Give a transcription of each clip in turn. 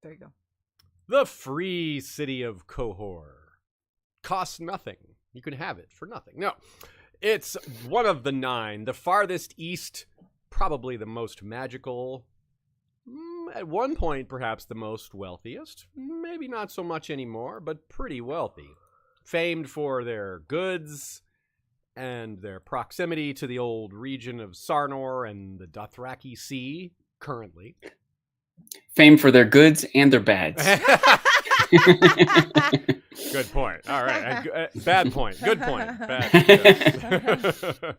There you go. The free city of Qohor costs nothing. You can have it for nothing. No, it's one of the 9, the farthest east, probably the most magical, at one point perhaps the most wealthiest, maybe not so much anymore, but pretty wealthy. Famed for their goods and their proximity to the old region of Sarnor and the Dothraki Sea, currently. Famed for their goods and their bads. Good point. All right. Bad point. Good point. Bad.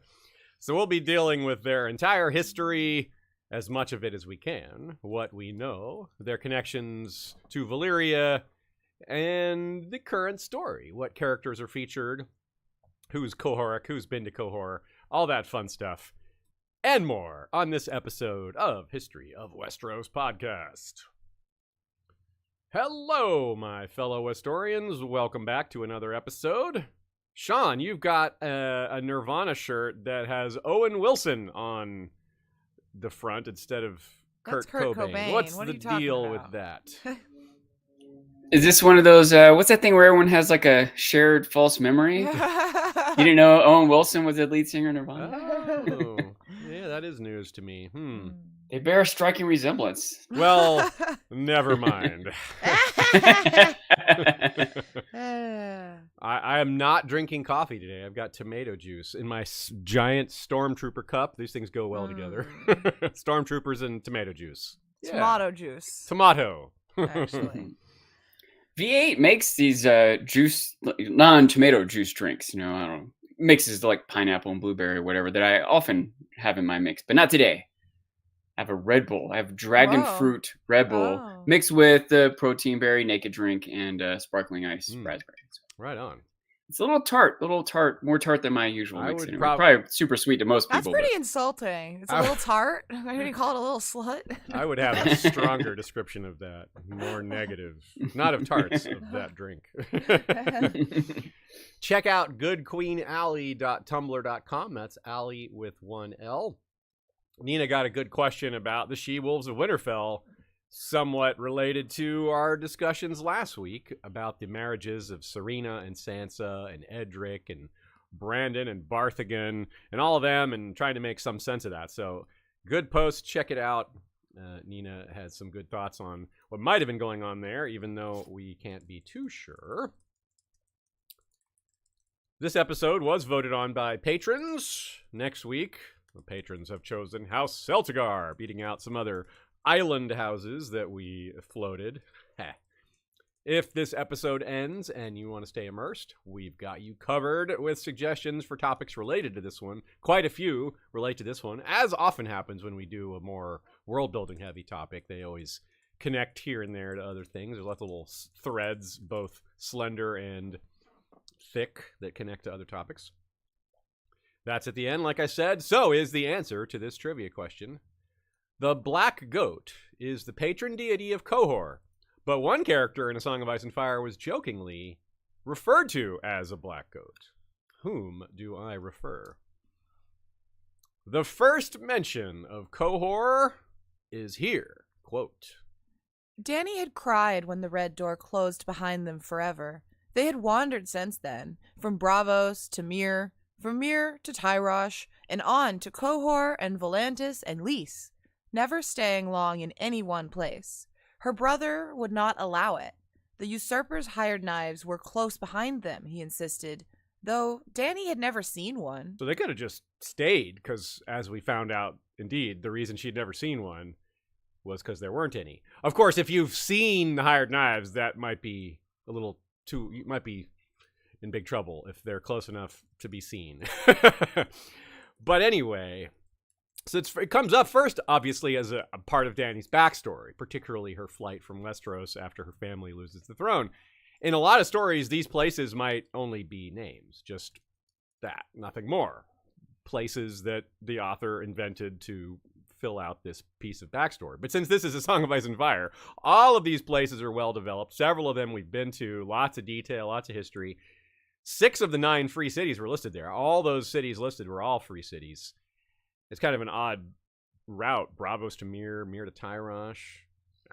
So we'll be dealing with their entire history, as much of it as we can, what we know, their connections to Valyria, and the current story. What characters are featured, who's Qohoric, who's been to Cohor, all that fun stuff, and more on this episode of History of Westeros podcast. Hello, my fellow Westorians. Welcome back to another episode. Sean, you've got a Nirvana shirt that has Owen Wilson on the front instead of Kurt Cobain. What's the deal with that? Is this one of those, what's that thing where everyone has like a shared false memory? You didn't know Owen Wilson was the lead singer of Nirvana? Oh, yeah, that is news to me. They bear a striking resemblance. Well, never mind. I am not drinking coffee today. I've got tomato juice in my giant Stormtrooper cup. These things go well together. Stormtroopers and tomato juice. Tomato juice. Tomato. Actually. V8 makes these juice, non-tomato juice drinks. You know, I don't know, mixes like pineapple and blueberry or whatever that I often have in my mix, but not today. I have a Red Bull. I have dragon fruit Red Bull mixed with the protein berry naked drink and sparkling ice raspberry. Right on. It's a little tart, more tart than my usual mix. Anyway. Probably super sweet to most people. That's pretty insulting. It's a little tart. Why do you call it a little slut? I would have a stronger description of that. More negative. Not of tarts, of that drink. Check out goodqueenally.tumblr.com. That's Alley with one L. Nina got a good question about the She-Wolves of Winterfell, somewhat related to our discussions last week about the marriages of Serena and Sansa and Edric and Brandon and Barthagan and all of them, and trying to make some sense of that. So good post. Check it out. Nina has some good thoughts on what might have been going on there, even though we can't be too sure. This episode was voted on by patrons. Next week, the patrons have chosen House Celtigar, beating out some other island houses that we floated. If this episode ends and you want to stay immersed, we've got you covered with suggestions for topics related to this one. Quite a few relate to this one, as often happens when we do a more world-building heavy topic. They always connect here and there to other things. There's lots of little threads, both slender and thick, that connect to other topics. That's at the end, like I said. So is the answer to this trivia question. The Black Goat is the patron deity of Cohor, but one character in A Song of Ice and Fire was jokingly referred to as a black goat. Whom do I refer? The first mention of Cohor is here. Quote, Dany had cried when the red door closed behind them forever. They had wandered since then, from Braavos to Myr, from Myr to Tyrosh, and on to Cohor and Volantis and Lys, never staying long in any one place. Her brother would not allow it. The usurpers' hired knives were close behind them, he insisted, though Dany had never seen one. So they could have just stayed, because as we found out, indeed, the reason she'd never seen one was because there weren't any. Of course, if you've seen the hired knives, that might be a little too, you might be in big trouble if they're close enough to be seen. But anyway, so it comes up first, obviously, as a part of Dany's backstory, particularly her flight from Westeros after her family loses the throne. In a lot of stories, these places might only be names, just that, nothing more. Places that the author invented to fill out this piece of backstory. But since this is A Song of Ice and Fire, all of these places are well developed. Several of them we've been to, lots of detail, lots of history. 6 of the 9 free cities were listed there. All those cities listed were all free cities. It's kind of an odd route. Braavos to Myr, Myr to Tyrosh.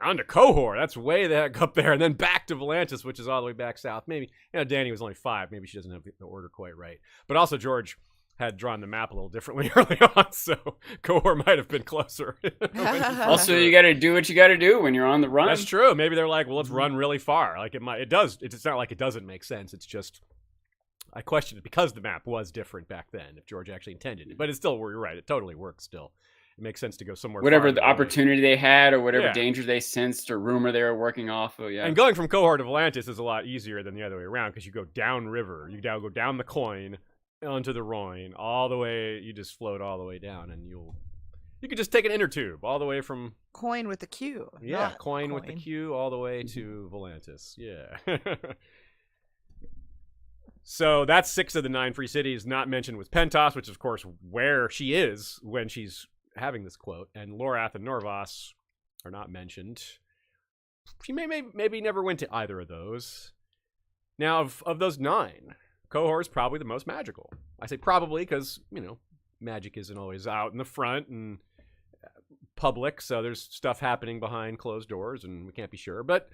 on to Cohor. That's way the heck up there. And then back to Volantis, which is all the way back south. Maybe, Dany was only 5. Maybe she doesn't have the order quite right. But also George had drawn the map a little differently early on, so Cohor might have been closer. Also, you got to do what you got to do when you're on the run. That's true. Maybe they're like, well, let's run really far. Like it does. It's not like it doesn't make sense. It's just, I question it because the map was different back then, if George actually intended it. But it's still, you're right, it totally works still. It makes sense to go somewhere whatever the away. opportunity they had or whatever danger they sensed or rumor they were working off of, And going from Cohor to Volantis is a lot easier than the other way around, because you go downriver. You go down the Coin, onto the Rhoyne, all the way, you just float all the way down, and you could just take an inner tube all the way from... Coin with the Q. Yeah, coin with the Q all the way to Volantis. Yeah. So that's 6 of the 9 free cities. Not mentioned was Pentos, which is, of course, where she is when she's having this quote. And Lorath and Norvos are not mentioned. She maybe never went to either of those. Now, of those 9... Cohor is probably the most magical. I say probably because, magic isn't always out in the front and public, so there's stuff happening behind closed doors, and we can't be sure. But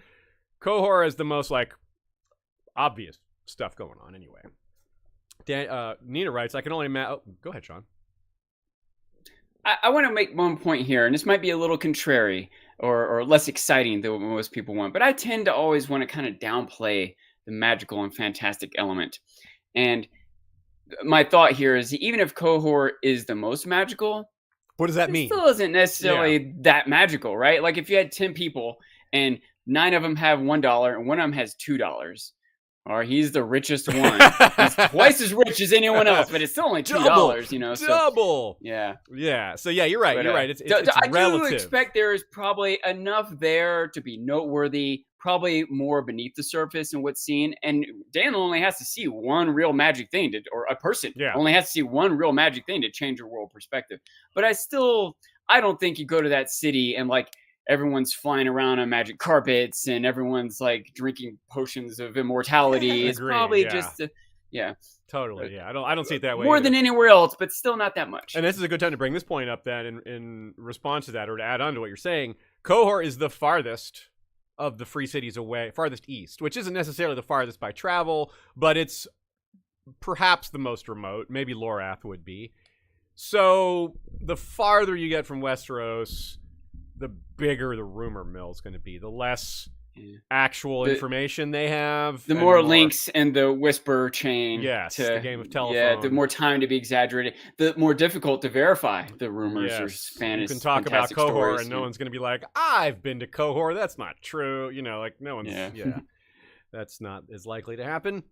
Cohor is the most, obvious stuff going on anyway. Nina writes, I can only imagine... Oh, go ahead, Sean. I want to make one point here, and this might be a little contrary or less exciting than what most people want, but I tend to always want to kind of downplay the magical and fantastic element. And my thought here is, even if Cohor is the most magical, what does that mean? It still isn't necessarily that magical, right? Like if you had 10 people and 9 of them have $1 and one of them has $2, or he's the richest one. He's twice as rich as anyone else, but it's still only $2, So, double. Yeah. So yeah, you're right. You're right. It's I relative. do expect there is probably enough there to be noteworthy, probably more beneath the surface in what's seen. And Dan only has to see one real magic thing or a person only has to see one real magic thing to change your world perspective. But I don't think you go to that city and everyone's flying around on magic carpets and everyone's drinking potions of immortality. It's probably just totally. Yeah, I don't see it that way more either. than anywhere else, but still not that much. And this is a good time to bring this point up then in response to that, or to add on to what you're saying. Cohor is the farthest of the free cities away, farthest east, which isn't necessarily the farthest by travel, but it's perhaps the most remote. Maybe Lorath would be. So the farther you get from Westeros, the bigger the rumor mill is going to be, the less actual information they have. The more links in the whisper chain. Yes, the game of telephone. Yeah, the more time to be exaggerated, the more difficult to verify the rumors or fantasy. You can talk about Cohor stories, and no one's going to be like, I've been to Cohor. That's not true. No one's, that's not as likely to happen.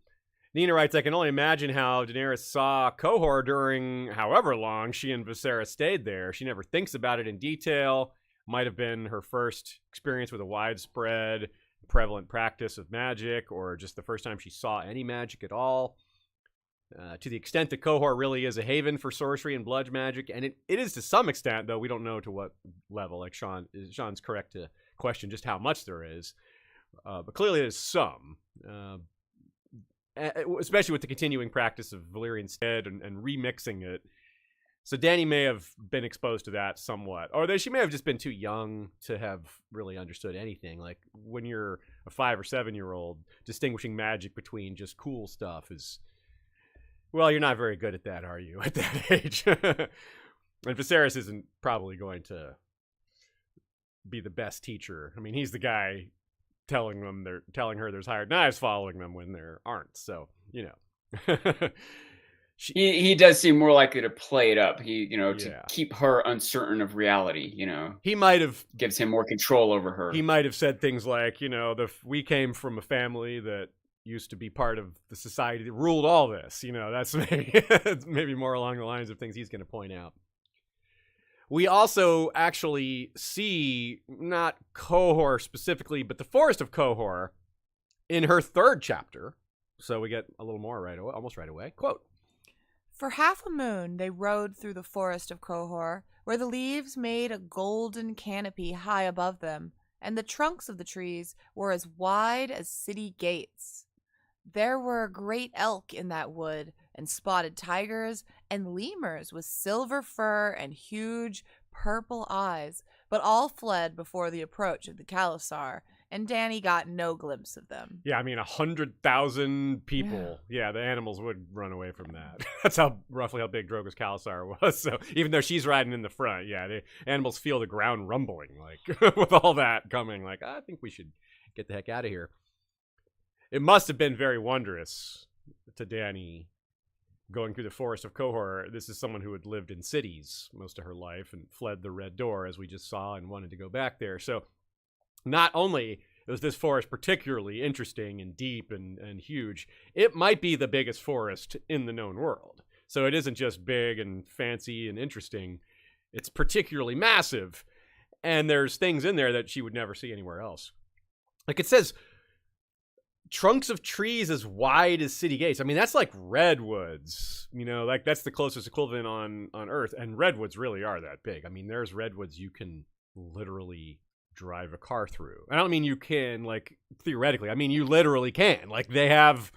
Nina writes, I can only imagine how Daenerys saw Cohor during however long she and Viserys stayed there. She never thinks about it in detail. Might have been her first experience with a widespread, prevalent practice of magic, or just the first time she saw any magic at all. To the extent that Cohor really is a haven for sorcery and blood magic, and it is to some extent, though we don't know to what level. Like Sean's correct to question just how much there is, but clearly there's some, especially with the continuing practice of Valyrian stead and remixing it. So Dany may have been exposed to that somewhat. Or she may have just been too young to have really understood anything. Like when you're a 5 or 7-year-old, distinguishing magic between just cool stuff is... Well, you're not very good at that, are you, at that age? And Viserys isn't probably going to be the best teacher. I mean, he's the guy telling her there's hired knives following them when there aren't. So, He does seem more likely to play it up. To keep her uncertain of reality. He might have gives him more control over her. He might have said things like, we came from a family that used to be part of the society that ruled all this. That's maybe more along the lines of things he's going to point out. We also actually see not Cohor specifically, but the Forest of Cohor in her 3rd chapter. So we get a little more almost right away. Quote. For half a moon they rode through the forest of Cohor, where the leaves made a golden canopy high above them, and the trunks of the trees were as wide as city gates. There were great elk in that wood, and spotted tigers, and lemurs with silver fur and huge purple eyes, but all fled before the approach of the Khalasar, and Dany got no glimpse of them. Yeah, I mean, 100,000 people. Yeah, the animals would run away from that. That's roughly how big Drogo's Khalasar was. So even though she's riding in the front, yeah, the animals feel the ground rumbling, like, with all that coming. Like, I think we should get the heck out of here. It must have been very wondrous to Dany going through the forest of Cohor. This is someone who had lived in cities most of her life and fled the Red Door, as we just saw, and wanted to go back there. So not only was this forest particularly interesting and deep and huge, it might be the biggest forest in the known world. So it isn't just big and fancy and interesting. It's particularly massive. And there's things in there that she would never see anywhere else. Like it says, trunks of trees as wide as city gates. I mean, that's like redwoods, you know, like that's the closest equivalent on Earth. And redwoods really are that big. I mean, there's redwoods you can literally drive a car through. I don't mean you can, like, theoretically. I mean, you literally can. Like, they have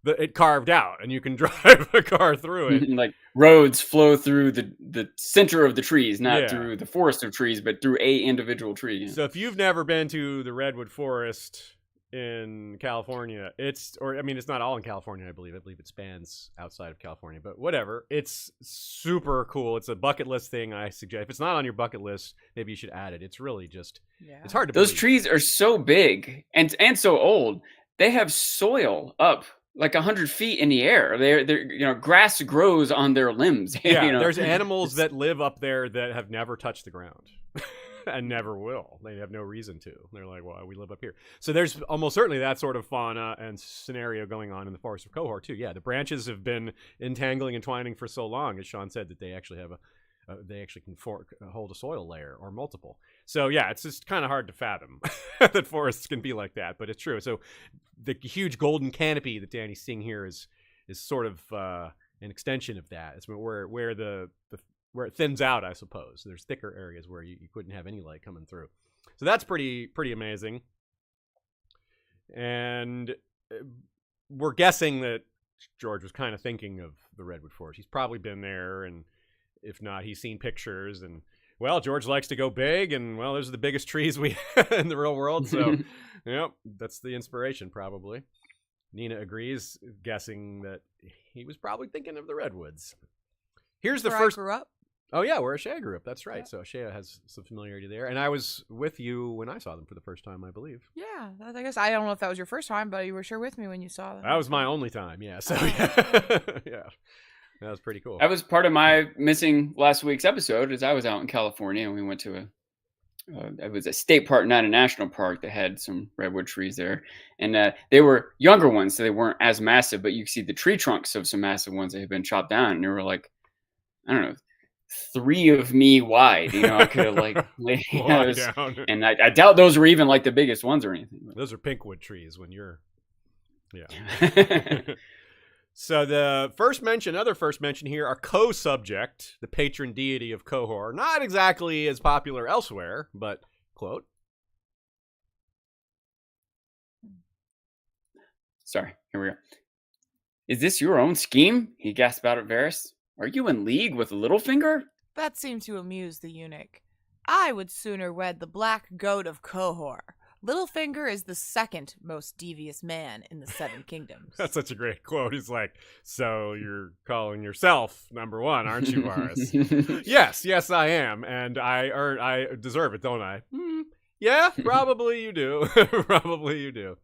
it carved out, and you can drive a car through it. Like, roads flow through the center of the trees, not through the forest of trees, but through a individual tree. So if you've never been to the redwood forest in California, it's not all in California, I believe it spans outside of California, but whatever, it's super cool. It's a bucket list thing. I suggest, if it's not on your bucket list, maybe you should add it. It's really just it's hard to those believe. Trees are so big and so old. They have soil up like 100 feet in the air. They're grass grows on their limbs. There's animals that live up there that have never touched the ground. And never will. They have no reason to. They're like, well, we live up here. So there's almost certainly that sort of fauna and scenario going on in the forest of Cohor too. Yeah, the branches have been entangling and twining for so long, as Sean said, that they actually have can hold a soil layer or multiple. So yeah, it's just kind of hard to fathom that forests can be like that, but it's true. So the huge golden canopy that Dany's seeing here is sort of an extension of that. It's where it thins out, I suppose. There's thicker areas where you couldn't have any light coming through. So that's pretty amazing. And we're guessing that George was kind of thinking of the Redwood Forest. He's probably been there, and if not, he's seen pictures. And, well, George likes to go big, and, well, those are the biggest trees we in the real world. So, that's the inspiration, probably. Nina agrees, guessing that he was probably thinking of the Redwoods. Here's the first... I grew up. Oh, yeah, where Ashea grew up. That's right. Yeah. So Ashea has some familiarity there. And I was with you when I saw them for the first time, I believe. Yeah, I guess I don't know if that was your first time, but you were sure with me when you saw them. That was my only time, yeah. So, yeah. That was pretty cool. That was part of my missing last week's episode, as I was out in California, and we went to it was a state park, not a national park, that had some redwood trees there. And they were younger ones, so they weren't as massive, but you could see the tree trunks of some massive ones that had been chopped down. And they were like, I don't know, 3 of me wide. I could have like laid down. And I doubt those were even like the biggest ones or anything. Those are pinkwood trees when you're, So the other first mention here are co-subject, the patron deity of Cohor. Not exactly as popular elsewhere, but quote. Sorry, here we go. Is this your own scheme? He gasped out at Varys. Are you in league with Littlefinger? That seemed to amuse the eunuch. I would sooner wed the black goat of Cohor. Littlefinger is the second most devious man in the 7 kingdoms. That's such a great quote. He's like, so you're calling yourself number 1, aren't you, Varys? Yes, I am. And I deserve it, don't I? Yeah, probably you do. Probably you do.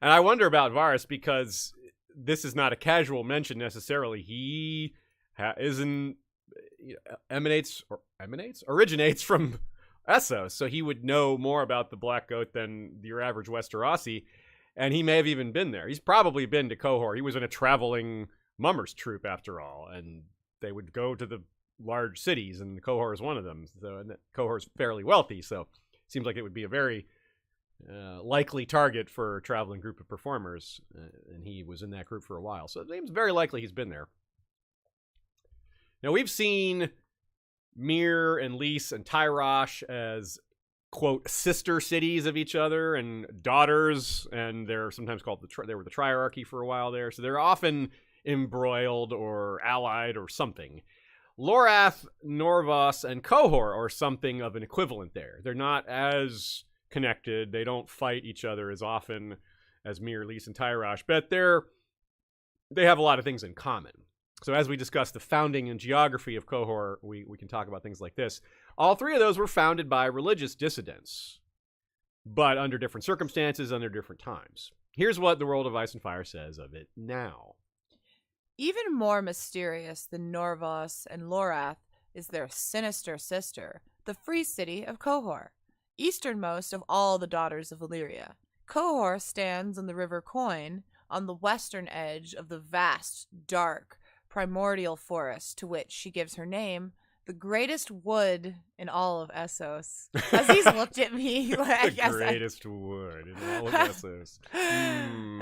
And I wonder about Varys, because this is not a casual mention necessarily. He originates from Essos, so he would know more about the Black Goat than your average Westerosi, and he may have even been there. He's probably been to Cohor. He was in a traveling mummers troupe, after all, and they would go to the large cities, and Cohor is one of them. So, and Cohor is fairly wealthy, so it seems like it would be a very likely target for a traveling group of performers, and he was in that group for a while, so it seems very likely he's been there. Now, we've seen Myr and Lys and Tyrosh as, quote, sister cities of each other and daughters, and they're sometimes called they were the triarchy for a while there, so they're often embroiled or allied or something. Lorath, Norvos, and Cohor are something of an equivalent there. They're not as connected. They don't fight each other as often as Mir, Lys, and Tyrosh, but they have a lot of things in common. So as we discuss the founding and geography of Cohor, we can talk about things like this. All three of those were founded by religious dissidents, but under different circumstances, under different times. Here's what the World of Ice and Fire says of it now. Even more mysterious than Norvos and Lorath is their sinister sister, the free city of Qohor, easternmost of all the daughters of Valyria. Qohor stands on the River Coin, on the western edge of the vast, dark, primordial forest to which she gives her name, the greatest wood in all of Essos. Aziz looked at me like The greatest wood in all of Essos.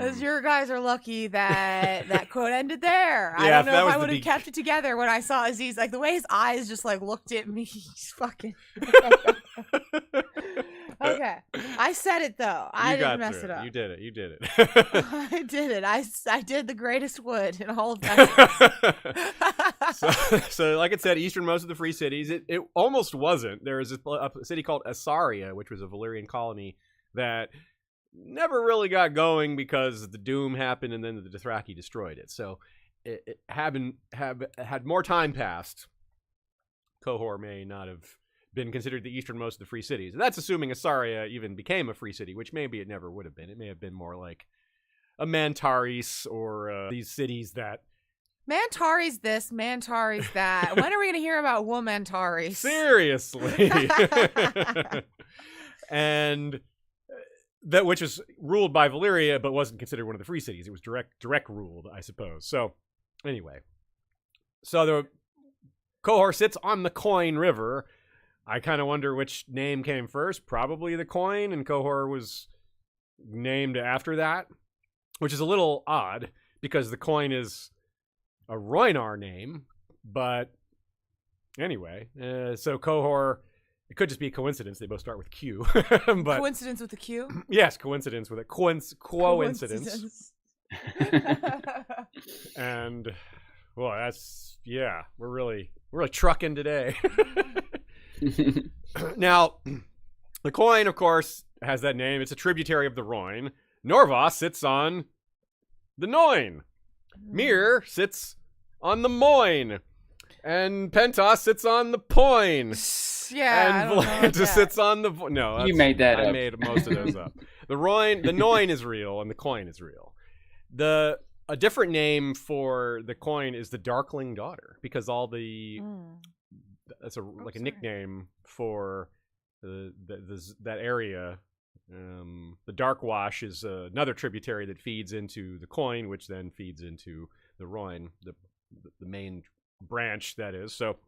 As your guys are lucky that that quote ended there. I Yeah, don't know if I would have kept it together when I saw Aziz. Like the way his eyes just like looked at me. He's fucking. Okay, I said it thoh. I didn't mess it up. You did it. I did it. I did the greatest wood in all of Essos. So, like it said, easternmost of the free cities. It almost wasn't. There was a city called Asaria, which was a Valyrian colony that never really got going because the Doom happened and then the Dothraki destroyed it. So, it had more time passed, Cohor may not have been considered the easternmost of the free cities. And that's assuming Asaria even became a free city, which maybe it never would have been. It may have been more like a Mantaris or these cities that... Mantaris this, Mantaris that. When are we going to hear about Womantaris? Seriously. And that which was ruled by Valyria, but wasn't considered one of the free cities. It was direct ruled, I suppose. So, anyway. So the Cohor sits on the Coin River. I kind of wonder which name came first. Probably the Coin, and Cohor was named after that, which is a little odd because the Coin is a Rhoynar name. But anyway, so Cohor, it could just be a coincidence. They both start with Q. But, coincidence with a Q? Yes, coincidence with a coincidence. And, well, that's, yeah, we're really trucking today. Now, the Coin, of course, has that name. It's a tributary of the Rhoyne. Norvos sits on the Noin. Mir sits on the Moin. And Pentos sits on the Poin. Yeah, and Volantis sits on the... No, you made that up. I made most of those up. The Noin is real, and the Coin is real. A different name for the Coin is the Darkling Daughter, because all the... That's a nickname for that area. The Darkwash is another tributary that feeds into the Coin, which then feeds into the Rhoyne, the main branch, that is. So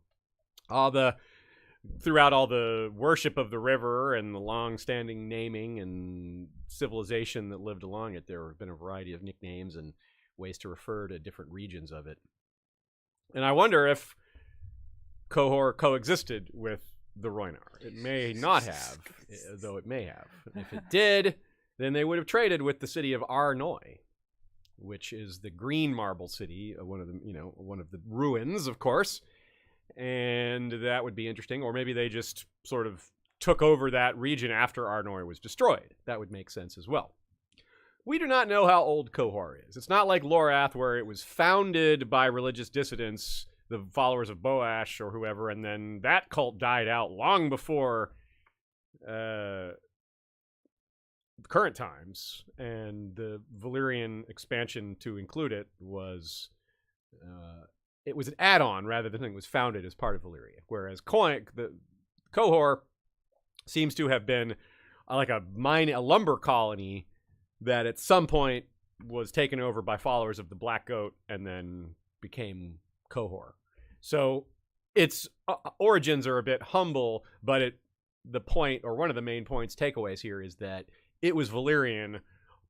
throughout all the worship of the river and the long-standing naming and civilization that lived along it, there have been a variety of nicknames and ways to refer to different regions of it. And I wonder if Cohor coexisted with the Rhoynar. It may not have, though it may have. If it did, then they would have traded with the city of Arnoi, which is the green marble city, one of the ruins, of course. And that would be interesting. Or maybe they just sort of took over that region after Arnoi was destroyed. That would make sense as well. We do not know how old Cohor is. It's not like Lorath, where it was founded by religious dissidents, the followers of Boash or whoever, and then that cult died out long before current times, and the Valyrian expansion to include it was an add-on rather than it was founded as part of Valyria. Whereas the Cohor seems to have been like a lumber colony that at some point was taken over by followers of the Black Goat and then became Cohor. So its origins are a bit humble, but the point, or one of the main points, takeaways here, is that it was Valyrian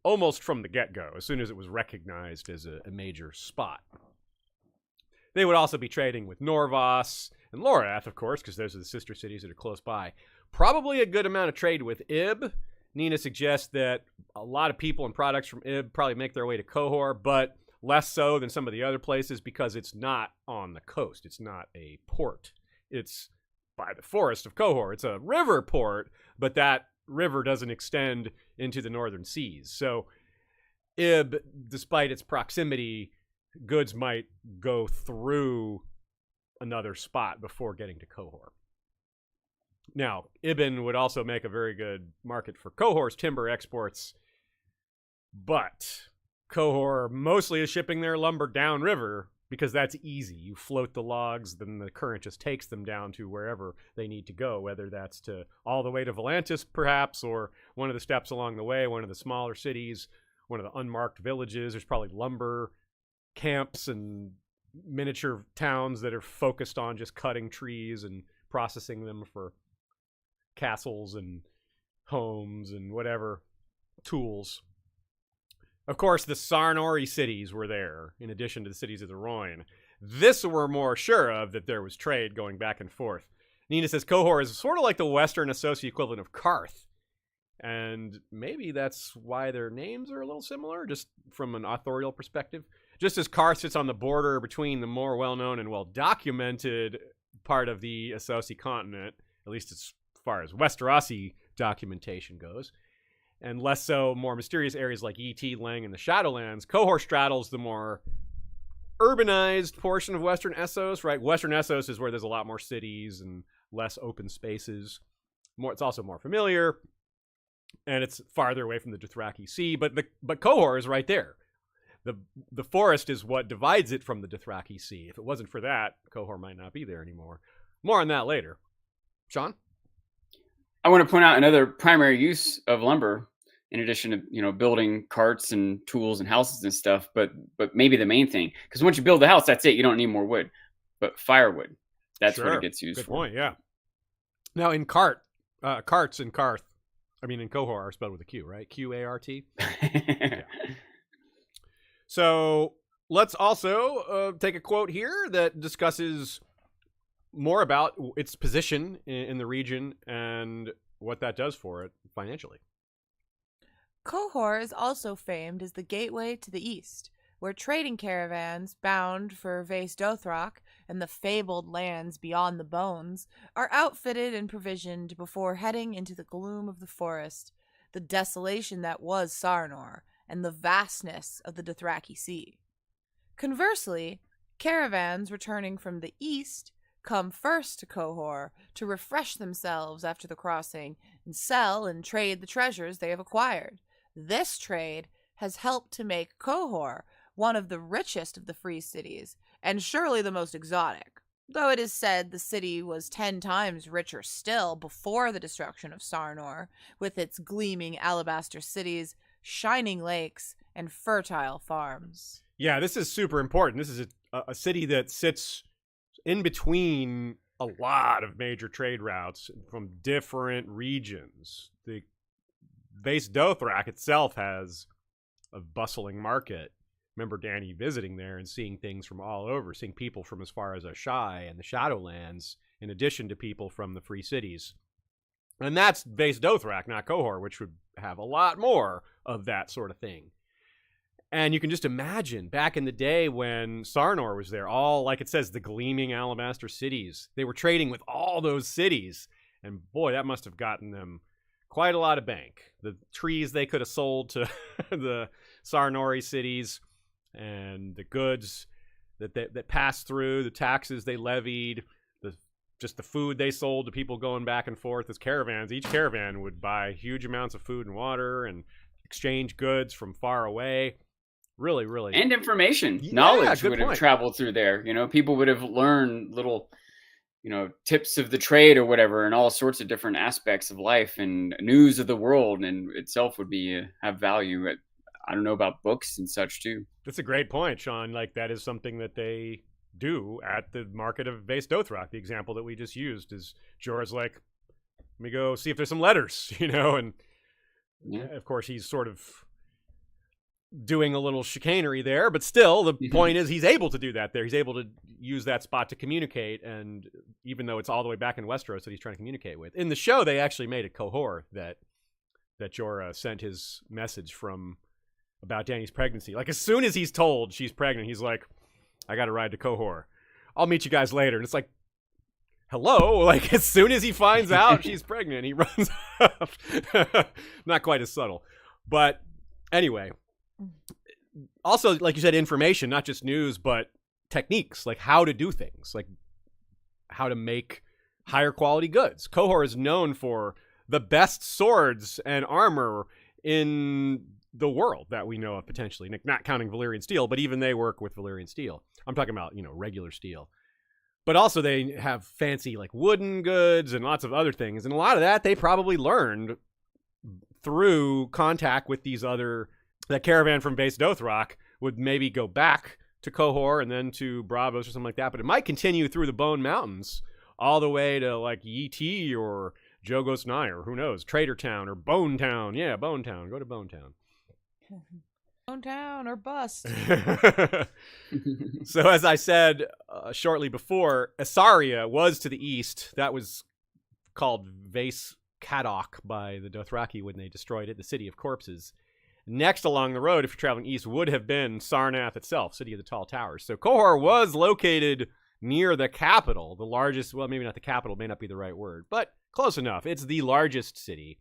almost from the get-go, as soon as it was recognized as a major spot. They would also be trading with Norvos and Lorath, of course, because those are the sister cities that are close by. Probably a good amount of trade with Ib. Nina suggests that a lot of people and products from Ib probably make their way to Cohor, but less so than some of the other places because it's not on the coast. It's not a port. It's by the forest of Cohor. It's a river port, but that river doesn't extend into the northern seas. So Ib, despite its proximity, goods might go through another spot before getting to Cohor. Now, Ibn would also make a very good market for Cohor's timber exports, but Cohor mostly is shipping their lumber downriver because that's easy. You float the logs, then the current just takes them down to wherever they need to go, whether that's to all the way to Volantis, perhaps, or one of the steps along the way, one of the smaller cities, one of the unmarked villages. There's probably lumber camps and miniature towns that are focused on just cutting trees and processing them for castles and homes and whatever tools. Of course, the Sarnori cities were there, in addition to the cities of the Rhoyne. This we're more sure of, that there was trade going back and forth. Nina says Cohor is sort of like the Western associate equivalent of Karth. And maybe that's why their names are a little similar, just from an authorial perspective. Just as Karth sits on the border between the more well-known and well-documented part of the Associ continent, at least as far as Westerosi documentation goes, and less so more mysterious areas like Et, Lang, and the Shadowlands, Cohor straddles the more urbanized portion of Western Essos, right? Western Essos is where there's a lot more cities and less open spaces. It's also more familiar, and it's farther away from the Dothraki Sea, but Cohor is right there. The forest is what divides it from the Dothraki Sea. If it wasn't for that, Cohor might not be there anymore. More on that later. Sean? I want to point out another primary use of lumber, in addition to building carts and tools and houses and stuff. But maybe the main thing, because once you build the house, that's it. You don't need more wood. But firewood, that's what it gets used for. Good point. Yeah. Now in carts in Karth, in Cohor are spelled with a Q, right? Quart. Yeah. So let's also take a quote here that discusses more about its position in the region and what that does for it financially. Cohor is also famed as the gateway to the east, where trading caravans bound for Vaes Dothrak and the fabled lands beyond the Bones are outfitted and provisioned before heading into the gloom of the forest, the desolation that was Sarnor, and the vastness of the Dothraki Sea. Conversely, caravans returning from the east come first to Cohor to refresh themselves after the crossing and sell and trade the treasures they have acquired. This trade has helped to make Cohor one of the richest of the free cities, and surely the most exotic, though it is said the city was 10 times richer still before the destruction of Sarnor, with its gleaming alabaster cities, shining lakes, and fertile farms. Yeah, this is super important. This is a city that sits in between a lot of major trade routes from different regions. The Vaes Dothrak itself has a bustling market. Remember Danny visiting there and seeing things from all over, seeing people from as far as Ashai and the Shadowlands, in addition to people from the free cities. And that's Vaes Dothrak, not Cohor, which would have a lot more of that sort of thing. And you can just imagine back in the day when Sarnor was there, all, like it says, the gleaming alabaster cities. They were trading with all those cities. And boy, that must have gotten them quite a lot of bank. The trees they could have sold to the Sarnori cities, and the goods that passed through, the taxes they levied, just the food they sold to people going back and forth as caravans. Each caravan would buy huge amounts of food and water and exchange goods from far away. Really, really. And information. Yeah, knowledge good would point. have traveled through there. People would have learned little, tips of the trade or whatever, and all sorts of different aspects of life and news of the world, and itself would be have value. I don't know about books and such too. That's a great point, Sean. Like, that is something that they do at the market of Vaes Dothrak. The example that we just used is Jorah's like, let me go see if there's some letters, and of course he's sort of doing a little chicanery there, but still the point is he's able to do that there. He's able to use that spot to communicate, and even though it's all the way back in Westeros that he's trying to communicate with. In the show, they actually made it Cohor that Jorah sent his message from about Dany's pregnancy. Like, as soon as he's told she's pregnant, he's like, I got to ride to Cohor. I'll meet you guys later. And it's like, hello? Like, as soon as he finds out she's pregnant, he runs off. Not quite as subtle. But anyway, also, like you said, information, not just news, but techniques, like how to do things, like how to make higher quality goods. Cohor is known for the best swords and armor in the world that we know of, potentially, not counting Valyrian steel, but even they work with Valyrian steel. I'm talking about, regular steel. But also they have fancy like wooden goods and lots of other things. And a lot of that they probably learned through contact with these other, that caravan from Base Dothrak would maybe go back to Cohor and then to Bravos or something like that. But it might continue through the Bone Mountains all the way to like Yee or Jogos Nye, or who knows, Trader Town or Bone Town. Yeah, Bone Town. Go to Bone Town. Bone Town or bust. So as I said shortly before, Assaria was to the east. That was called Vase Kadok by the Dothraki when they destroyed it, the City of Corpses. Next along the road, if you're traveling east, would have been Sarnath itself, City of the Tall Towers. So Cohor was located near the capital, the largest, well, maybe not the capital, may not be the right word, but close enough. It's the largest city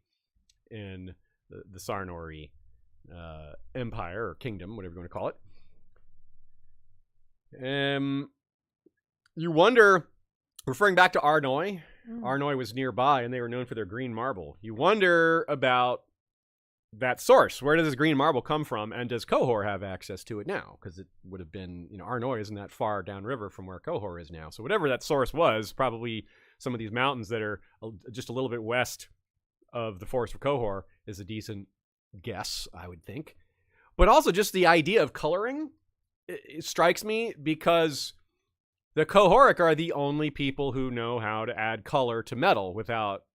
in the Sarnori empire or kingdom, whatever you want to call it. You wonder, referring back to Arnoi, Arnoi was nearby and they were known for their green marble. You wonder about that source. Where does this green marble come from, and does Cohor have access to it now? Because it would have been, Arnoi isn't that far downriver from where Cohor is now. So whatever that source was, probably some of these mountains that are just a little bit west of the forest of Cohor is a decent guess, I would think. But also just the idea of coloring, it strikes me, because the Cohoric are the only people who know how to add color to metal without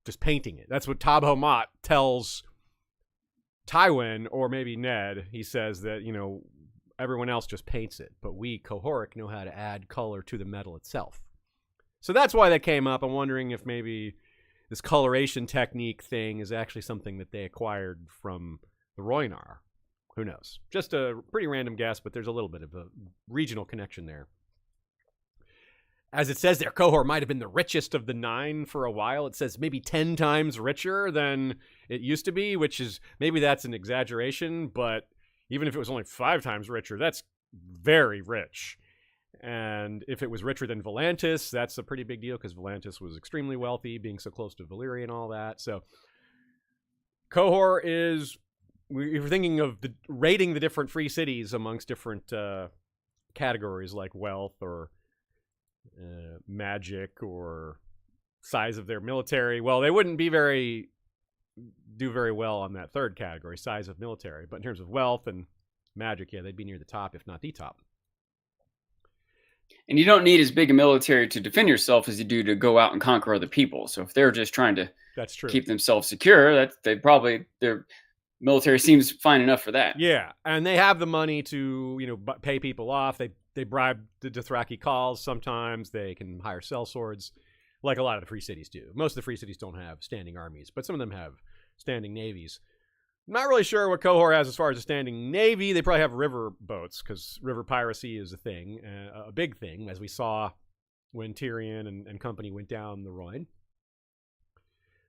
just painting it. That's what Tabho Mott tells Tywin, or maybe Ned. He says that, everyone else just paints it, but we Cohoric know how to add color to the metal itself. So that's why that came up. I'm wondering if maybe this coloration technique thing is actually something that they acquired from the Rhoynar. Who knows? Just a pretty random guess, but there's a little bit of a regional connection there. As it says there, Cohor might have been the richest of the 9 for a while. It says maybe 10 times richer than it used to be, which is, maybe that's an exaggeration, but even if it was only 5 times richer, that's very rich. And if it was richer than Volantis, that's a pretty big deal, because Volantis was extremely wealthy, being so close to Valyria and all that. So Cohor is, we're thinking of rating the different free cities amongst different categories like wealth or magic or size of their military. Well, they wouldn't do very well on that third category, size of military. But in terms of wealth and magic, yeah, they'd be near the top, if not the top. And you don't need as big a military to defend yourself as you do to go out and conquer other people. So if they're just trying to keep themselves secure, their military seems fine enough for that. Yeah, and they have the money to pay people off. They bribe the Dothraki calls sometimes. They can hire sellswords, like a lot of the free cities do. Most of the free cities don't have standing armies, but some of them have standing navies. Not really sure what Cohor has as far as a standing navy. They probably have river boats, because river piracy is a thing, a big thing, as we saw when Tyrion and company went down the Rhine.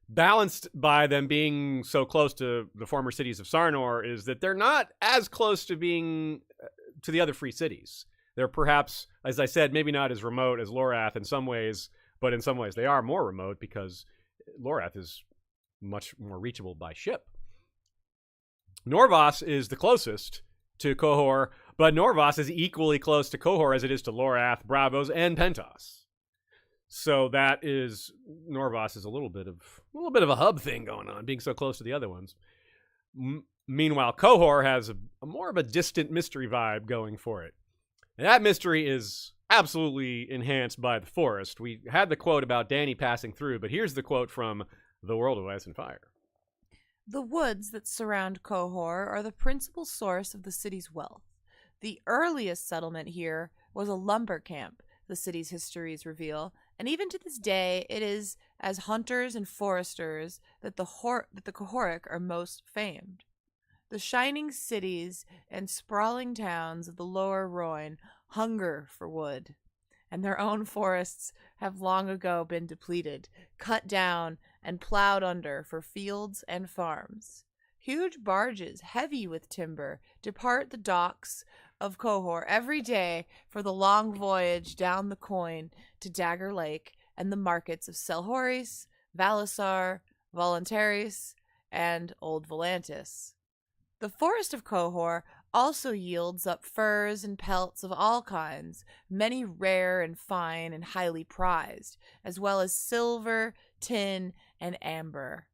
Balanced by them being so close to the former cities of Sarnor is that they're not as close to being to the other free cities. They're perhaps, as I said, maybe not as remote as Lorath in some ways, but in some ways they are more remote, because Lorath is much more reachable by ship. Norvos is the closest to Cohor, but Norvos is equally close to Cohor as it is to Lorath, Bravos, and Pentos. So that is, Norvos is a little bit of a hub thing going on, being so close to the other ones. Meanwhile, Cohor has a more of a distant mystery vibe going for it. And that mystery is absolutely enhanced by the forest. We had the quote about Dany passing through, but here's the quote from The World of Ice and Fire. The woods that surround Cohor are the principal source of the city's wealth. The earliest settlement here was a lumber camp, the city's histories reveal, and even to this day it is as hunters and foresters that the Cohoric are most famed. The shining cities and sprawling towns of the lower Rhoyne hunger for wood, and their own forests have long ago been depleted, cut down, and plowed under for fields and farms. Huge barges, heavy with timber, depart the docks of Cohor every day for the long voyage down the Coin to Dagger Lake and the markets of Selhoris, Valisar, Voluntaris, and Old Volantis. The forest of Cohor also yields up furs and pelts of all kinds, many rare and fine and highly prized, as well as silver, tin, and amber.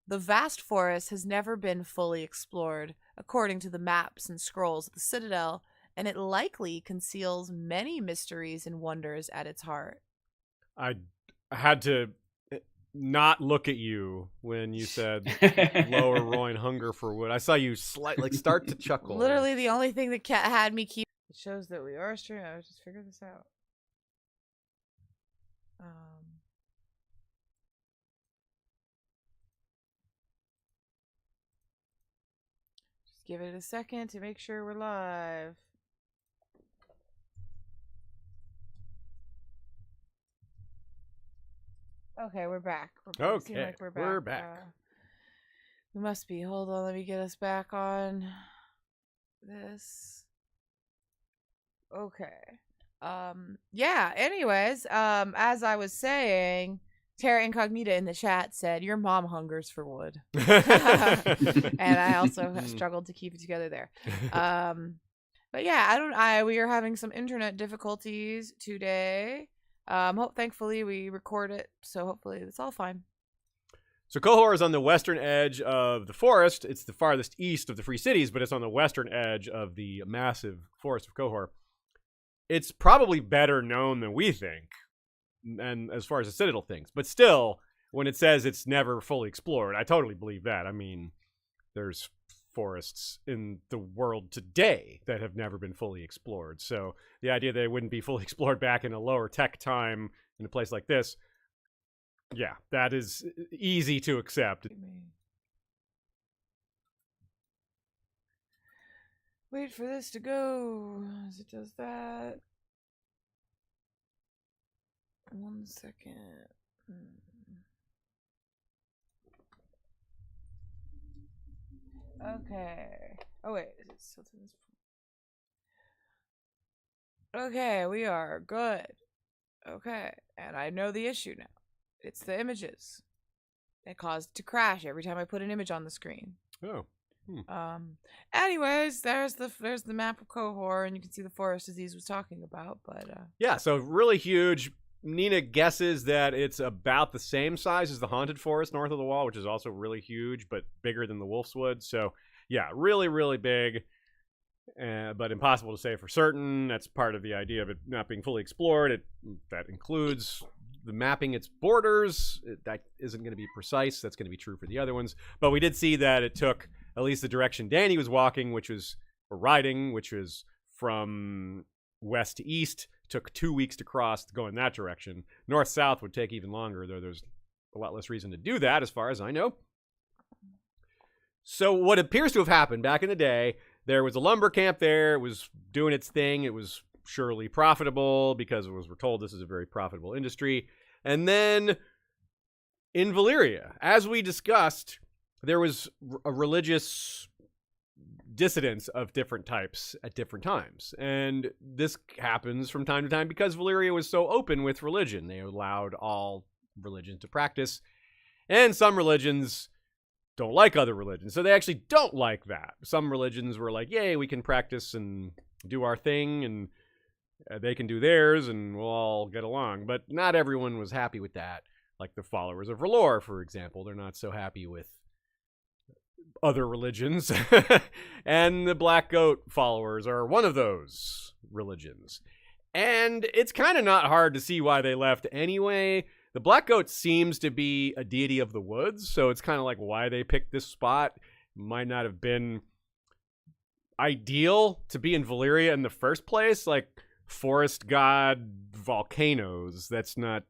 The vast forest has never been fully explored, according to the maps and scrolls of the Citadel, and it likely conceals many mysteries and wonders at its heart. I had to not look at you when you said Lower Rhoyne hunger for wood. I saw you start to chuckle. Literally the only thing that had me keep... It shows that we are streaming. I just figured this out. Just give it a second to make sure we're live. Okay, we're back. Okay, we're back. We must be. Hold on, let me get us back on this. Okay. Yeah, anyways, as I was saying, Terra Incognita in the chat said, your mom hungers for wood. And I also struggled to keep it together there. But yeah, we are having some internet difficulties today. Thankfully we record it, so hopefully it's all fine. So Cohor is on the western edge of the forest. It's the farthest east of the Free Cities, but it's on the western edge of the massive forest of Cohor. It's probably better known than we think, and as far as the Citadel thinks. But still, when it says it's never fully explored, I totally believe that. I mean, there's forests in the world today that have never been fully explored. So the idea that it wouldn't be fully explored back in a lower tech time in a place like this, yeah, that is easy to accept. Wait for this to go as it does that. 1 second. Okay. Oh wait, is it still to this point? Okay, we are good. Okay, and I know the issue now. It's the images. It caused it to crash every time I put an image on the screen. Oh. Anyways, there's the map of Cohor, and you can see the forest Aziz was talking about. But yeah, so really huge. Nina guesses that it's about the same size as the Haunted Forest north of the wall, which is also really huge, but bigger than the Wolfswood. So, yeah, really, really big, but impossible to say for certain. That's part of the idea of it not being fully explored. That includes the mapping its borders. That isn't going to be precise. That's going to be true for the other ones. But we did see that it took at least the direction Danny was walking, or riding, which was from west to east. Took 2 weeks to cross to go in that direction. North-south would take even longer, though there's a lot less reason to do that, as far as I know. So what appears to have happened back in the day, there was a lumber camp there. It was doing its thing. It was surely profitable because we're told this is a very profitable industry. And then in Valyria, as we discussed, there was a religious dissidents of different types at different times. And this happens from time to time because Valyria was so open with religion. They allowed all religions to practice. And some religions don't like other religions. So they actually don't like that. Some religions were like, yay, we can practice and do our thing, and they can do theirs, and we'll all get along. But not everyone was happy with that. Like the followers of R'hllor, for example. They're not so happy with other religions. And the Black Goat followers are one of those religions. And it's kind of not hard to see why they left anyway. The Black Goat seems to be a deity of the woods, so it's kind of like why they picked this spot. Might not have been ideal to be in Valyria in the first place, like forest god volcanoes. That's not,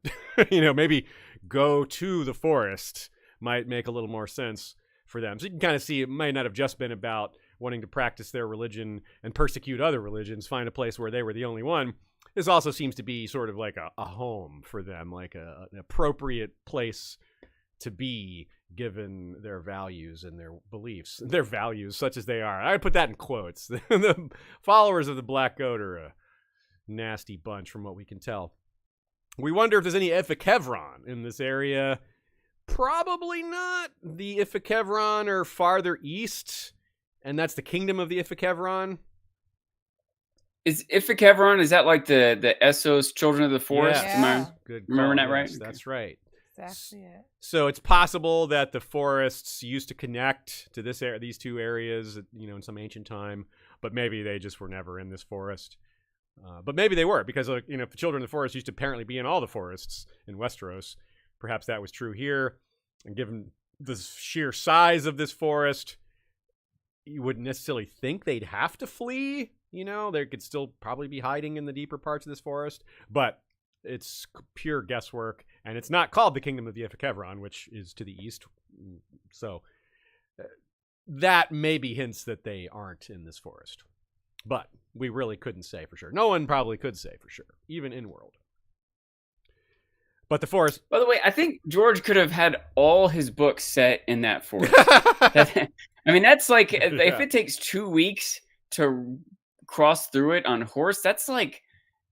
maybe go to the forest might make a little more sense for them. So you can kind of see it might not have just been about wanting to practice their religion and persecute other religions, find a place where they were the only one. This also seems to be sort of like a home for them, like an appropriate place to be given their values and their beliefs, their values such as they are. I would put that in quotes. The followers of the Black Goat are a nasty bunch from what we can tell. We wonder if there's any Ithakevron in this area. Probably not. The Ithakevron are farther east, and that's the kingdom of the Ithakevron. Is Ithakevron, is that like the Essos, Children of the Forest? Yes. Am I Good remembering call. that right? Yes, that's right. Exactly it. So it's possible that the forests used to connect to these two areas, in some ancient time, but maybe they just were never in this forest. But maybe they were, because if the Children of the Forest used to apparently be in all the forests in Westeros, perhaps that was true here. And given the sheer size of this forest, you wouldn't necessarily think they'd have to flee. They could still probably be hiding in the deeper parts of this forest, but it's pure guesswork, and it's not called the Kingdom of the Ithakevron, which is to the east. So that maybe hints that they aren't in this forest, but we really couldn't say for sure. No one probably could say for sure, even in world. But the forest. By the way, I think George could have had all his books set in that forest. That's like, if it takes 2 weeks to cross through it on horse, that's like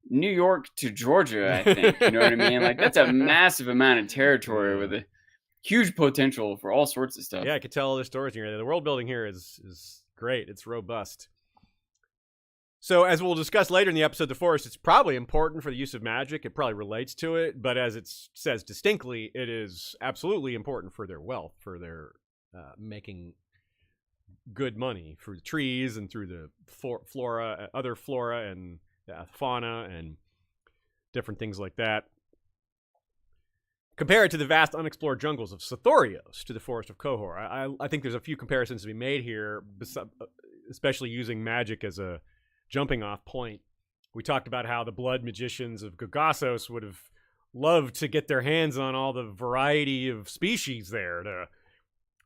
New York to Georgia, I think. You know what I mean? Like, that's a massive amount of territory with a huge potential for all sorts of stuff. Yeah, I could tell all the stories here. The world building here is great. It's robust. So as we'll discuss later in the episode, the forest, it's probably important for the use of magic. It probably relates to it, but as it says distinctly, it is absolutely important for their wealth, for their making good money through the trees and through the flora, other flora and fauna and different things like that. Compare it to the vast unexplored jungles of Sothorios to the forest of Cohor. I think there's a few comparisons to be made here, especially using magic as a jumping off point. We talked about how the blood magicians of Gogassos would have loved to get their hands on all the variety of species there to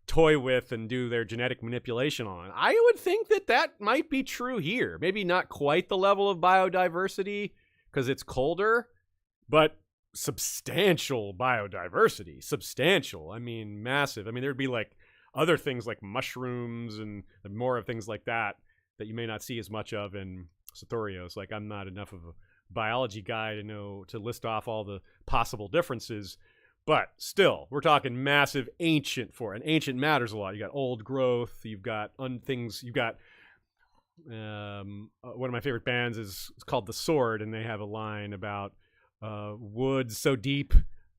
toy with and do their genetic manipulation on. I would think that might be true here. Maybe not quite the level of biodiversity because it's colder, but substantial biodiversity. Substantial. Massive. There'd be like other things like mushrooms and more of things like that you may not see as much of in Sothorios. Like, I'm not enough of a biology guy to know to list off all the possible differences. But still, we're talking massive ancient and ancient matters a lot. You got old growth, you've got things, you've got one of my favorite bands is called The Sword, and they have a line about wood so deep,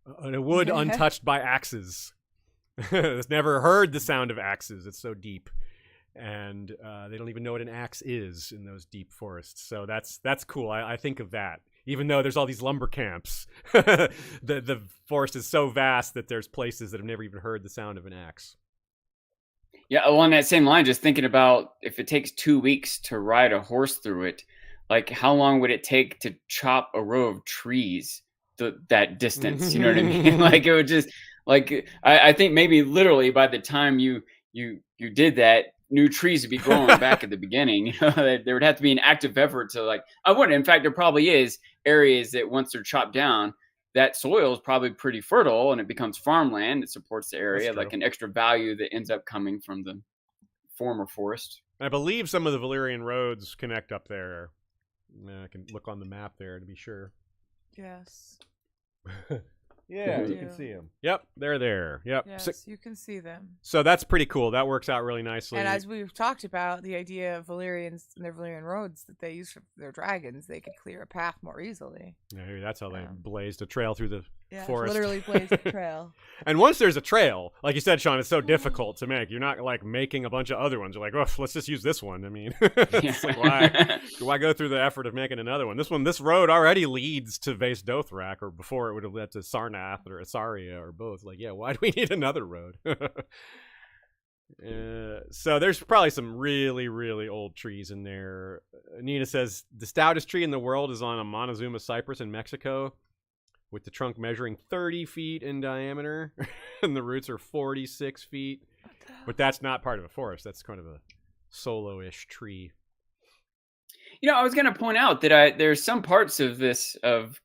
wood untouched by axes. It's never heard the sound of axes. It's so deep. And they don't even know what an axe is in those deep forests. So that's cool. I think of that. Even though there's all these lumber camps, the forest is so vast that there's places that have never even heard the sound of an axe. Yeah, along that same line, just thinking about if it takes 2 weeks to ride a horse through it, like how long would it take to chop a row of trees that distance? You know what I mean? Like, it would just, like, I think maybe literally by the time you did that, new trees would be growing back at the beginning. There would have to be an active effort to, like, I wouldn't. In fact, there probably is areas that once they're chopped down, that soil is probably pretty fertile and it becomes farmland. It supports the area, like an extra value that ends up coming from the former forest. I believe some of the Valyrian roads connect up there. I can look on the map there to be sure. Yes. Yeah, you can see them. Yep, they're there. Yep. Yes, you can see them. So that's pretty cool. That works out really nicely. And as we've talked about, the idea of Valyrians and their Valyrian roads that they use for their dragons, they could clear a path more easily. Yeah, maybe that's how they blazed a trail through the forest. Literally blazed a trail. And once there's a trail, like you said, Sean, it's so difficult to make. You're not like making a bunch of other ones. You're like, oh, let's just use this one. It's like, why go through the effort of making another one? This road already leads to Vaes Dothrak, or before it would have led to Sarnath or Asaria or both. Like, yeah, why do we need another road? So there's probably some really, really old trees in there. Nina says the stoutest tree in the world is on a Montezuma cypress in Mexico, with the trunk measuring 30 feet in diameter, and the roots are 46 feet. But that's not part of a forest. That's kind of a solo-ish tree. I was going to point out that there's some parts of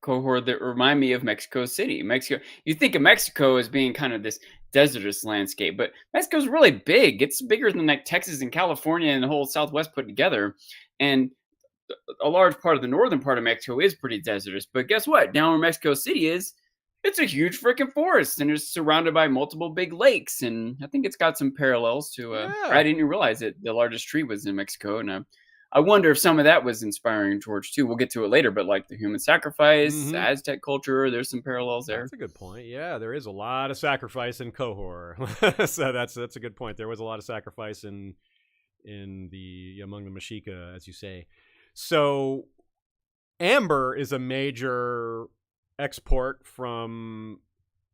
Cohor that remind me of Mexico City. You think of Mexico as being kind of this desertous landscape, but Mexico's really big. It's bigger than like Texas and California and the whole Southwest put together. And a large part of the northern part of Mexico is pretty desertous. But guess what? Down where Mexico City is, it's a huge freaking forest, and it's surrounded by multiple big lakes. And I think it's got some parallels to. I didn't even realize that the largest tree was in Mexico, and I wonder if some of that was inspiring George too. We'll get to it later, but like the human sacrifice, Aztec culture, there's some parallels there. That's a good point. Yeah, there is a lot of sacrifice in Cohor. So that's a good point. There was a lot of sacrifice among the Mexica, as you say. So amber is a major export from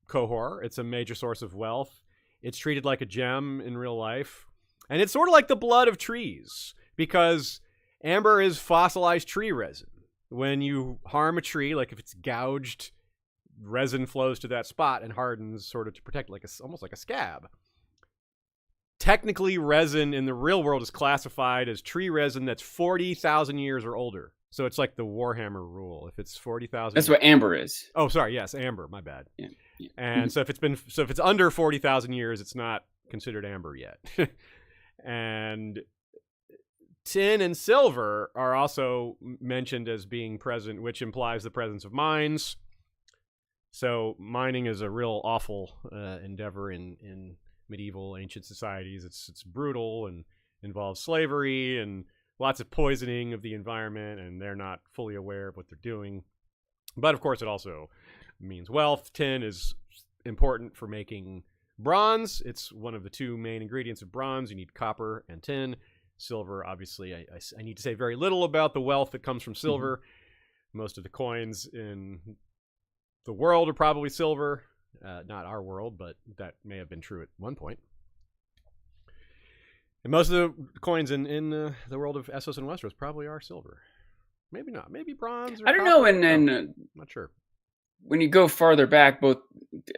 Cohor. It's a major source of wealth. It's treated like a gem in real life. And it's sort of like the blood of trees, because amber is fossilized tree resin. When you harm a tree, like if it's gouged, resin flows to that spot and hardens sort of to protect, almost like a scab. Technically, resin in the real world is classified as tree resin that's 40,000 years or older. So it's like the Warhammer rule. If it's 40,000, that's what amber is. Oh, sorry, yes, amber. My bad. Yeah. And so if it's under 40,000 years, it's not considered amber yet. And tin and silver are also mentioned as being present, which implies the presence of mines. So mining is a real awful endeavor in medieval ancient societies. It's brutal and involves slavery and lots of poisoning of the environment, and they're not fully aware of what they're doing. But of course, it also means wealth. Tin is important for making bronze. It's one of the two main ingredients of bronze. You need copper and tin. Silver, obviously, I need to say very little about the wealth that comes from silver. Most of the coins in the world are probably silver. Not our world, but that may have been true at one point. And most of the coins in the world of Essos and Westeros probably are silver. Maybe not. Maybe bronze. Or I don't know. I'm not sure. When you go farther back, both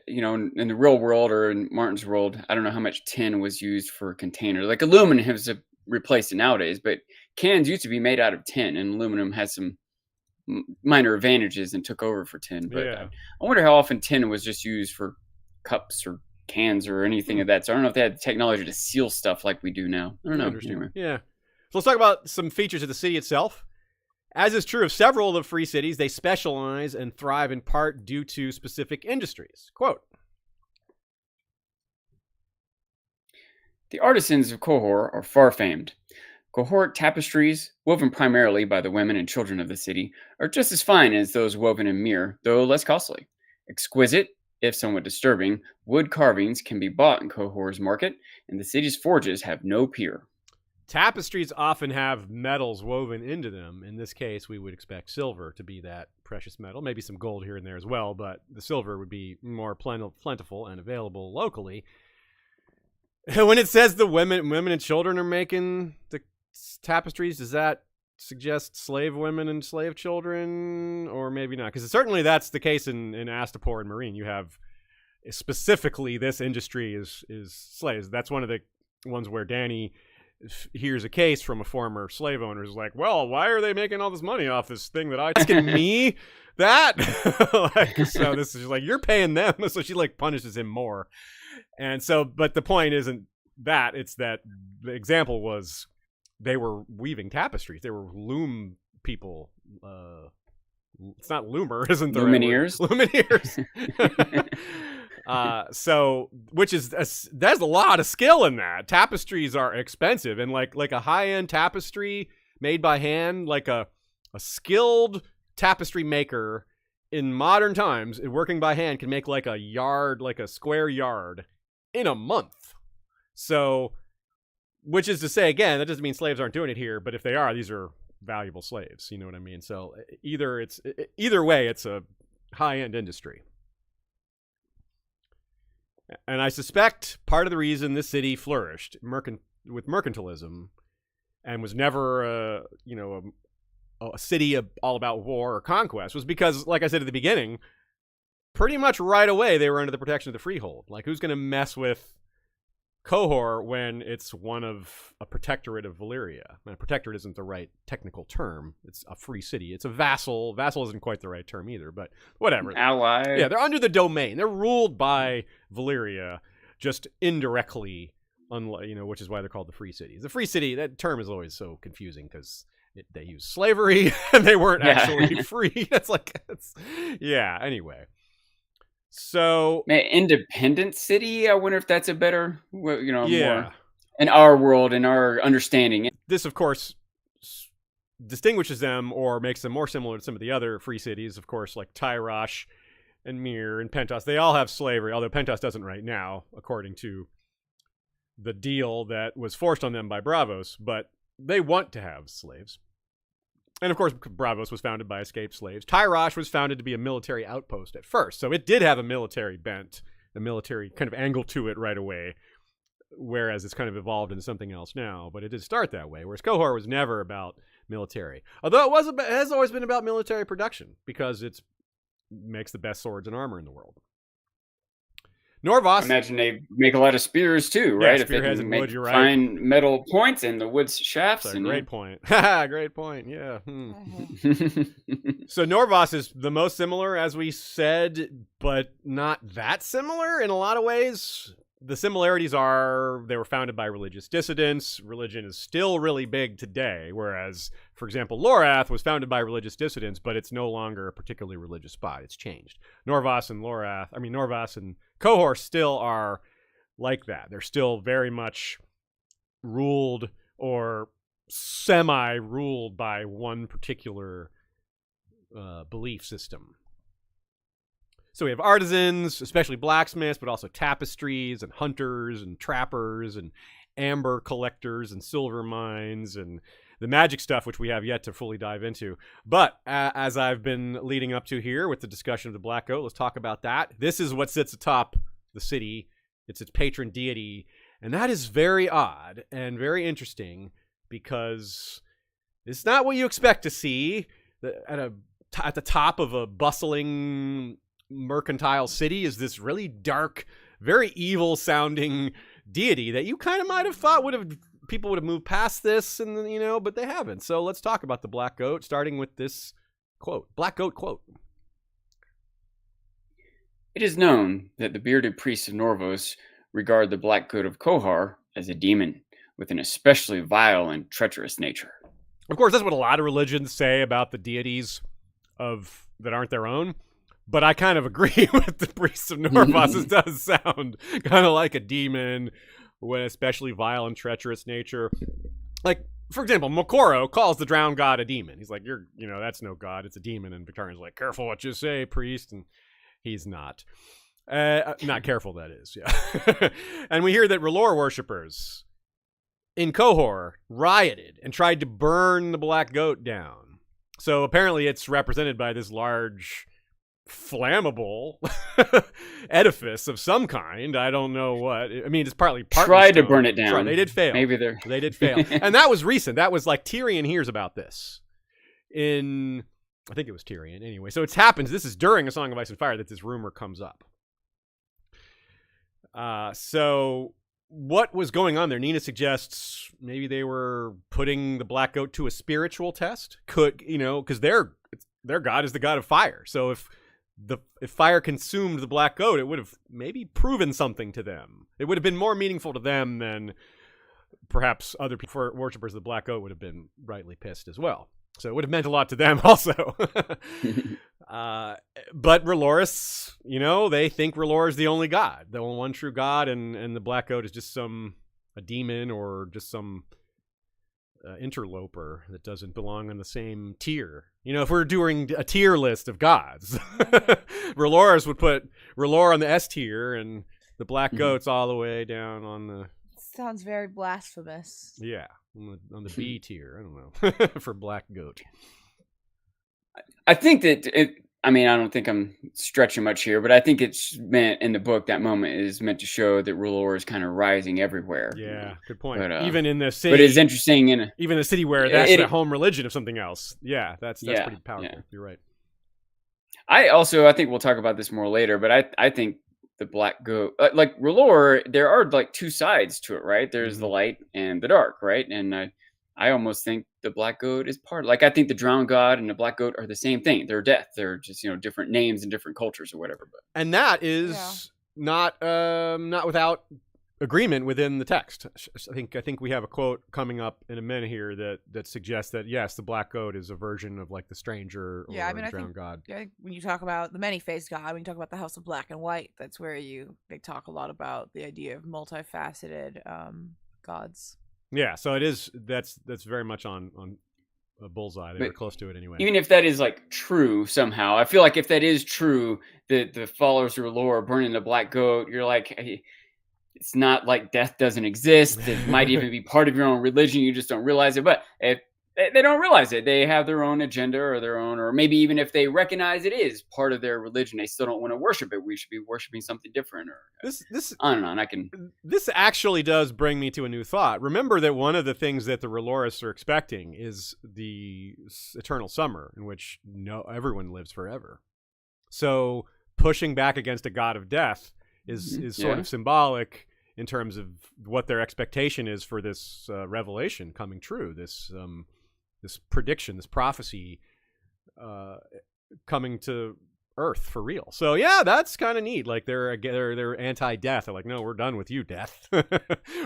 in the real world or in Martin's world, I don't know how much tin was used for a container. Like aluminum has replaced it nowadays, but cans used to be made out of tin, and aluminum has some minor advantages and took over for tin. But I wonder how often tin was just used for cups or cans or anything of that. So I don't know if they had the technology to seal stuff like we do now. I don't know. Anyway. Yeah. So let's talk about some features of the city itself. As is true of several of the free cities, they specialize and thrive in part due to specific industries. Quote, "The artisans of Cohor are far famed. Cohort tapestries, woven primarily by the women and children of the city, are just as fine as those woven in Mir, though less costly. Exquisite, if somewhat disturbing, wood carvings can be bought in Cohor's market, and the city's forges have no peer." Tapestries often have metals woven into them. In this case, we would expect silver to be that precious metal, maybe some gold here and there as well, but the silver would be more plentiful and available locally. When it says the women and children are making the tapestries, does that suggest slave women and slave children, or maybe not? Because certainly that's the case in Astapor and Meereen. You have specifically this industry is slaves. That's one of the ones where Dany hears a case from a former slave owner who's like, well, why are they making all this money off this thing that I asking me that? So this is just like, you're paying them. So she punishes him more. And so, but the point isn't that, it's that the example was they were weaving tapestries. They were loom people. It's not loomer, isn't there? Lumineers. Lumineers. So, there's a lot of skill in that. Tapestries are expensive, and like a high-end tapestry made by hand, like a skilled tapestry maker in modern times, working by hand, can make like a square yard in a month. So, which is to say, again, that doesn't mean slaves aren't doing it here, but if they are, these are valuable slaves. You know what I mean? So either way, it's a high-end industry. And I suspect part of the reason this city flourished with mercantilism and was never a city all about war or conquest was because, like I said at the beginning, pretty much right away they were under the protection of the freehold. Like, who's going to mess with Cohor when it's one of a protectorate of Valyria. And a protectorate isn't the right technical term. It's a free city. It's a vassal. Vassal isn't quite the right term either, but whatever. Ally. Yeah, they're under the domain. They're ruled by Valyria, just indirectly, which is why they're called the free cities. The free city, that term is always so confusing because they use slavery and they weren't actually free. Anyway. So independent city. I wonder if that's a better, more in our world, in our understanding. This, of course, distinguishes them or makes them more similar to some of the other free cities, of course, like Tyrosh and Myr and Pentos. They all have slavery, although Pentos doesn't right now, according to the deal that was forced on them by Braavos. But they want to have slaves. And, of course, Braavos was founded by escaped slaves. Tyrosh was founded to be a military outpost at first. So it did have a military bent, a military kind of angle to it right away, whereas it's kind of evolved into something else now. But it did start that way, whereas Cohor was never about military. Although it has always been about military production, because it makes the best swords and armor in the world. Norvos. I imagine they make a lot of spears too, right? Yeah, spearheads and wood, you're right. Fine metal points and the wood shafts. That's a great point. Great point. Yeah. So Norvos is the most similar, as we said, but not that similar in a lot of ways. The similarities are they were founded by religious dissidents. Religion is still really big today, whereas, for example, Lorath was founded by religious dissidents, but it's no longer a particularly religious spot. It's changed. Norvos and Cohor still are like that. They're still very much ruled or semi-ruled by one particular belief system. So we have artisans, especially blacksmiths, but also tapestries and hunters and trappers and amber collectors and silver mines and the magic stuff, which we have yet to fully dive into. But as I've been leading up to here with the discussion of the Black Goat, let's talk about that. This is what sits atop the city. It's its patron deity. And that is very odd and very interesting because it's not what you expect to see at the top of a bustling mercantile city is this really dark, very evil sounding deity that you kind of might have thought people would have moved past this, and but they haven't. So let's talk about the Black Goat, starting with this quote. Black Goat quote. It is known that the bearded priests of Norvos regard the Black Goat of Qohor as a demon with an especially vile and treacherous nature. Of course, that's what a lot of religions say about the deities that aren't their own. But I kind of agree with the priests of Norvos. It does sound kind of like a demon with an especially vile and treacherous nature. Like, for example, Mokoro calls the drowned god a demon. He's like, that's no god, it's a demon. And Victorian's like, careful what you say, priest. And he's not. Not careful, that is, yeah. And we hear that R'hllor worshippers in Cohor rioted and tried to burn the Black Goat down. So apparently it's represented by this large, flammable edifice of some kind. I don't know what. I mean, it's partly tried to stone. burn it down. They did fail. They did fail. And that was recent. That was like Tyrion hears about this I think it was Tyrion anyway. So it happens. This is during A Song of Ice and Fire that this rumor comes up. So what was going on there? Nina suggests maybe they were putting the Black Goat to a spiritual test. Because their god is the god of fire. So if fire consumed the Black Goat, it would have maybe proven something to them. It would have been more meaningful to them than perhaps other people, worshippers of the Black Goat would have been rightly pissed as well. So it would have meant a lot to them also. But R'hllorists, they think R'hllor is the only god, the only one true god, and the Black Goat is just a demon or just some interloper that doesn't belong on the same tier. If we're doing a tier list of gods, R'hllorists would put R'hllor on the S tier and the Black Goat's all the way down on the... Sounds very blasphemous. Yeah, on the B tier. I don't know. For Black Goat. I think that I don't think I'm stretching much here, but I think it's meant in the book, that moment is meant to show that R'hllor is kind of rising everywhere. Yeah, good point. But, even in the city, but it's interesting even the city where that's the home religion of something else. Yeah, that's pretty powerful. Yeah. You're right. I think we'll talk about this more later, but I think the black goat, like R'hllor, there are like two sides to it, right? There's the Mhm. light and the dark, right? And I almost think the black goat is part. Like I think the drowned god and the black goat are the same thing. They're death. They're just different names and different cultures or whatever. But And that Yeah. is not without agreement within the text. I think we have a quote coming up in a minute here that suggests that yes, the black goat is a version of like the stranger or Yeah, I mean, the I drowned think god. when you talk about the many-faced god, when you talk about the House of Black and White, that's where they talk a lot about the idea of multifaceted gods. Yeah, so it is. That's very much on a bullseye. They were But close to it anyway. even if that is like true somehow, I feel like if that is true, the followers of R'hllor are burning the black goat, you're like, hey, it's not like death doesn't exist. It might even be part of your own religion. You just don't realize it. But if they don't realize it, they have their own agenda or their own, or maybe even if they recognize it is part of their religion, they still don't want to worship it. We should be worshiping something different, or This on and on. I can. This actually does bring me to a new thought. Remember that one of the things that the R'hllorists are expecting is the eternal summer, in which everyone lives forever. So pushing back against a god of death is sort of symbolic in terms of what their expectation is for this revelation coming true. This prediction, this prophecy coming to Earth for real. So yeah, that's kind of neat. Like they're anti-death. They're like, no, we're done with you, death. We're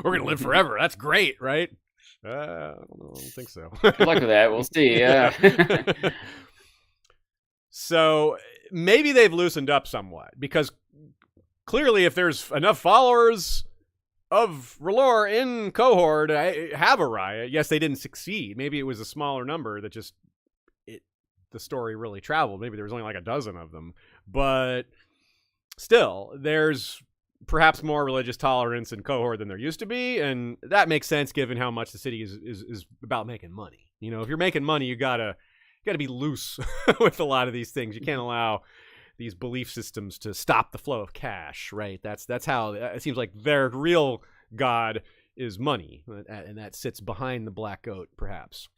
gonna live forever. That's great, right? I don't think so. Good luck with that. We'll see. Yeah. So maybe they've loosened up somewhat, because clearly, if there's enough followers of R'hllor in Cohor to have a riot, yes, they didn't succeed. Maybe it was a smaller number that just the story really traveled. Maybe there was only like a dozen of them, but still, there's perhaps more religious tolerance in Cohor than there used to be, and that makes sense given how much the city is about making money. If you're making money, you gotta be loose with a lot of these things. You can't allow these belief systems to stop the flow of cash, right? That's how it seems like their real god is money, and that sits behind the black goat, perhaps.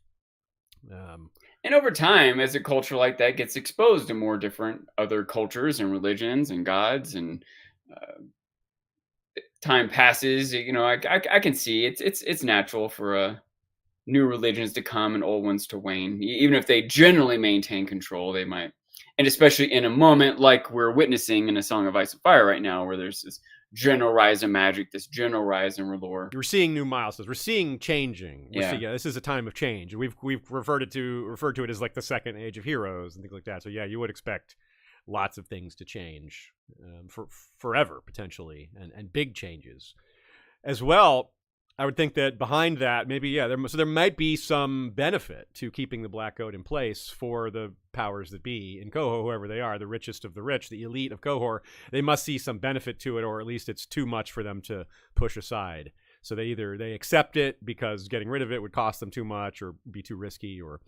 And over time, as a culture like that gets exposed to more different other cultures and religions and gods, and time passes, I can see it's natural for new religions to come and old ones to wane. Even if they generally maintain control, they might. And especially in a moment like we're witnessing in A Song of Ice and Fire right now, where there's this general rise in magic, this general rise in R'hllor. We're seeing new milestones. We're seeing changing. Yeah. This is a time of change. We've referred to it as like the second age of heroes and things like that. So yeah, you would expect lots of things to change for forever potentially, and big changes as well. I would think that behind that, maybe, there might be some benefit to keeping the black goat in place for the powers that be in Cohor, whoever they are, the richest of the rich, the elite of Cohor. They must see some benefit to it, or at least it's too much for them to push aside. So they accept it because getting rid of it would cost them too much or be too risky, or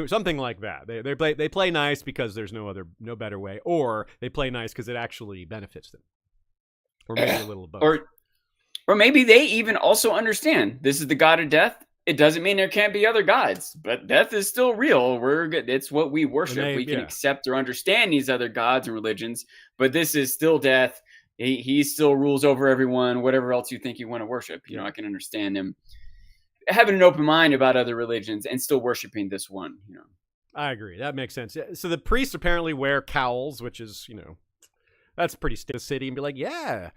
something like that. They play nice because there's no better way, or they play nice because it actually benefits them, or maybe a little of both. Or maybe they even also understand this is the god of death. It doesn't mean there can't be other gods, but death is still real. It's what we worship. We can accept or understand these other gods and religions, but this is still death. He still rules over everyone, whatever else you think you want to worship. I can understand him having an open mind about other religions and still worshiping this one. I agree. That makes sense. So the priests apparently wear cowls, which is, that's pretty state of the city, and be like, yeah,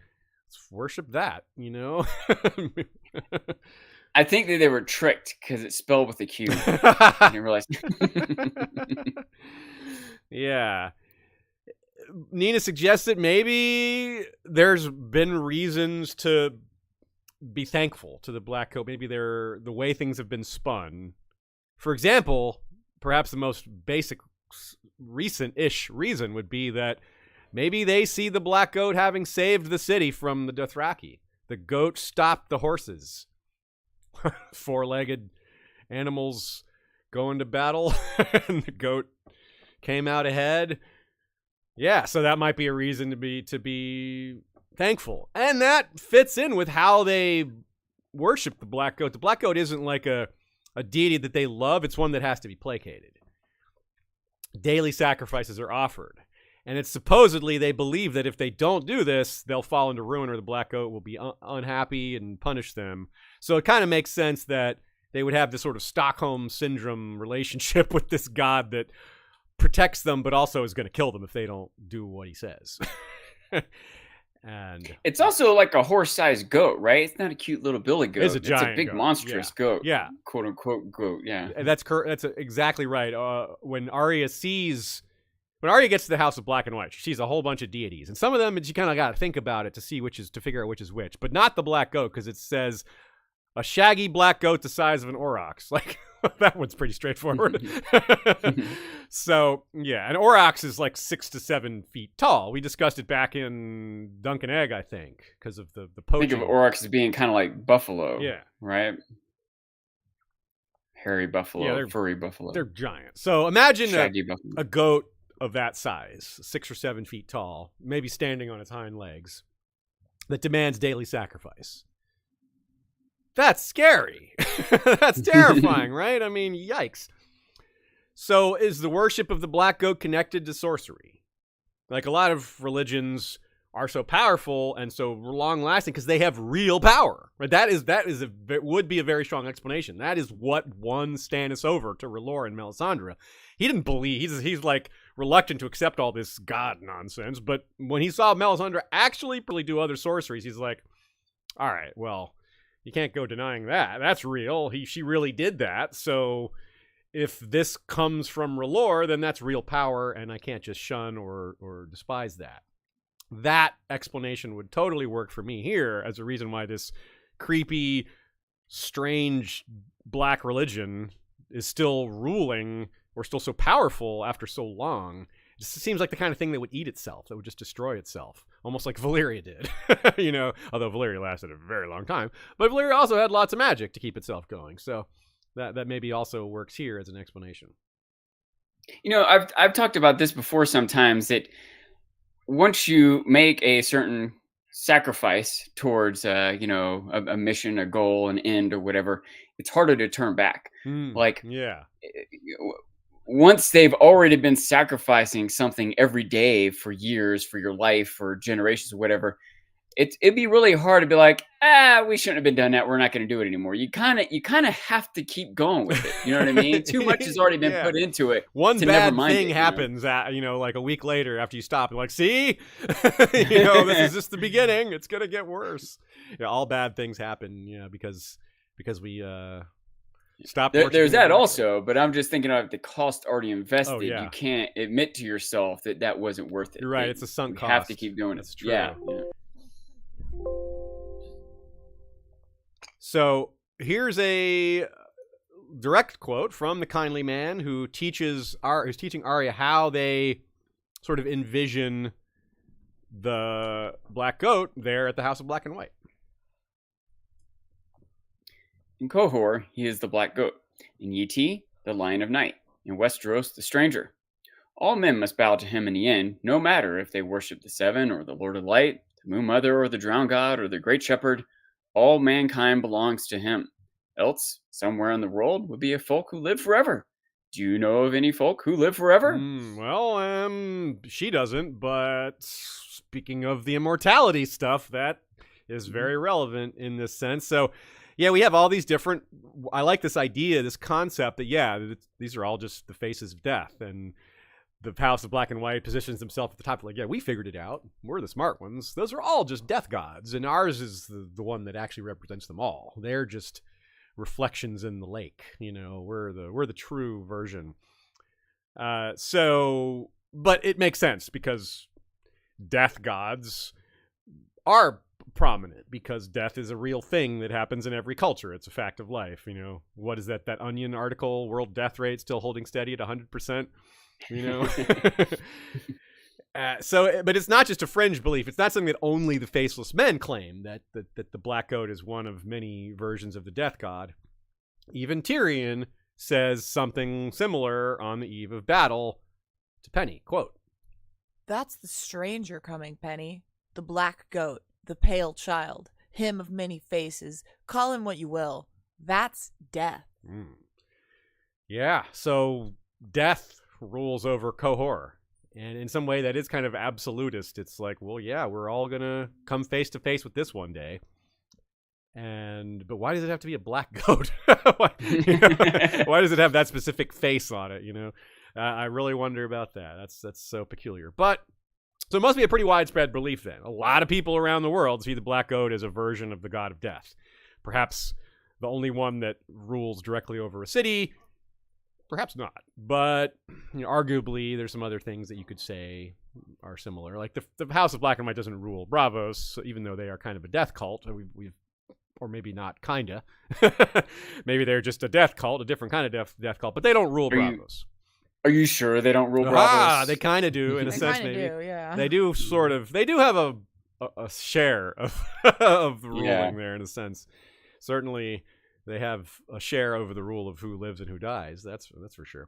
let's worship that, I think that they were tricked because it's spelled with a Q. I didn't realize. Yeah. Nina suggests that maybe there's been reasons to be thankful to the black coat. Maybe the way things have been spun. For example, perhaps the most basic recent-ish reason would be that maybe they see the black goat having saved the city from the Dothraki. The goat stopped the horses. Four-legged animals going to battle, and the goat came out ahead. Yeah, so that might be a reason to be thankful. And that fits in with how they worship the black goat. The black goat isn't like a deity that they love. It's one that has to be placated. Daily sacrifices are offered. And it's supposedly they believe that if they don't do this, they'll fall into ruin or the Black Goat will be unhappy and punish them. So it kind of makes sense that they would have this sort of Stockholm Syndrome relationship with this god that protects them, but also is going to kill them if they don't do what he says. And it's also like a horse-sized goat, right? It's not a cute little billy goat. It's a giant big goat. Monstrous goat. Yeah. Quote unquote goat. Yeah. That's exactly right. When Arya gets to the House of Black and White, she sees a whole bunch of deities, and some of them you kind of got to think about it to figure out which is which, but not the black goat, because it says a shaggy black goat the size of an aurochs. Like that one's pretty straightforward. So yeah, an aurochs is like 6 to 7 feet tall. We discussed it back in Dunk and Egg, I think, because of the poaching. Think of aurochs as being kind of like buffalo. Yeah. Right. Hairy buffalo, furry buffalo. They're giant. So imagine shaggy buffalo. A goat of that size, 6 or 7 feet tall, maybe standing on its hind legs, that demands daily sacrifice. That's scary. That's terrifying, right? I mean, yikes. So is the worship of the black goat connected to sorcery? Like a lot of religions are so powerful and so long-lasting because they have real power. Right? That would be a very strong explanation. That is what won Stannis over to R'hllor and Melisandre. He didn't believe. He's like reluctant to accept all this god nonsense. But when he saw Melisandre actually do other sorceries, he's like, all right, well, you can't go denying that. That's real. She really did that. So if this comes from R'hllor, then that's real power, and I can't just shun or despise that. That explanation would totally work for me here as a reason why this creepy, strange black religion is still ruling or still so powerful after so long. It just seems like the kind of thing that would eat itself, that would just destroy itself, almost like Valyria did. Although Valyria lasted a very long time. But Valyria also had lots of magic to keep itself going. So that maybe also works here as an explanation. I've talked about this before sometimes, that once you make a certain sacrifice towards a mission, a goal, an end, or whatever, it's harder to turn back. Once they've already been sacrificing something every day for years, for your life, for generations, or whatever, it'd be really hard to be like, we shouldn't have been done that. We're not going to do it anymore. You kind of have to keep going with it. You know what I mean? Too much has already been put into it. One bad thing happens, like a week later after you stop. You're like, see, this is just the beginning. It's going to get worse. All bad things happen, because we stop. There's that also, but I'm just thinking of the cost already invested. You can't admit to yourself that wasn't worth it. You're right. It's a sunk cost. You have to keep doing it. That's true. Yeah. So here's a direct quote from the kindly man who's teaching Arya how they sort of envision the black goat there at the House of Black and White. In Cohor, he is the black goat. In Yeti, the lion of night. In Westeros, the stranger. All men must bow to him in the end, no matter if they worship the Seven or the Lord of Light, the Moon Mother or the Drowned God or the Great Shepherd. All mankind belongs to him. Else, somewhere in the world would be a folk who live forever. Do you know of any folk who live forever? She doesn't, but speaking of the immortality stuff, that is very relevant in this sense. So, yeah, we have all these different, I like this idea, this concept that, these are all just the faces of death, and the House of Black and White positions themselves at the top. Like, we figured it out. We're the smart ones. Those are all just death gods. And ours is the one that actually represents them all. They're just reflections in the lake. We're the true version. But it makes sense because death gods are prominent because death is a real thing that happens in every culture. It's a fact of life. What is that Onion article? World death rate still holding steady at 100%. But it's not just a fringe belief. It's not something that only the faceless men claim, that the black goat is one of many versions of the death god. Even Tyrion says something similar on the eve of battle to Penny, quote, "That's the stranger coming, Penny. The black goat, the pale child, him of many faces. Call him what you will. That's death." Yeah, so death rules over Cohor. And in some way that is kind of absolutist. It's like, well, yeah, we're all going to come face to face with this one day. But why does it have to be a black goat? Why does it have that specific face on it? I really wonder about that. That's so peculiar. But so it must be a pretty widespread belief then. A lot of people around the world see the black goat as a version of the god of death. Perhaps the only one that rules directly over a city. Perhaps not. But arguably, there's some other things that you could say are similar. Like the House of Black and White doesn't rule Bravos, even though they are kind of a death cult. Or maybe not, kinda. Maybe they're just a death cult, a different kind of death cult. But they don't rule Bravos. Are you sure they don't rule Bravos? They kind of do, in a sense, maybe. Do, yeah. They do sort of. They do have a share of of the ruling there, in a sense. Certainly, they have a share over the rule of who lives and who dies. That's for sure.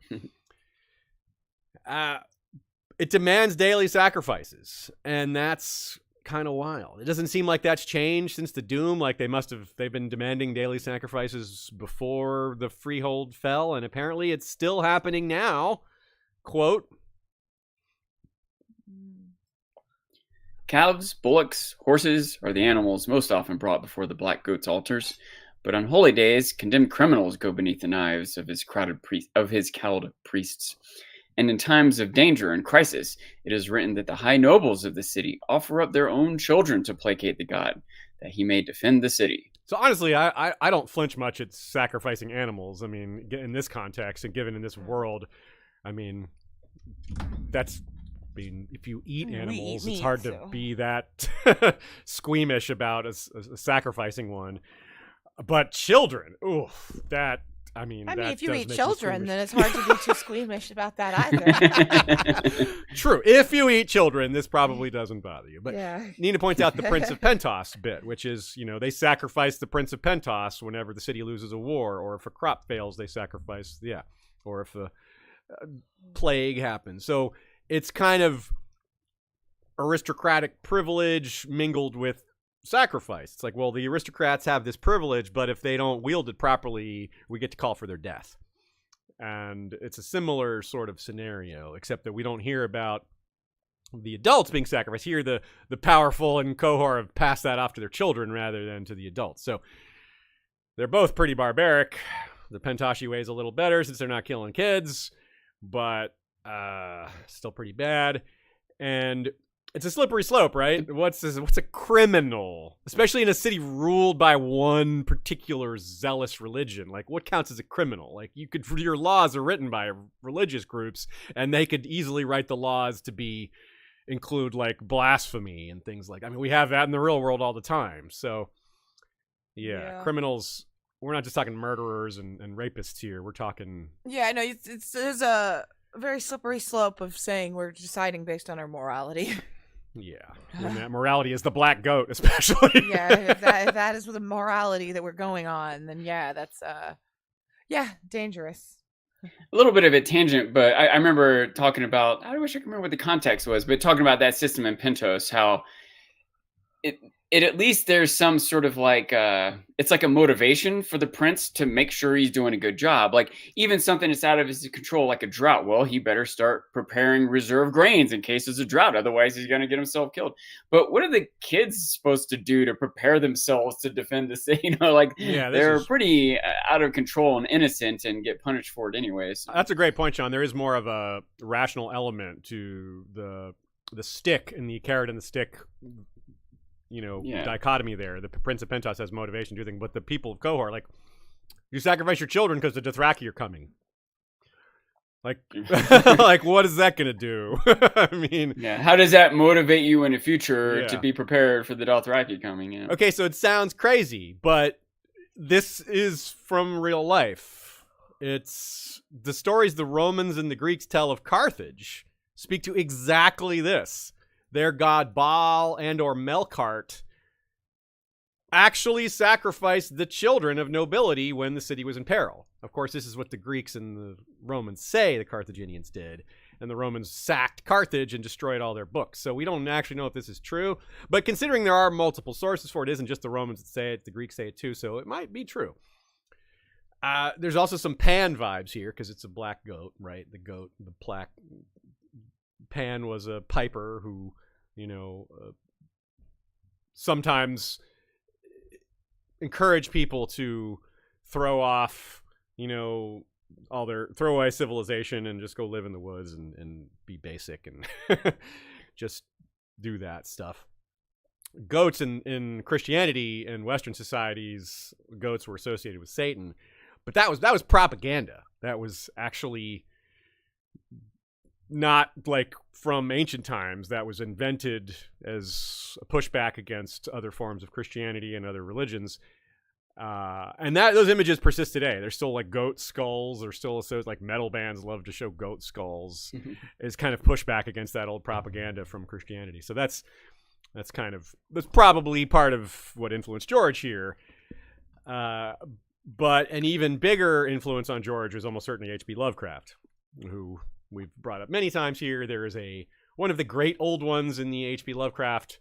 It demands daily sacrifices, and that's kind of wild. It doesn't seem like that's changed since the Doom. Like they've been demanding daily sacrifices before the Freehold fell, and apparently it's still happening now. Quote, calves, bullocks, horses are the animals most often brought before the black goat's altars, but on holy days, condemned criminals go beneath the knives of his cowled priests. And in times of danger and crisis, it is written that the high nobles of the city offer up their own children to placate the god, that he may defend the city. So honestly, I don't flinch much at sacrificing animals. I mean, in this context and given in this world, I mean, if you eat animals, it's hard to be that squeamish about a sacrificing one. But children, oof, that... I mean, if you eat children, then it's hard to be too squeamish about that either. True. If you eat children, this probably doesn't bother you. But Nina points out the Prince of Pentos bit, which is, they sacrifice the Prince of Pentos whenever the city loses a war, or if a crop fails, they sacrifice, or if a plague happens. So it's kind of aristocratic privilege mingled with sacrifice. It's like, well, the aristocrats have this privilege, but if they don't wield it properly, we get to call for their death. And it's a similar sort of scenario, except that we don't hear about the adults being sacrificed. Here, the powerful in Cohor have passed that off to their children rather than to the adults. So they're both pretty barbaric. The Pentoshi way is a little better since they're not killing kids, but still pretty bad. And it's a slippery slope, right? What's a criminal? Especially in a city ruled by one particular zealous religion. Like, what counts as a criminal? Like, your laws are written by religious groups, and they could easily write the laws to include, like, blasphemy and things like that. I mean, we have that in the real world all the time. So, yeah. Criminals, we're not just talking murderers and rapists here. We're talking... Yeah, I know. There's a very slippery slope of saying we're deciding based on our morality. Yeah, when that morality is the black goat, especially. If that is the morality that we're going on, then that's dangerous. A little bit of a tangent, but I remember talking about, I wish I could remember what the context was, but talking about that system in Pentos, how it at least there's some sort of like it's like a motivation for the prince to make sure he's doing a good job. Like even something that's out of his control, like a drought. Well, he better start preparing reserve grains in case there's a drought. Otherwise, he's going to get himself killed. But what are the kids supposed to do to prepare themselves to defend the city? They're pretty out of control and innocent and get punished for it anyways. That's a great point, Sean. There is more of a rational element to the stick and the carrot and the stick. Dichotomy there. The Prince of Pentos has motivation to do things, but the people of Cohor, like, you sacrifice your children because the Dothraki are coming. Like, like, what is that going to do? I mean... Yeah, how does that motivate you in the future to be prepared for the Dothraki coming? Yeah. Okay, so it sounds crazy, but this is from real life. It's the stories the Romans and the Greeks tell of Carthage speak to exactly this. Their god Baal and or Melkart actually sacrificed the children of nobility when the city was in peril. Of course, this is what the Greeks and the Romans say the Carthaginians did. And the Romans sacked Carthage and destroyed all their books. So we don't actually know if this is true. But considering there are multiple sources for it, isn't just the Romans that say it, the Greeks say it too. So it might be true. There's also some Pan vibes here because it's a black goat, right? The goat, the black Pan was a piper who, sometimes encourage people to throw off, all their throw away civilization and just go live in the woods and be basic and just do that stuff. Goats in Christianity and Western societies, goats were associated with Satan, but that was propaganda. That was actually not like from ancient times. That was invented as a pushback against other forms of Christianity and other religions. And those images persist today. They're still like goat skulls. They're still associated, like metal bands love to show goat skulls. Is kind of pushback against that old propaganda from Christianity. So that's probably part of what influenced George here. But an even bigger influence on George was almost certainly H.P. Lovecraft, who we've brought up many times here. There is one of the great old ones in the H.P. Lovecraft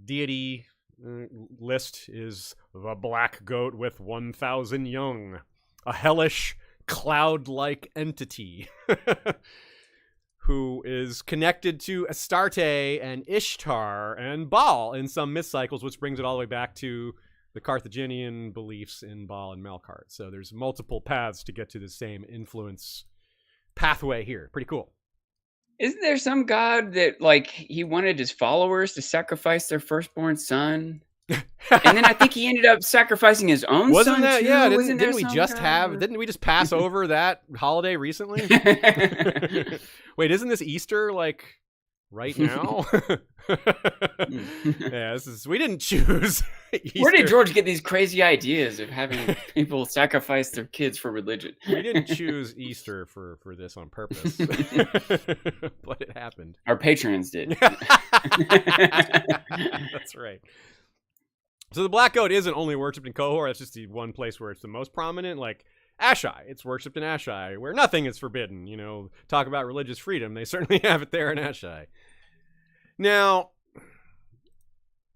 deity list is the black goat with 1,000 young, a hellish cloud-like entity who is connected to Astarte and Ishtar and Baal in some myth cycles, which brings it all the way back to the Carthaginian beliefs in Baal and Melkart. So there's multiple paths to get to the same influence pathway here. Pretty cool. Isn't there some god that, like, he wanted his followers to sacrifice their firstborn son? And then I think he ended up sacrificing his own Wasn't son that, too. yeah, didn't we just pass over that holiday recently? Wait, isn't this Easter, like, right now? Yeah, we didn't choose Easter. Where did George get these crazy ideas of having people sacrifice their kids for religion? We didn't choose Easter for this on purpose. But it happened. Our patrons did. That's right. So the black goat isn't only worshipped in Qohor. That's just the one place where it's the most prominent. Like Ashai, it's worshipped in Ashai, where nothing is forbidden. Talk about religious freedom. They certainly have it there in Ashai. Now,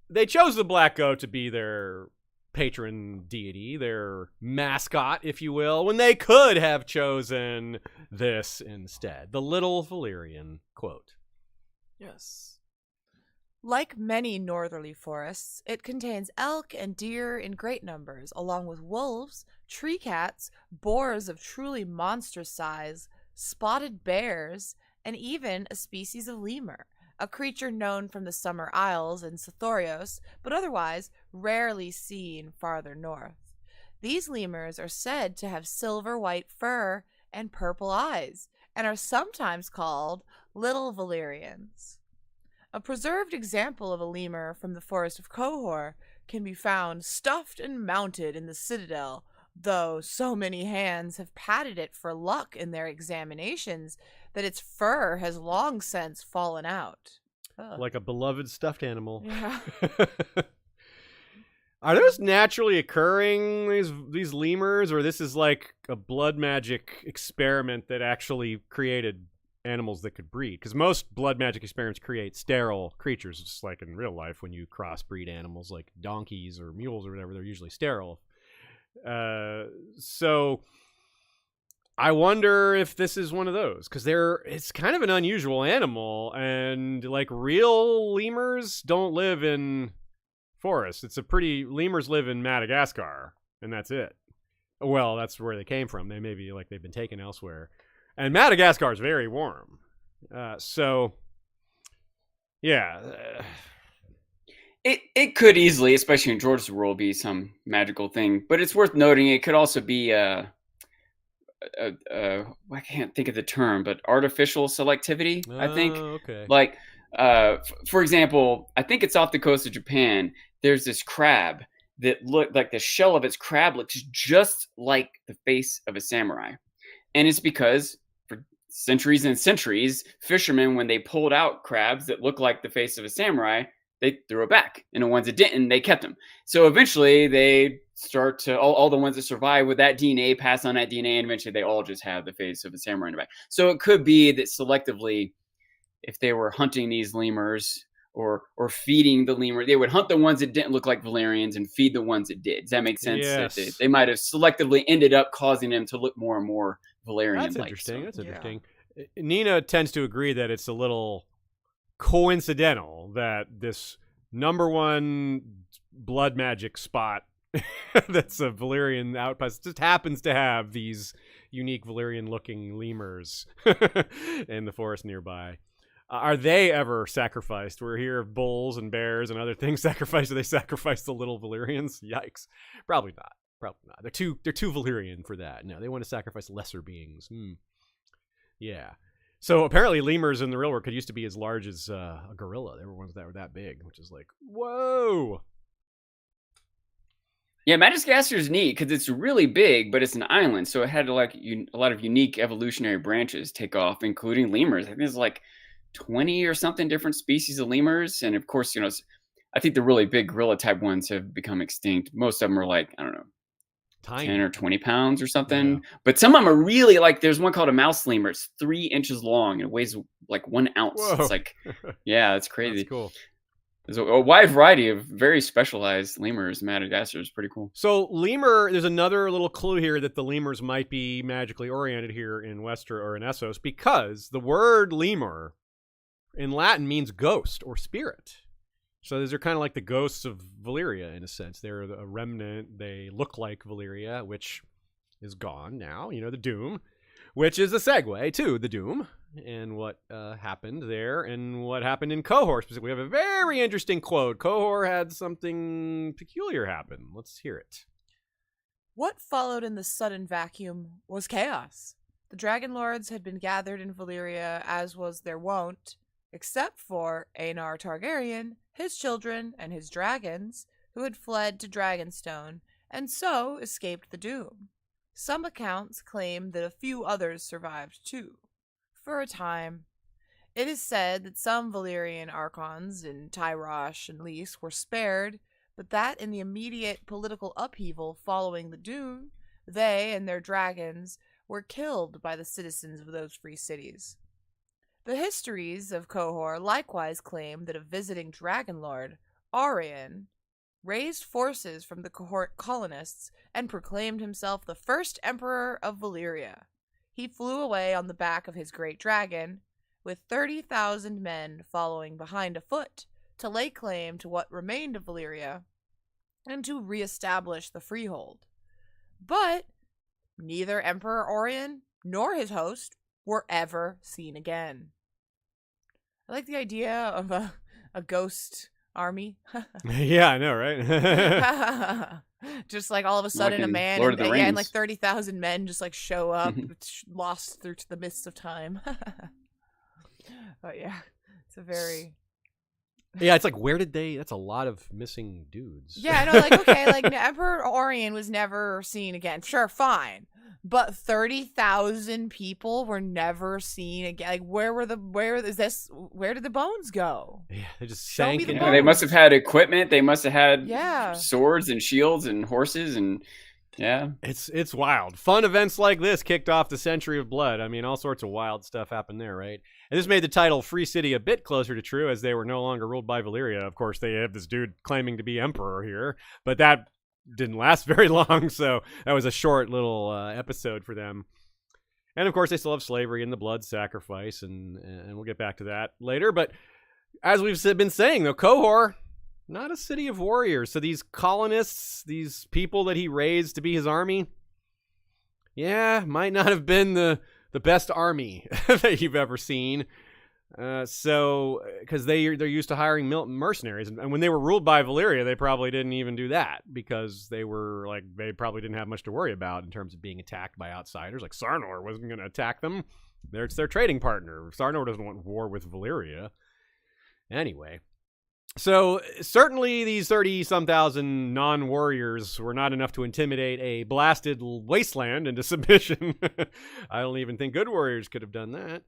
they chose the black goat to be their patron deity, their mascot, if you will, when they could have chosen this instead. The little Valyrian quote. Yes. Like many northerly forests, it contains elk and deer in great numbers, along with wolves, tree cats, boars of truly monstrous size, spotted bears, and even a species of lemur, a creature known from the Summer Isles in Sithorios, but otherwise rarely seen farther north. These lemurs are said to have silver-white fur and purple eyes, and are sometimes called little Valyrians. A preserved example of a lemur from the forest of Cohor can be found stuffed and mounted in the citadel, though so many hands have patted it for luck in their examinations that its fur has long since fallen out. Ugh. Like a beloved stuffed animal. Yeah. Are those naturally occurring, these lemurs, or this is like a blood magic experiment that actually created animals that could breed? Because most blood magic experiments create sterile creatures, just like in real life when you crossbreed animals like donkeys or mules or whatever, they're usually sterile. So I wonder if this is one of those, because it's kind of an unusual animal, and like real lemurs don't live in forests. Lemurs live in Madagascar, and that's it. Well, that's where they came from. They've been taken elsewhere. And Madagascar is very warm. So, yeah. It could easily, especially in George's world, be some magical thing. But it's worth noting it could also be I can't think of the term, but artificial selectivity, I think. Okay. Like, for example, I think it's off the coast of Japan. There's this crab that the shell of its crab looks just like the face of a samurai. And it's because for centuries and centuries, fishermen, when they pulled out crabs that looked like the face of a samurai, they threw it back. And the ones that didn't, they kept them. So eventually they start to, all the ones that survive with that DNA, pass on that DNA, and eventually they all just have the face of a samurai in the back. So it could be that selectively, if they were hunting these lemurs or feeding the lemur, they would hunt the ones that didn't look like Valyrians and feed the ones that did. Does that make sense? Yes. They might have selectively ended up causing them to look more and more Valyrian-like. That's interesting. Nina tends to agree that it's a little coincidental that this number one blood magic spot that's a Valyrian outpost just happens to have these unique Valyrian-looking lemurs in the forest nearby. Are they ever sacrificed? We're here of bulls and bears and other things sacrificed. Do they sacrifice the little Valyrians? Yikes! Probably not. Probably not. They're too Valyrian for that. No, they want to sacrifice lesser beings. Yeah. So apparently lemurs in the real world could used to be as large as a gorilla. There were ones that were that big, which is like, whoa. Yeah, Madagascar is neat because it's really big, but it's an island, so it had like a lot of unique evolutionary branches take off, including lemurs. I think there's like 20 or something different species of lemurs, and of course, I think the really big gorilla type ones have become extinct. Most of them are like, I don't know, Tiny. 10 or 20 pounds or something. Yeah. But some of them are really like, there's one called a mouse lemur. It's 3 inches long and it weighs like 1 ounce. Whoa. It's like, yeah, it's crazy. That's cool. There's a wide variety of very specialized lemurs in Madagascar. It's pretty cool. So lemur, there's another little clue here that the lemurs might be magically oriented here in Westeros or in Essos, because the word lemur in Latin means ghost or spirit. So these are kind of like the ghosts of Valyria in a sense. They're a remnant. They look like Valyria, which is gone now. The Doom, which is a segue to the Doom and what happened there and what happened in Cohor. Specifically, we have a very interesting quote. Cohor had something peculiar happen. Let's hear it. What followed in the sudden vacuum was chaos. The Dragon Lords had been gathered in Valyria, as was their wont, except for Aenar Targaryen, his children, and his dragons, who had fled to Dragonstone, and so escaped the doom. Some accounts claim that a few others survived too. For a time. It is said that some Valyrian archons in Tyrosh and Lys were spared, but that in the immediate political upheaval following the doom, they and their dragons were killed by the citizens of those free cities. The histories of Cohor likewise claim that a visiting dragon lord, Aurion, raised forces from the cohort colonists and proclaimed himself the first emperor of Valyria. He flew away on the back of his great dragon, with 30,000 men following behind afoot to lay claim to what remained of Valyria and to reestablish the freehold. But neither Emperor Aurion nor his host were ever seen again. I like the idea of a ghost army. Yeah, I know, right? Just like all of a sudden Like a in man Lord of the and like Rings. 30,000 men just like show up, lost through to the mists of time. But yeah, it's a very... Yeah, it's like, where did they... That's a lot of missing dudes. Yeah, I know, like, okay, like, Emperor Aurion was never seen again. Sure, fine. But 30,000 people were never seen again. Like, where did the bones go? Yeah, they just Show me sank the in. bones. They must have had equipment. They must have had Yeah. swords and shields and horses and yeah. It's wild. Fun events like this kicked off the Century of Blood. I mean, all sorts of wild stuff happened there, right? And this made the title Free City a bit closer to true, as they were no longer ruled by Valyria. Of course, they have this dude claiming to be emperor here, but that didn't last very long, so that was a short little episode for them. And of course, they still have slavery and the blood sacrifice, and we'll get back to that later. But as we've been saying, though, Cohor, not a city of warriors. So these colonists, these people that he raised to be his army, yeah, might not have been the best army that you've ever seen. So, because they're used to hiring mercenaries, and when they were ruled by Valyria, they probably didn't even do that, because they probably didn't have much to worry about in terms of being attacked by outsiders. Like Sarnor wasn't going to attack them; it's their trading partner. Sarnor doesn't want war with Valyria. Anyway, so certainly these 30-some thousand non-warriors were not enough to intimidate a blasted wasteland into submission. I don't even think good warriors could have done that.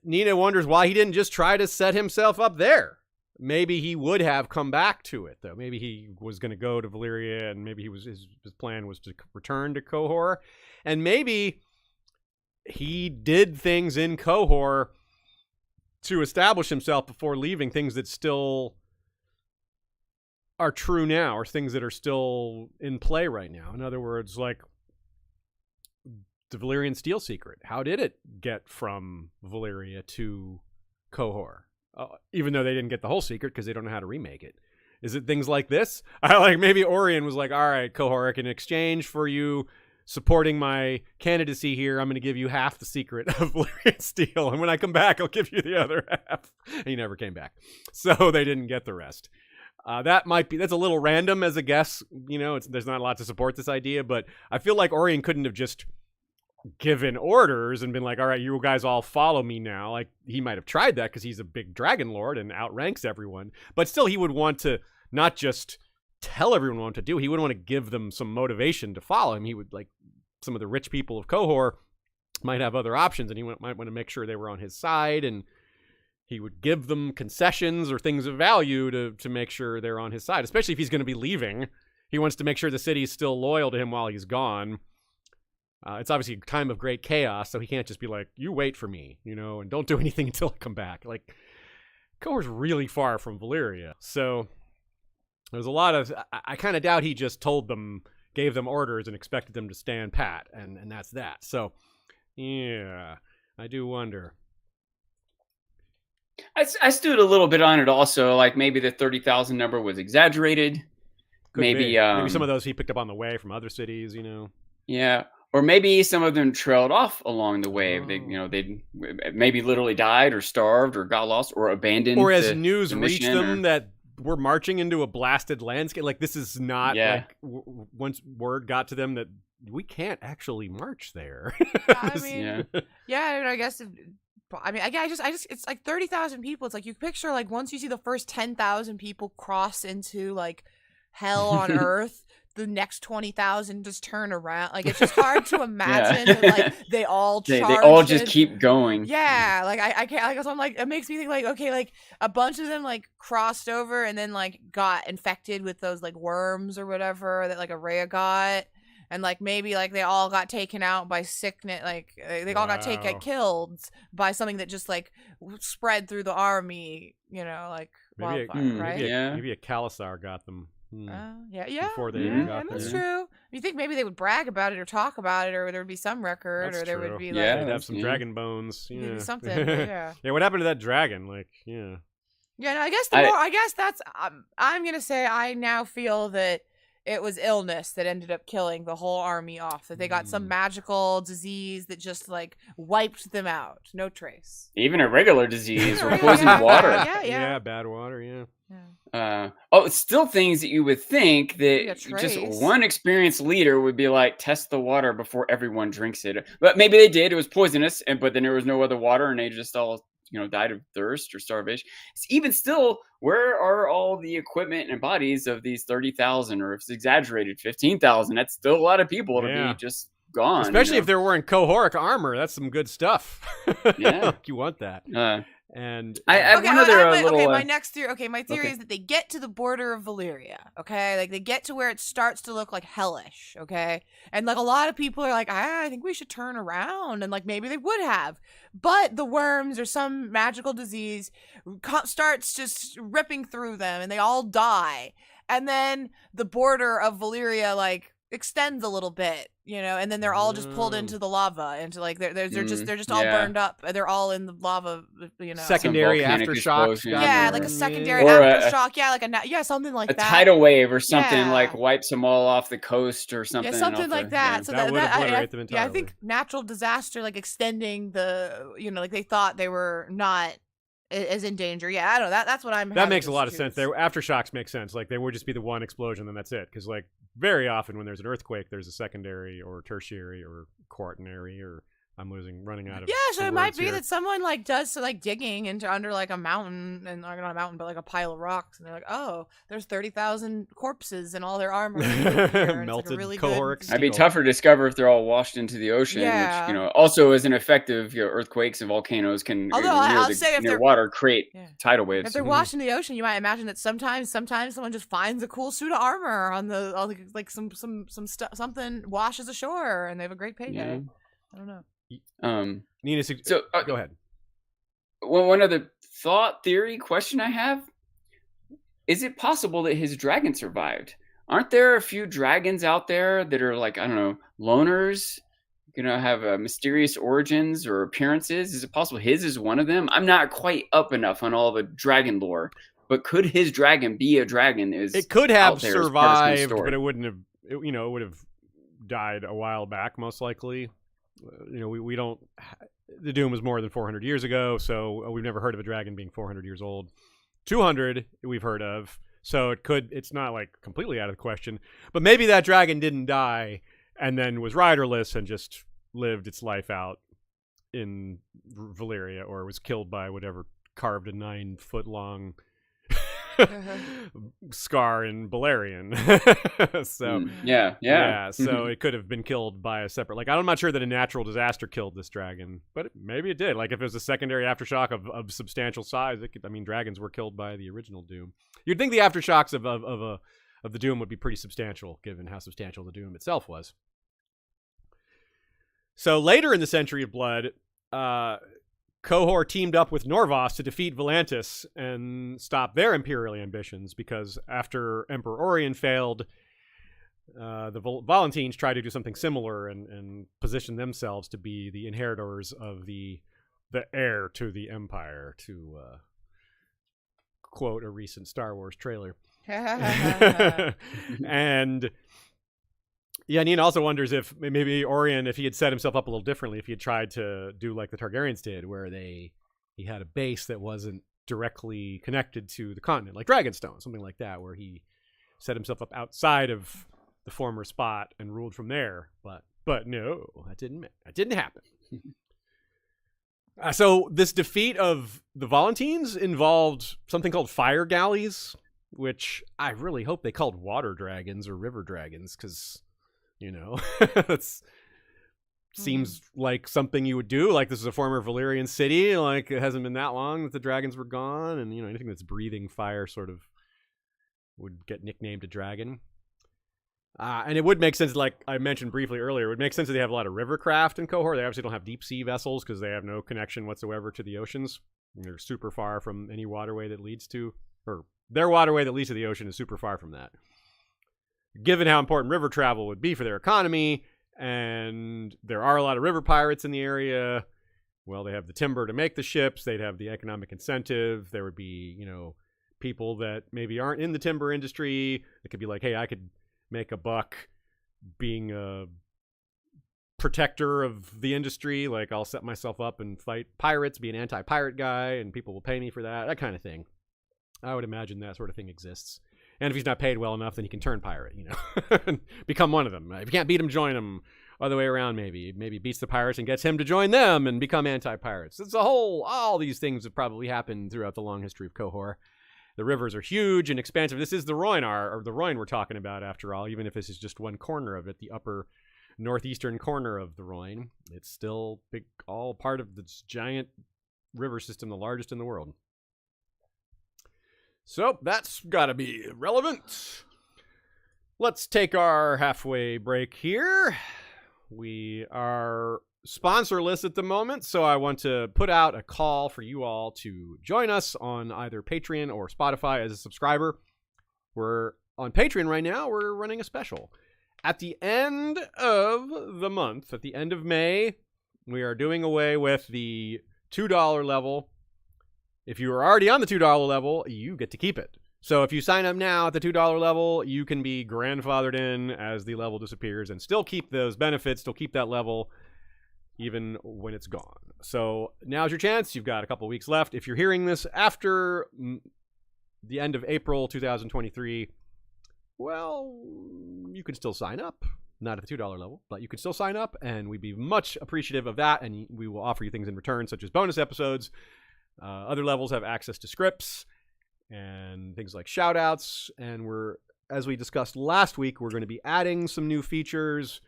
Nina wonders why he didn't just try to set himself up there. Maybe he would have come back to it, though. Maybe he was going to go to Valyria, and maybe his plan was to return to Cohor. And maybe he did things in Cohor to establish himself before leaving, things that still are true now, or things that are still in play right now. In other words, like, the Valyrian steel secret? How did it get from Valyria to Cohor? Even though they didn't get the whole secret because they don't know how to remake it. Is it things like this? Maybe Orion was like, all right, Cohor, in exchange for you supporting my candidacy here, I'm going to give you half the secret of Valyrian steel. And when I come back, I'll give you the other half. And he never came back. So they didn't get the rest. That's a little random as a guess. There's not a lot to support this idea, but I feel like Orion couldn't have just given orders and been like, all right, you guys all follow me now. Like, he might have tried that because he's a big dragon lord and outranks everyone, but still he would want to not just tell everyone what to do. He would want to give them some motivation to follow him. He would, like, some of the rich people of Cohor might have other options, and he might want to make sure they were on his side, and he would give them concessions or things of value to make sure they're on his side, especially if he's going to be leaving. He wants to make sure the city's still loyal to him while he's gone. It's obviously a time of great chaos, so he can't just be like, you wait for me, and don't do anything until I come back. Like, Cohor's really far from Valyria, so there's a lot of... I kind of doubt he just gave them orders and expected them to stand pat, and that's that. So, yeah, I do wonder. I stood a little bit on it also, like maybe the 30,000 number was exaggerated. Maybe some of those he picked up on the way from other cities, Yeah. Or maybe some of them trailed off along the way. They maybe literally died or starved or got lost or abandoned. Or as news reached them that we're marching into a blasted landscape. Like, this is not like once word got to them that we can't actually march there. I guess. It's like 30,000 people. It's like you picture, like, once you see the first 10,000 people cross into, like, hell on earth, the next 20,000 just turn around. Like, it's just hard to imagine that, like, they all they all just keep going. Yeah, like I can't. Like, so I'm like, it makes me think, like, okay, like a bunch of them like crossed over and then like got infected with those like worms or whatever that like Araya got, and like maybe like they all got taken out by sickness. Like they all got killed by something that just like spread through the army. Like wildfire, right? Maybe a Khalasar got them. Before they even got that's there. true. You think maybe they would brag about it or talk about it, or there would be some record, That's or there true. would be They'd like have some dragon bones. maybe something. Yeah. What happened to that dragon? Like, Yeah, no, I guess that's. I'm gonna say I now feel that it was illness that ended up killing the whole army off. That they got some magical disease that just like wiped them out, no trace. Even a regular disease or poisoned water. Yeah, bad water. Yeah. It's still things that you would think that just one experienced leader would be like, test the water before everyone drinks it. But maybe they did. It was poisonous, but then there was no other water, and they just all died of thirst or starvation. Even still, where are all the equipment and bodies of these 30,000, or if it's exaggerated, 15,000? That's still a lot of people to be just gone. Especially if they're wearing Cohoric armor. That's some good stuff. Yeah. You want that. And I have one other little... my next theory. Okay, my theory is that they get to the border of Valyria. Okay, like they get to where it starts to look like hellish. Okay, and like a lot of people are like, I think we should turn around, and like maybe they would have, but the worms or some magical disease starts just ripping through them, and they all die, and then the border of Valyria like extends a little bit, and then they're all just pulled into the lava, into like they're just all burned up. They're all in the lava, Secondary aftershock. Yeah, like a secondary aftershock. Yeah, something like that. A tidal wave or something like wipes them all off the coast or something. Yeah, something like that. So that would obliterate them entirely. I think natural disaster, like extending the, like they thought they were not as in danger. Yeah, I don't know. That's what I'm. That makes a lot of sense. Aftershocks make sense. Like they would just be the one explosion, then that's it. Because like very often when there's an earthquake, there's a secondary or tertiary or quaternary or I'm running out of. Yeah, so it might be that someone like does some like digging into under like a mountain, and not a mountain, but like a pile of rocks, and they're like, oh, there's 30,000 corpses and all their armor. Melted like really Cohoric steel. It'd be tougher to discover if they're all washed into the ocean, which also is an effective. Earthquakes and volcanoes can near water create tidal waves. If they're washed in the ocean, you might imagine that sometimes someone just finds a cool suit of armor on like something washes ashore, and they have a great payday. Yeah. I don't know. Nina, go ahead. One other thought, theory, question I have: is it possible that his dragon survived? Aren't there a few dragons out there that are like, I don't know, loners, gonna have mysterious origins or appearances? Is it possible his is one of them? I'm not quite up enough on all the dragon lore, but could his dragon be a dragon? It could have out there as part of some survived, story? but it wouldn't have. It would have died a while back, most likely. We don't. The Doom was more than 400 years ago, so we've never heard of a dragon being 400 years old. 200 we've heard of, so it's not like completely out of the question. But maybe that dragon didn't die and then was riderless and just lived its life out in Valyria, or was killed by whatever carved a 9-foot-long scar in Valyrian. So yeah. So it could have been killed by a separate. Like, I'm not sure that a natural disaster killed this dragon, but maybe it did. Like, if it was a secondary aftershock of substantial size, dragons were killed by the original Doom. You'd think the aftershocks of the Doom would be pretty substantial, given how substantial the Doom itself was. So later in the Century of Blood, Cohor teamed up with Norvos to defeat Volantis and stop their imperial ambitions, because after Emperor Orion failed, the Volantines tried to do something similar and position themselves to be the inheritors of the heir to the Empire, to quote a recent Star Wars trailer. And yeah, Nina also wonders if maybe Orion, if he had set himself up a little differently, if he had tried to do like the Targaryens did, where he had a base that wasn't directly connected to the continent, like Dragonstone, something like that, where he set himself up outside of the former spot and ruled from there. But no, that didn't happen. So this defeat of the Volantines involved something called fire galleys, which I really hope they called water dragons or river dragons, because it seems like something you would do. Like, this is a former Valyrian city. Like, it hasn't been that long that the dragons were gone, and anything that's breathing fire sort of would get nicknamed a dragon. And it would make sense, like I mentioned briefly earlier, it would make sense that they have a lot of river craft in Cohor. They obviously don't have deep sea vessels because they have no connection whatsoever to the oceans. They're super far from any waterway that leads to, or their waterway that leads to the ocean is super far from that. Given how important river travel would be for their economy, and there are a lot of river pirates in the area, well, they have the timber to make the ships, they'd have the economic incentive, there would be, people that maybe aren't in the timber industry, it could be like, hey, I could make a buck being a protector of the industry, like I'll set myself up and fight pirates, be an anti-pirate guy, and people will pay me for that kind of thing. I would imagine that sort of thing exists. And if he's not paid well enough, then he can turn pirate, and become one of them. If you can't beat him, join him. Other way around, maybe beats the pirates and gets him to join them and become anti-pirates. It's all these things have probably happened throughout the long history of Cohor. The rivers are huge and expansive. This is the Rhoyne, or the Rhoyne we're talking about, after all, even if this is just one corner of it, the upper northeastern corner of the Rhoyne. It's still big, all part of this giant river system, the largest in the world. So that's got to be relevant. Let's take our halfway break here. We are sponsorless at the moment, so I want to put out a call for you all to join us on either Patreon or Spotify as a subscriber. We're on Patreon right now. We're running a special. At the end of the month, at the end of May, we are doing away with the $2 level. If you are already on the $2 level, you get to keep it. So if you sign up now at the $2 level, you can be grandfathered in as the level disappears and still keep those benefits, still keep that level even when it's gone. So now's your chance. You've got a couple weeks left. If you're hearing this after the end of April 2023, well, you can still sign up. Not at the $2 level, but you can still sign up, and we'd be much appreciative of that, and we will offer you things in return, such as bonus episodes. Other levels have access to scripts and things like shout-outs, and as we discussed last week, we're going to be adding some new features.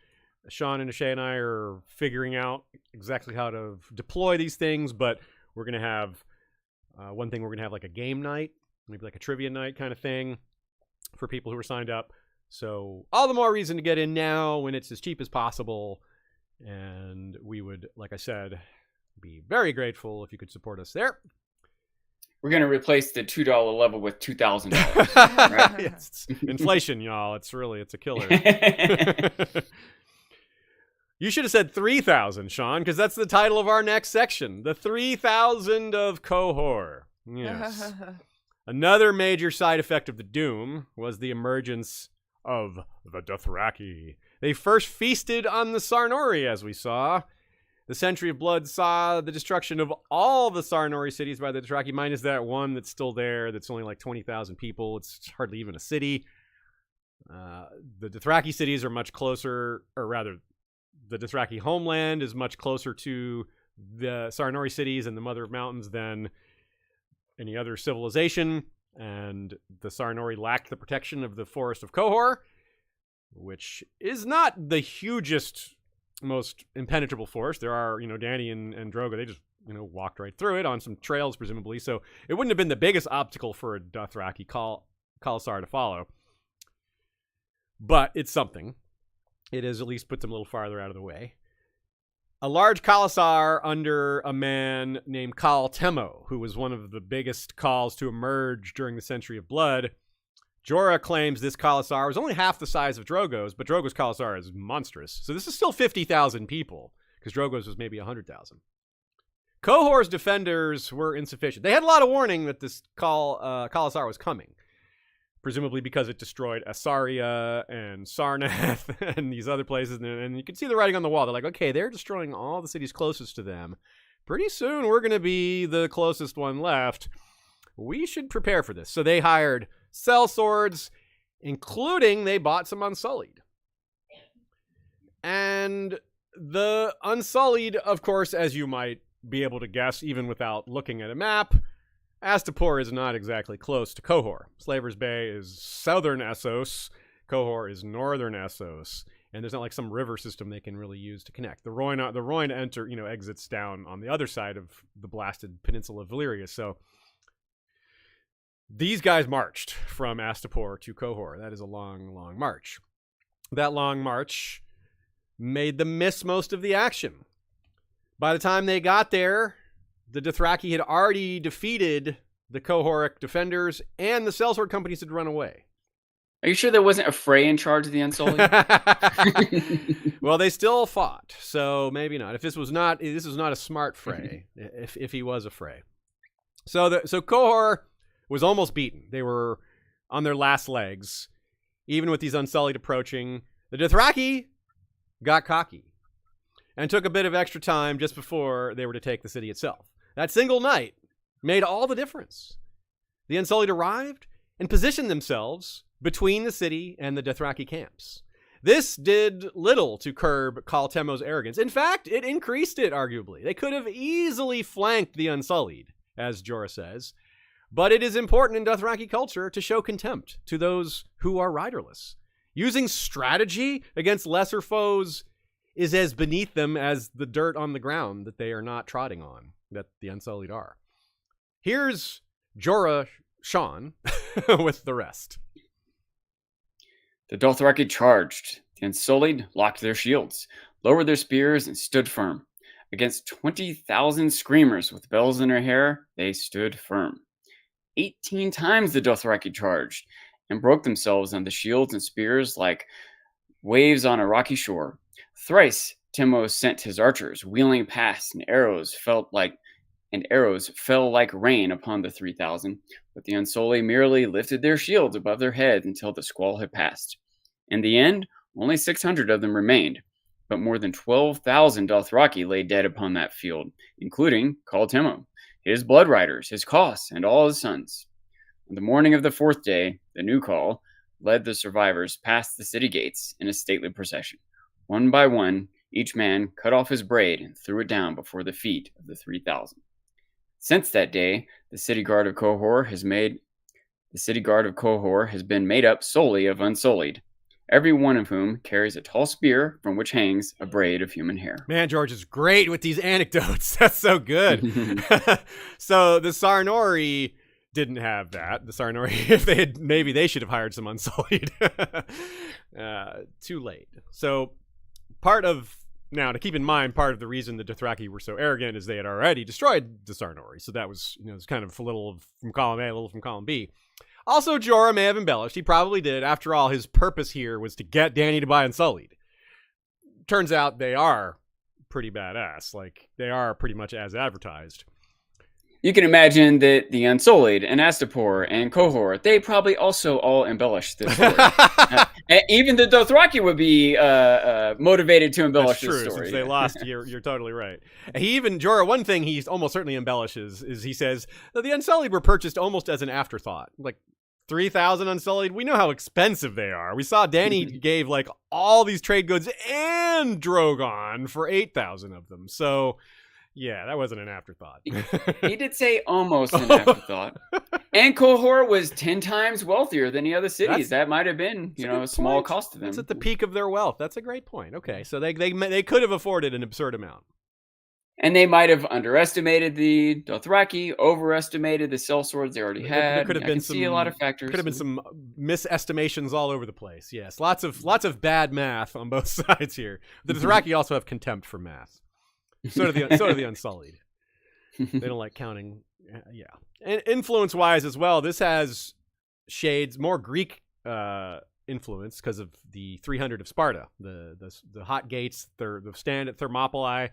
Sean and Ashay and I are figuring out exactly how to deploy these things, but we're going to have one thing, we're going to have like a game night, maybe like a trivia night kind of thing for people who are signed up. So all the more reason to get in now when it's as cheap as possible, and we would, like I said, be very grateful if you could support us there. We're going to replace the $2 level with $2,000. Right? It's inflation, y'all. It's a killer. You should have said 3,000, Sean, because that's the title of our next section. The 3,000 of Cohor. Yes. Another major side effect of the Doom was the emergence of the Dothraki. They first feasted on the Sarnori, as we saw. The Century of Blood saw the destruction of all the Sarnori cities by the Dothraki, minus that one that's still there, that's only like 20,000 people. It's hardly even a city. The Dothraki cities are much closer, or rather, the Dothraki homeland is much closer to the Sarnori cities and the Mother of Mountains than any other civilization, and the Sarnori lacked the protection of the Forest of Cohor, which is not the hugest, most impenetrable forest. There are, Dany and Drogo, they just, walked right through it on some trails, presumably, so it wouldn't have been the biggest obstacle for a Dothraki Khalasar to follow. But it's something. It has at least put them a little farther out of the way. A large Khalasar under a man named Khal Temo, who was one of the biggest Khals to emerge during the Century of Blood. Jorah claims this Khalasar was only half the size of Drogo's, but Drogo's Khalasar is monstrous. So this is still 50,000 people, because Drogo's was maybe 100,000. Cohor's defenders were insufficient. They had a lot of warning that this Khalasar was coming, presumably because it destroyed Asaria and Sarnath and these other places. And you can see the writing on the wall. They're like, okay, they're destroying all the cities closest to them. Pretty soon we're going to be the closest one left. We should prepare for this. So they hired sellswords, including they bought some Unsullied. And the Unsullied, of course, as you might be able to guess, even without looking at a map, Astapor is not exactly close to Cohor. Slaver's Bay is southern Essos. Cohor is northern Essos. And there's not like some river system they can really use to connect. The Rhoyne exits down on the other side of the blasted peninsula of Valyria. So these guys marched from Astapor to Cohor. That is a long, long march. That long march made them miss most of the action. By the time they got there, the Dothraki had already defeated the Cohoric defenders, and the sellsword companies had run away. Are you sure there wasn't a Frey in charge of the Unsullied? Well, they still fought, so maybe not. If this was not a smart Frey, if he was a Frey. So Cohor was almost beaten. They were on their last legs, even with these Unsullied approaching. The Dothraki got cocky and took a bit of extra time just before they were to take the city itself. That single night made all the difference. The Unsullied arrived and positioned themselves between the city and the Dothraki camps. This did little to curb Khal Temo's arrogance. In fact, it increased it, arguably. They could have easily flanked the Unsullied, as Jorah says, but it is important in Dothraki culture to show contempt to those who are riderless. Using strategy against lesser foes is as beneath them as the dirt on the ground that they are not trotting on, that the Unsullied are. Here's Jorah Sean with the rest. The Dothraki charged. The Unsullied locked their shields, lowered their spears, and stood firm. Against 20,000 screamers with bells in their hair, they stood firm. 18 times the Dothraki charged and broke themselves on the shields and spears like waves on a rocky shore. Thrice Temo sent his archers wheeling past, and arrows fell like rain upon the 3,000, but the Unsullied merely lifted their shields above their heads until the squall had passed. In the end, only 600 of them remained, but more than 12,000 Dothraki lay dead upon that field, including Khal Temo, his blood riders, his Khos, and all his sons. On the morning of the fourth day, the new Khal led the survivors past the city gates in a stately procession. One by one, each man cut off his braid and threw it down before the feet of the 3,000. Since that day, the city guard of Cohor has been made up solely of Unsullied, every one of whom carries a tall spear from which hangs a braid of human hair. Man, George is great with these anecdotes. That's so good. So the Sarnori didn't have that. The Sarnori, if they had, maybe they should have hired some Unsullied. Too late. So now, to keep in mind, part of the reason the Dothraki were so arrogant is they had already destroyed the Sarnori. So that was, it was kind of a little from column A, a little from column B. Also, Jorah may have embellished. He probably did. After all, his purpose here was to get Dany to buy Unsullied. turns out they are pretty badass. Like, they are pretty much as advertised. You can imagine that the Unsullied and Astapor and Cohor, they probably also all embellish this story. And even the Dothraki would be motivated to embellish That's this true, story. since they lost. You're totally right. Jorah, one thing he almost certainly embellishes is he says that the Unsullied were purchased almost as an afterthought. Like, 3,000 Unsullied, we know how expensive they are. We saw Dany gave like all these trade goods and Drogon for 8,000 of them. So, yeah, that wasn't an afterthought. He did say almost an afterthought. And Cohor was 10 times wealthier than the other cities. That might have been, a small cost to them. It's at the peak of their wealth. That's a great point. Okay, so they could have afforded an absurd amount. And they might have underestimated the Dothraki, overestimated the sellswords they already had. There could have been see a lot of factors. Could have been some misestimations all over the place. Yes, lots of bad math on both sides here. The Dothraki also have contempt for math. So do the Unsullied. They don't like counting. Yeah, and influence-wise as well, this has shades more Greek influence because of the 300 of Sparta, the hot gates, the stand at Thermopylae.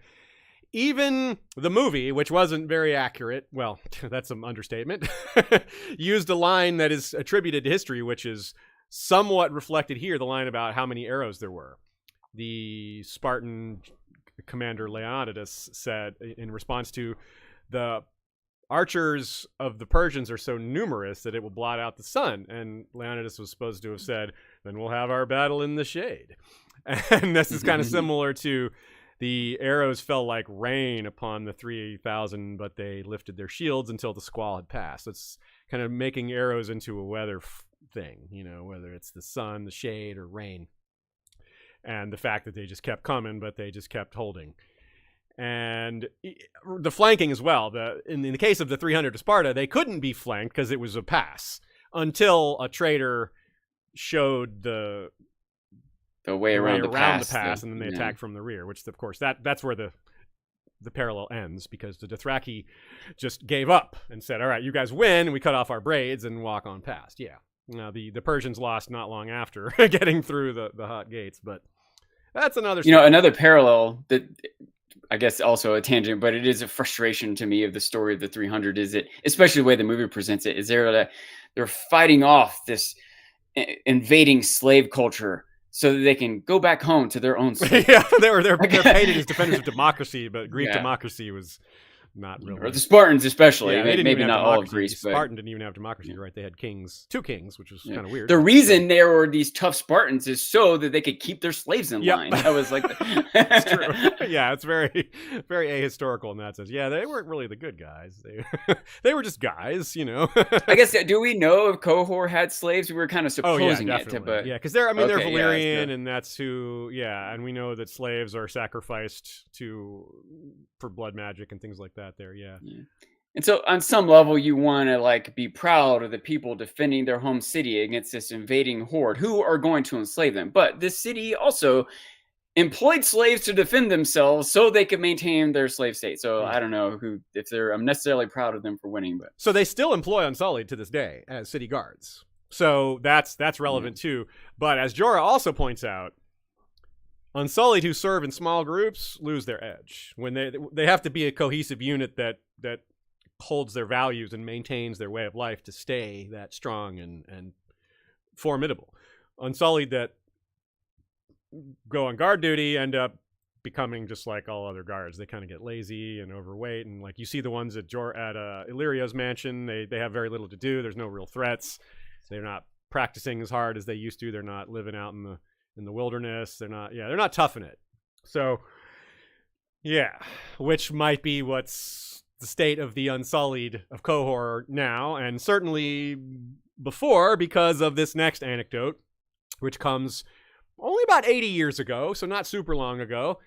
Even the movie, which wasn't very accurate, well, that's some understatement, used a line that is attributed to history, which is somewhat reflected here, the line about how many arrows there were. The Spartan commander Leonidas said in response to, the archers of the Persians are so numerous that it will blot out the sun. And Leonidas was supposed to have said, then we'll have our battle in the shade. And this is kind of similar to the arrows fell like rain upon the 3,000, but they lifted their shields until the squall had passed. It's kind of making arrows into a weather thing, whether it's the sun, the shade, or rain. And the fact that they just kept coming, but they just kept holding. And the flanking as well. In the case of the 300 of Sparta, they couldn't be flanked because it was a pass until a traitor showed the way around the pass, and then they attacked from the rear, which, of course, that's where the parallel ends, because the Dothraki just gave up and said, all right, you guys win, and we cut off our braids and walk on past. Yeah. Now, the Persians lost not long after getting through the hot gates, but that's another story. Another parallel that I guess also a tangent, but it is a frustration to me of the story of the 300 is that, especially the way the movie presents it, is they're fighting off this invading slave culture so that they can go back home to their own slaves. Yeah, they're painted as defenders of democracy, but Greek democracy was not really. Or the Spartans especially. Yeah, maybe not all of Greece. But Spartan didn't even have democracy, right? They had two kings, which was kind of weird. The reason there were these tough Spartans is so that they could keep their slaves in line. That was like That's true. Yeah, it's very, very ahistorical in that sense. Yeah, they weren't really the good guys. They were just guys, I guess, do we know if Cohor had slaves? We were kind of supposing it. But because they're Valyrian, and that's who. Yeah, and we know that slaves are sacrificed for blood magic and things like that. Yeah. And so on some level you want to be proud of the people defending their home city against this invading horde who are going to enslave them. But this city also employed slaves to defend themselves so they could maintain their slave state. So I don't know if I'm necessarily proud of them for winning, but so they still employ Unsullied to this day as city guards. So that's relevant too. But as Jorah also points out, Unsullied who serve in small groups lose their edge when they have to be a cohesive unit that holds their values and maintains their way of life to stay that strong and formidable. Unsullied that go on guard duty end up becoming just like all other guards. They kind of get lazy and overweight, and you see the ones at Illyrio's mansion, they have very little to do. There's no real threats. They're not practicing as hard as they used to. They're not living out in the wilderness. They're not tough in it. So which might be what's the state of the Unsullied of Qohor now, and certainly before, because of this next anecdote, which comes only about 80 years ago, so not super long ago.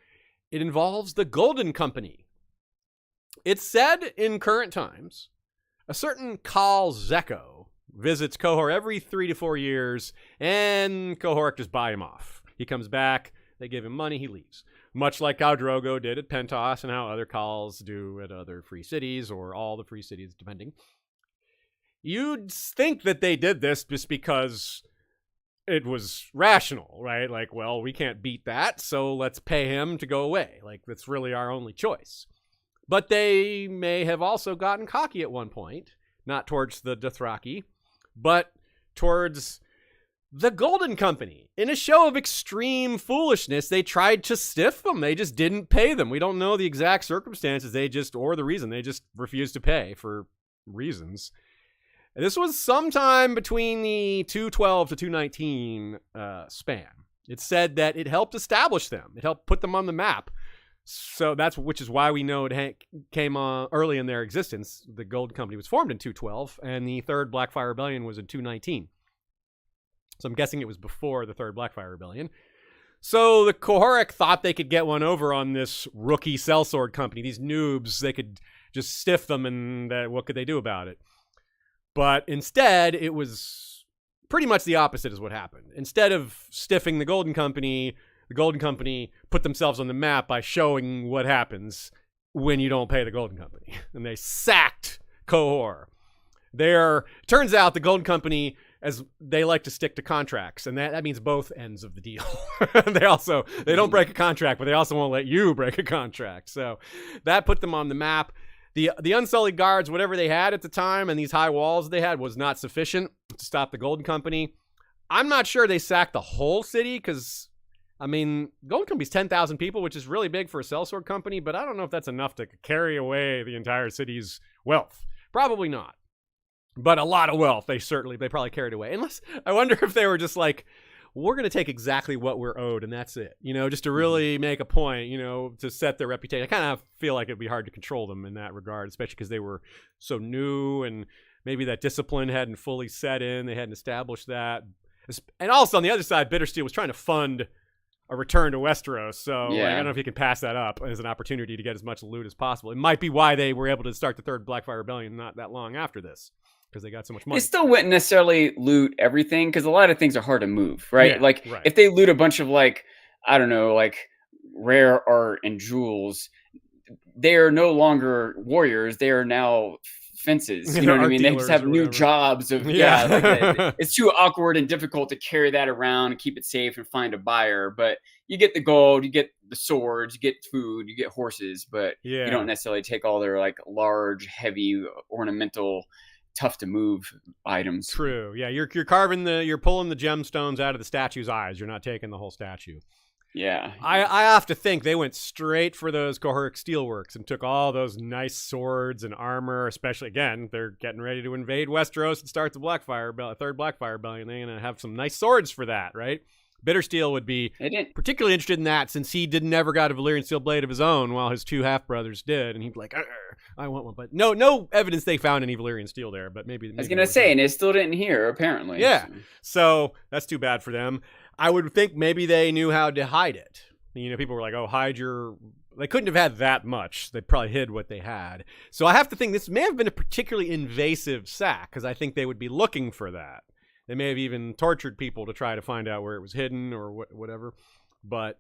It involves the Golden Company. It's said in current times, a certain Khal Zekko visits Qohor every 3 to 4 years, and Qohor just buy him off. He comes back, they give him money, he leaves. Much like how Drogo did at Pentos and how other Khals do at other free cities, or all the free cities, depending. You'd think that they did this just because it was rational, right? Like, well, we can't beat that, so let's pay him to go away. Like, that's really our only choice. But they may have also gotten cocky at one point, not towards the Dothraki, but towards the Golden Company. In a show of extreme foolishness, they tried to stiff them. They just didn't pay them. We don't know the exact circumstances. Or the reason. They just refused to pay for reasons. And this was sometime between the 212 to 219 span. It said that it helped establish them. It helped put them on the map. So which is why we know it came on early in their existence. The Golden Company was formed in 212, and the Third Blackfire Rebellion was in 219. So I'm guessing it was before the Third Blackfire Rebellion. So the Cohoric thought they could get one over on this rookie sellsword company. These noobs, they could just stiff them, and what could they do about it? But instead, it was pretty much the opposite is what happened. Instead of stiffing the Golden Company put themselves on the map by showing what happens when you don't pay the Golden Company. And they sacked Cohor. Turns out the Golden Company, as they like to stick to contracts, and that means both ends of the deal. They don't break a contract, but they also won't let you break a contract. So that put them on the map. The Unsullied Guards, whatever they had at the time, and these high walls they had was not sufficient to stop the Golden Company. I'm not sure they sacked the whole city because, I mean, Golden Company's 10,000 people, which is really big for a sellsword company, but I don't know if that's enough to carry away the entire city's wealth. Probably not. But a lot of wealth, they probably carried away. Unless, I wonder if they were just like, we're going to take exactly what we're owed, and that's it. Just to really make a point, to set their reputation. I kind of feel like it'd be hard to control them in that regard, especially because they were so new, and maybe that discipline hadn't fully set in. They hadn't established that. And also, on the other side, Bittersteel was trying to fund a return to Westeros, so I don't know if you can pass that up as an opportunity to get as much loot as possible. It might be why they were able to start the Third Blackfire Rebellion not that long after this, because they got so much money. They still wouldn't necessarily loot everything, because a lot of things are hard to move, right? Yeah, if they loot a bunch of rare art and jewels, they are no longer warriors. They are now fences. You know what I mean? They just have new jobs of it's too awkward and difficult to carry that around and keep it safe and find a buyer. But you get the gold, you get the swords, you get food, you get horses, but you don't necessarily take all their large, heavy, ornamental, tough to move items. True. Yeah, you're pulling the gemstones out of the statue's eyes. You're not taking the whole statue. Yeah. I have to think they went straight for those Cohoric steelworks and took all those nice swords and armor, especially, again, they're getting ready to invade Westeros and start the Third Blackfire Rebellion. They're going to have some nice swords for that, right? Bittersteel would be particularly interested in that, since he never got a Valyrian steel blade of his own while his two half-brothers did, and he'd be like, I want one. But no evidence they found any Valyrian steel there, but maybe I was going to say, and they still didn't hear, apparently. Yeah, so that's too bad for them. I would think maybe they knew how to hide it. People were like, hide your... They couldn't have had that much. They probably hid what they had. So I have to think this may have been a particularly invasive sack, because I think they would be looking for that. They may have even tortured people to try to find out where it was hidden or whatever. But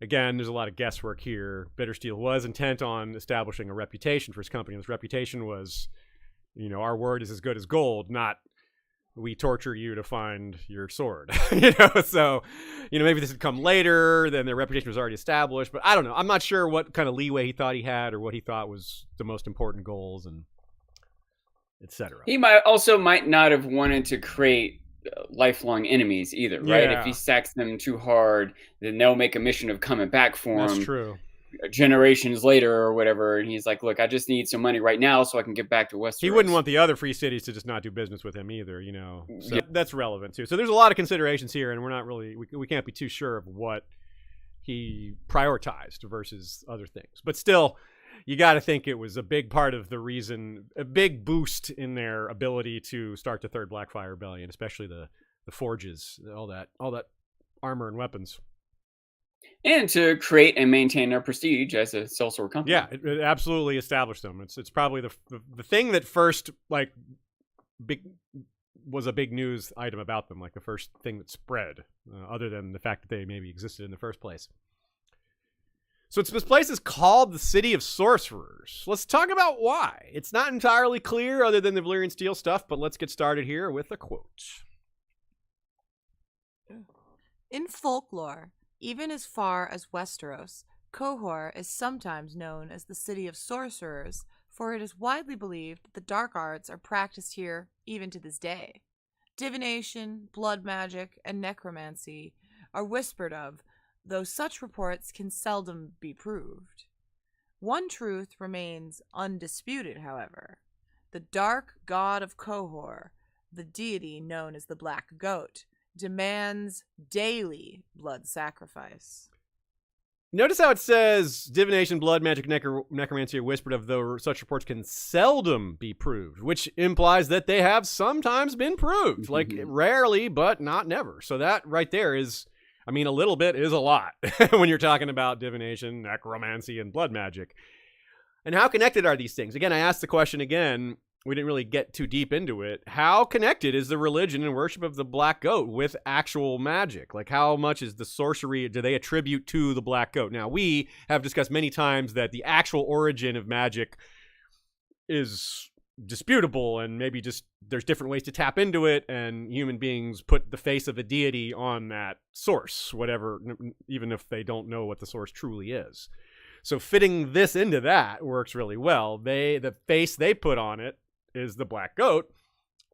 again, there's a lot of guesswork here. Bittersteel was intent on establishing a reputation for his company. This reputation was, our word is as good as gold, not we torture you to find your sword. So, maybe this had come later, then their reputation was already established. But I don't know. I'm not sure what kind of leeway he thought he had or what he thought was the most important goals and etc. He might not have wanted to create lifelong enemies either, right? If he sacks them too hard, then they'll make a mission of coming back for him. That's true. Generations later or whatever, and he's like, look, I just need some money right now so I can get back to Westeros. He wouldn't want the other free cities to just not do business with him either, So that's relevant too. So there's a lot of considerations here, and we're not really, we can't be too sure of what he prioritized versus other things. But still, you got to think it was a big part of the reason, a big boost in their ability to start the Third Blackfire Rebellion, especially the forges, all that armor and weapons. And to create and maintain their prestige as a sellsword company. Yeah, it absolutely established them. It's probably the thing that first was a big news item about them, like the first thing that spread, other than the fact that they maybe existed in the first place. So this place is called the City of Sorcerers. Let's talk about why. It's not entirely clear other than the Valyrian steel stuff, but let's get started here with a quote. In folklore, even as far as Westeros, Qohor is sometimes known as the City of Sorcerers, for it is widely believed that the dark arts are practiced here even to this day. Divination, blood magic, and necromancy are whispered of, though such reports can seldom be proved. One truth remains undisputed, however. The dark god of Cohor, the deity known as the Black Goat, demands daily blood sacrifice. Notice how it says divination, blood magic, necromancy are whispered of, though such reports can seldom be proved, which implies that they have sometimes been proved. Like, rarely, but not never. So that right there is, I mean, a little bit is a lot when you're talking about divination, necromancy, and blood magic. And how connected are these things? Again, I asked the question again. We didn't really get too deep into it. How connected is the religion and worship of the Black Goat with actual magic? Like, how much is the sorcery, do they attribute to the Black Goat? Now, we have discussed many times that the actual origin of magic is disputable, and maybe just there's different ways to tap into it, and human beings put the face of a deity on that source, whatever, even if they don't know what the source truly is. So fitting this into that works really well. The face they put on it is the Black Goat.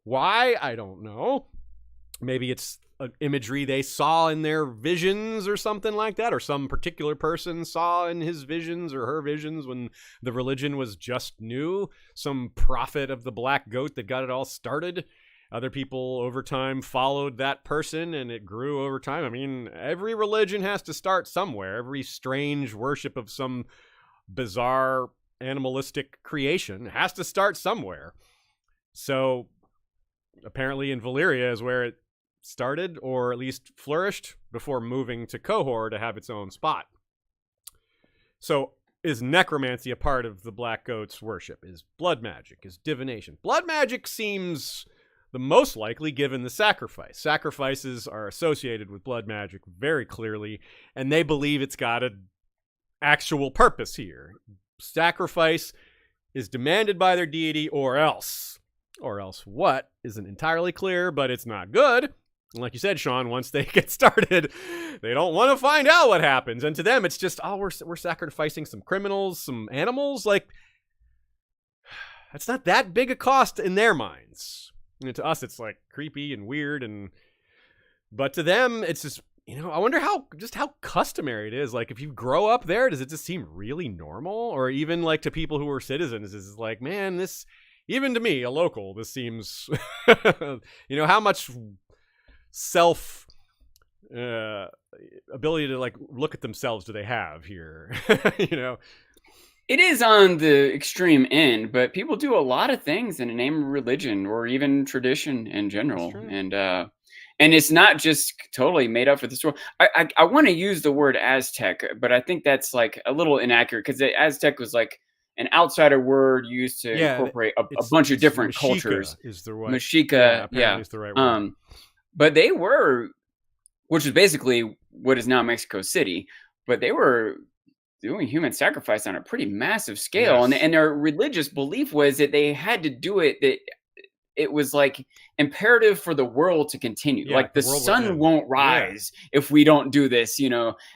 Why? I don't know. Maybe it's an imagery they saw in their visions or something like that, or some particular person saw in his visions or her visions when the religion was just new. Some prophet of the Black Goat that got it all started. Other people over time followed that person, and it grew over time. I mean, every religion has to start somewhere. Every strange worship of some bizarre animalistic creation has to start somewhere. So apparently in Valyria is where it started, or at least flourished, before moving to Cohor to have its own spot. So is necromancy a part of the Black Goat's worship? Is blood magic? Is divination? Blood magic seems the most likely, given the sacrifice. Sacrifices are associated with blood magic very clearly, and they believe it's got an actual purpose here. Sacrifice is demanded by their deity, or else. Or else what isn't entirely clear, but it's not good. And like you said, Sean, once they get started, they don't want to find out what happens. And to them, it's just, oh, we're sacrificing some criminals, some animals. Like, that's not that big a cost in their minds. And to us, it's like creepy and weird. But to them, it's just, I wonder how customary it is. Like, if you grow up there, does it just seem really normal? Or even like to people who are citizens, is like, man, this, even to me, a local, this seems, how much self ability to like look at themselves do they have here? It is on the extreme end, but people do a lot of things in the name of religion or even tradition in general. And it's not just totally made up for the story. I want to use the word Aztec, but I think that's like a little inaccurate, because the Aztec was like an outsider word used to incorporate a bunch of different Mexica cultures. Is the right? Mexica, is the right word. But they were, which is basically what is now Mexico City, but they were doing human sacrifice on a pretty massive scale. Yes. And their religious belief was that they had to do it, that it was like imperative for the world to continue. Yeah, like the sun won't rise if we don't do this,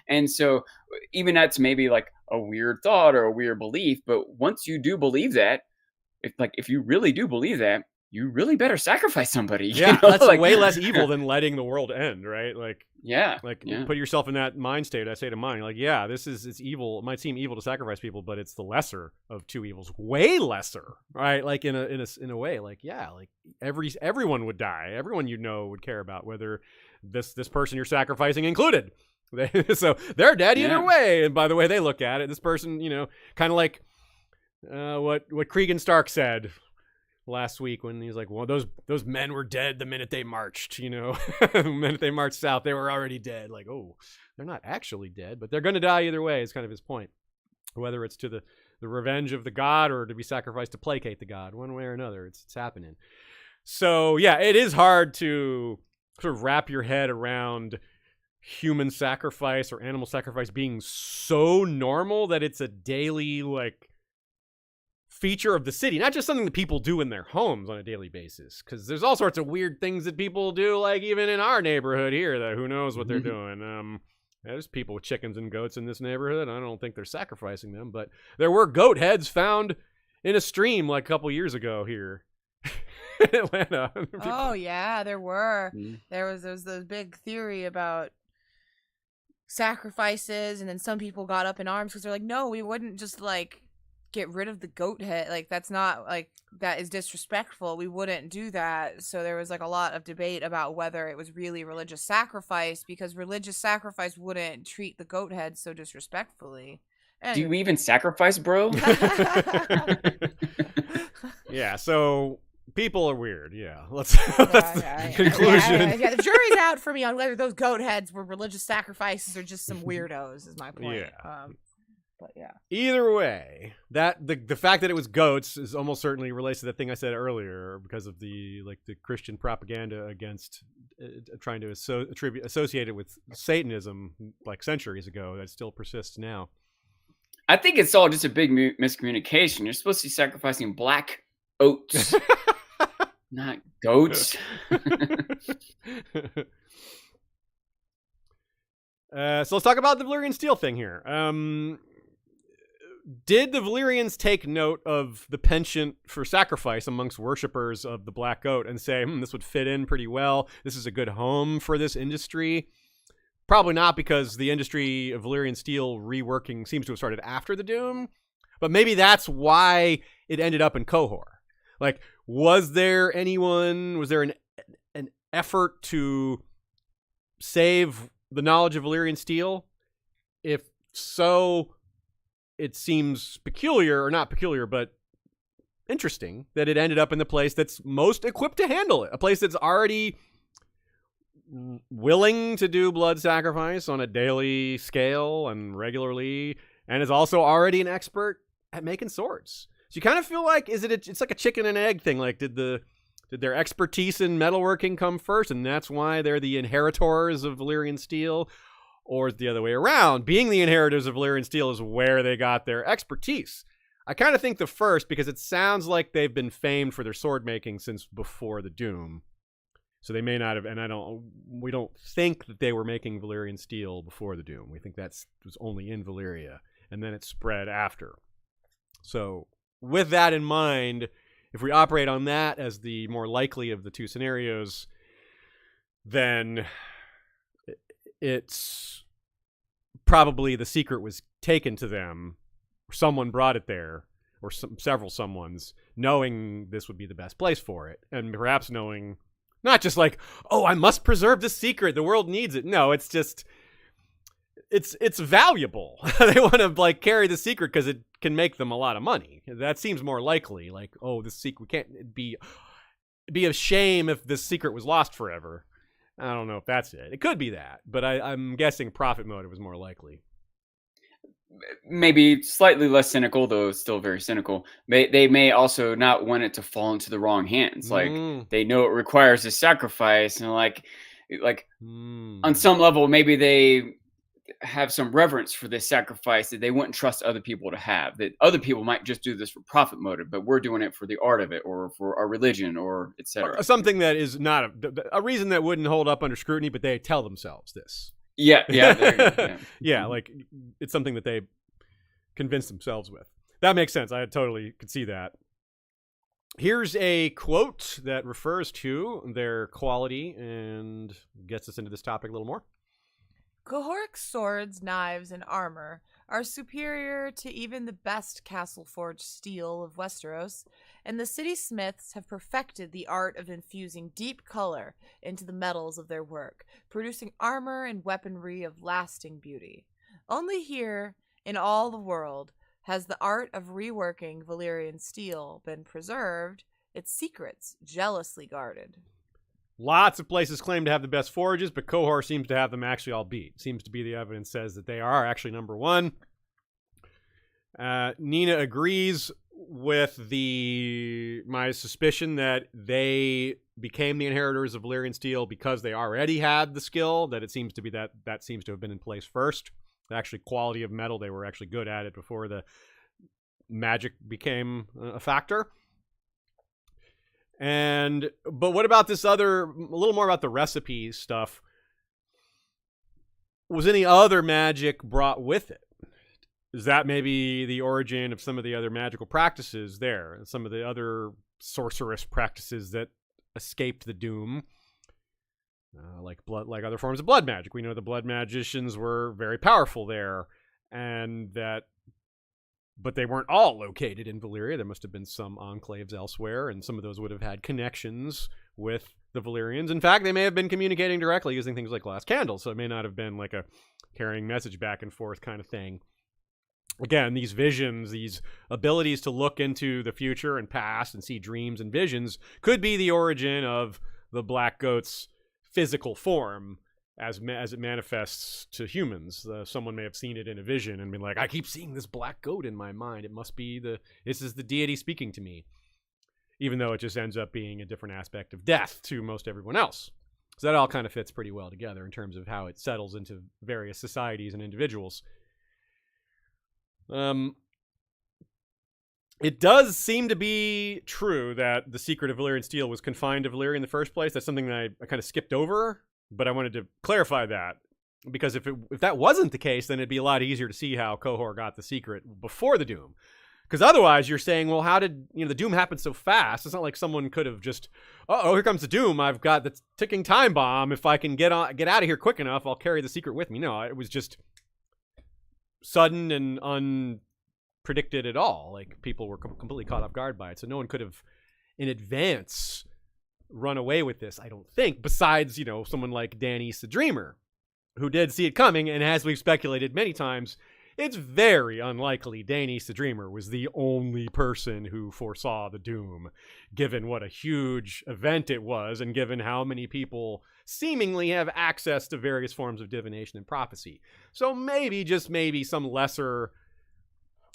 And so even that's maybe like a weird thought or a weird belief, but once you do believe that, if you really do believe that, you really better sacrifice somebody. Yeah, that's like, way less evil than letting the world end, right? Put yourself in that mind state. I say to mine, like, yeah, it's evil. It might seem evil to sacrifice people, but it's the lesser of two evils, way lesser, right? Like in a way, like, yeah, like everyone would die. Everyone would care about, whether this person you're sacrificing included. So they're dead either way. And by the way they look at it, this person, kind of like what Cregan Stark said last week when he was like, well, those men were dead the minute they marched, the minute they marched south, they were already dead. Like, oh, they're not actually dead, but they're going to die either way is kind of his point. Whether it's to the revenge of the god or to be sacrificed to placate the god, one way or another, it's happening. So yeah, it is hard to sort of wrap your head around human sacrifice or animal sacrifice being so normal that it's a daily, like, feature of the city, not just something that people do in their homes on a daily basis, because there's all sorts of weird things that people do, like even in our neighborhood here, that who knows what they're doing. There's people with chickens and goats in this neighborhood. I don't think they're sacrificing them, but there were goat heads found in a stream like a couple years ago here in Atlanta. Oh yeah, there were. There was the big theory about sacrifices, and then some people got up in arms because they're like, no, we wouldn't just like get rid of the goat head, like that's not, like, that is disrespectful, we wouldn't do that. So there was like a lot of debate about whether it was really religious sacrifice, because religious sacrifice wouldn't treat the goat head so disrespectfully. Do you even sacrifice, bro? Yeah, so people are weird. Yeah, that's the conclusion. Yeah, the jury's out for me on whether those goat heads were religious sacrifices or just some weirdos, is my point. Yeah. But yeah. Either way, that the fact that it was goats is almost certainly relates to the thing I said earlier, because of the Christian propaganda against trying to associate it with Satanism like centuries ago that still persists now. I think it's all just a big miscommunication. You're supposed to be sacrificing black oats, not goats. So let's talk about the Valyrian steel thing here. Did the Valyrians take note of the penchant for sacrifice amongst worshippers of the black goat and say, this would fit in pretty well, this is a good home for this industry? Probably not, because the industry of Valyrian steel reworking seems to have started after the Doom. But maybe that's why it ended up in Cohor. Like, was there an effort to save the knowledge of Valyrian steel? If so, it seems peculiar, or not peculiar, but interesting that it ended up in the place that's most equipped to handle it. A place that's already willing to do blood sacrifice on a daily scale and regularly, and is also already an expert at making swords. So you kind of feel like, it's like a chicken and egg thing. Like, did their expertise in metalworking come first, and that's why they're the inheritors of Valyrian steel? Or is it the other way around? Being the inheritors of Valyrian steel is where they got their expertise. I kind of think the first, because it sounds like they've been famed for their sword making since before the Doom. So they may not have, and we don't think that they were making Valyrian steel before the Doom. We think that was only in Valyria, and then it spread after. So with that in mind, if we operate on that as the more likely of the two scenarios, then it's probably the secret was taken to them, or someone brought it there, or several someones, knowing this would be the best place for it, and perhaps knowing, not just like, oh, I must preserve this secret, the world needs it. No, it's just, it's valuable. They want to carry the secret because it can make them a lot of money. That seems more likely. Like, oh, this secret can't be a shame if this secret was lost forever. I don't know if that's it. It could be that, but I'm guessing profit motive is more likely. Maybe slightly less cynical, though still very cynical. They may also not want it to fall into the wrong hands. Like, they know it requires a sacrifice, and on some level, maybe they have some reverence for this sacrifice that they wouldn't trust other people to have. That other people might just do this for profit motive, but we're doing it for the art of it, or for our religion, or etc. Something that is not a reason that wouldn't hold up under scrutiny, but they tell themselves this. Yeah. Yeah, like it's something that they convince themselves with. That makes sense. I totally could see that. Here's a quote that refers to their quality and gets us into this topic a little more. Qohoric swords, knives, and armor are superior to even the best castle-forged steel of Westeros, and the city smiths have perfected the art of infusing deep color into the metals of their work, producing armor and weaponry of lasting beauty. Only here, in all the world, has the art of reworking Valyrian steel been preserved, its secrets jealously guarded. Lots of places claim to have the best forges, but Cohor seems to have them actually all beat. Seems to be the evidence says that they are actually number one. Nina agrees with my suspicion that they became the inheritors of Valyrian steel because they already had the skill, that it seems to be that seems to have been in place first. The actually quality of metal, they were actually good at it before the magic became a factor. But what about this other, a little more about the recipe stuff? Was any other magic brought with it? Is that maybe the origin of some of the other magical practices there? Some of the other sorcerous practices that escaped the doom? Like other forms of blood magic. We know the blood magicians were very powerful there, but they weren't all located in Valyria. There must have been some enclaves elsewhere, and some of those would have had connections with the Valyrians. In fact, they may have been communicating directly using things like glass candles, so it may not have been like a carrying message back and forth kind of thing. Again, these visions, these abilities to look into the future and past and see dreams and visions could be the origin of the Black Goat's physical form as it manifests to humans. Someone may have seen it in a vision and been like, I keep seeing this black goat in my mind. It must be this is the deity speaking to me. Even though it just ends up being a different aspect of death to most everyone else. So that all kind of fits pretty well together in terms of how it settles into various societies and individuals. It does seem to be true that the secret of Valyrian steel was confined to Valyria in the first place. That's something that I kind of skipped over, but I wanted to clarify that. Because if that wasn't the case, then it'd be a lot easier to see how Cohor got the secret before the Doom. Because otherwise you're saying, well, how did the Doom happen so fast? It's not like someone could have just, here comes the Doom. I've got the ticking time bomb. If I can get out of here quick enough, I'll carry the secret with me. No, it was just sudden and unpredicted at all. Like, people were completely caught off guard by it. So no one could have in advance run away with this, I don't think, besides, someone like Danny the Dreamer, who did see it coming. And as we've speculated many times, it's very unlikely Danny the Dreamer was the only person who foresaw the Doom, given what a huge event it was and given how many people seemingly have access to various forms of divination and prophecy. So maybe, just maybe, some lesser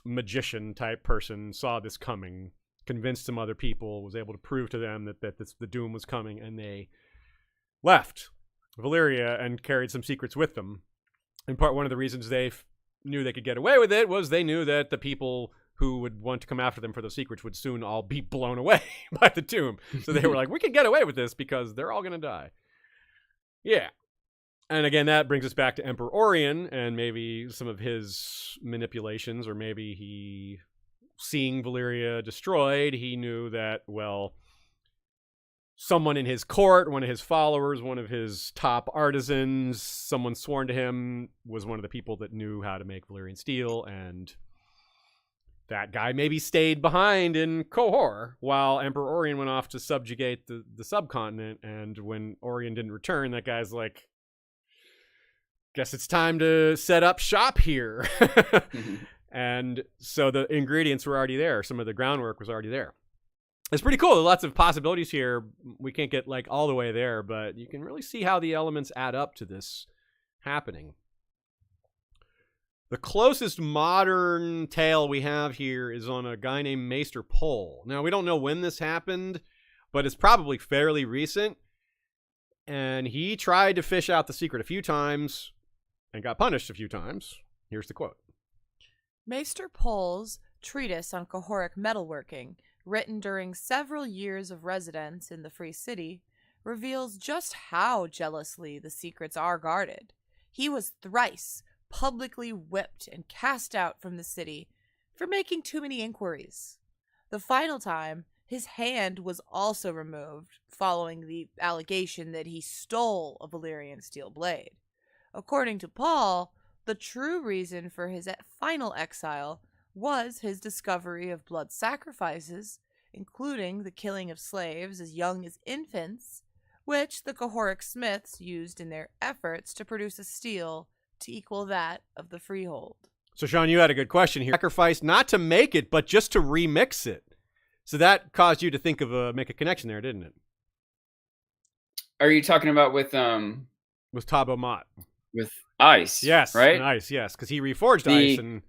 magician type person saw this coming, convinced some other people, was able to prove to them that the Doom was coming, and they left Valyria and carried some secrets with them. In part, one of the reasons they knew they could get away with it was they knew that the people who would want to come after them for those secrets would soon all be blown away by the Doom. So they were like, we can get away with this because they're all going to die. Yeah. And again, that brings us back to Emperor Orion and maybe some of his manipulations, or maybe he, seeing Valyria destroyed, he knew that, well, someone in his court, one of his followers, one of his top artisans, someone sworn to him, was one of the people that knew how to make Valyrian steel, and that guy maybe stayed behind in Cohor while Emperor Orion went off to subjugate the subcontinent. And when Orion didn't return, that guy's like, guess it's time to set up shop here. And so the ingredients were already there. Some of the groundwork was already there. It's pretty cool. There's lots of possibilities here. We can't get like all the way there, but you can really see how the elements add up to this happening. The closest modern tale we have here is on a guy named Maester Pole. Now, we don't know when this happened, but it's probably fairly recent. And he tried to fish out the secret a few times and got punished a few times. Here's the quote. Maester Pole's treatise on Cohoric metalworking, written during several years of residence in the Free City, reveals just how jealously the secrets are guarded. He was thrice publicly whipped and cast out from the city for making too many inquiries. The final time, his hand was also removed, following the allegation that he stole a Valyrian steel blade. According to Paul, the true reason for his final exile was his discovery of blood sacrifices, including the killing of slaves as young as infants, which the Cohoric smiths used in their efforts to produce a steel to equal that of the freehold. So, Sean, you had a good question here. Sacrifice not to make it, but just to remix it. So that caused you to think of make a connection there, didn't it? Are you talking about with Tabo Mott? With ice, yes, right? And ice, yes, because he reforged ice, and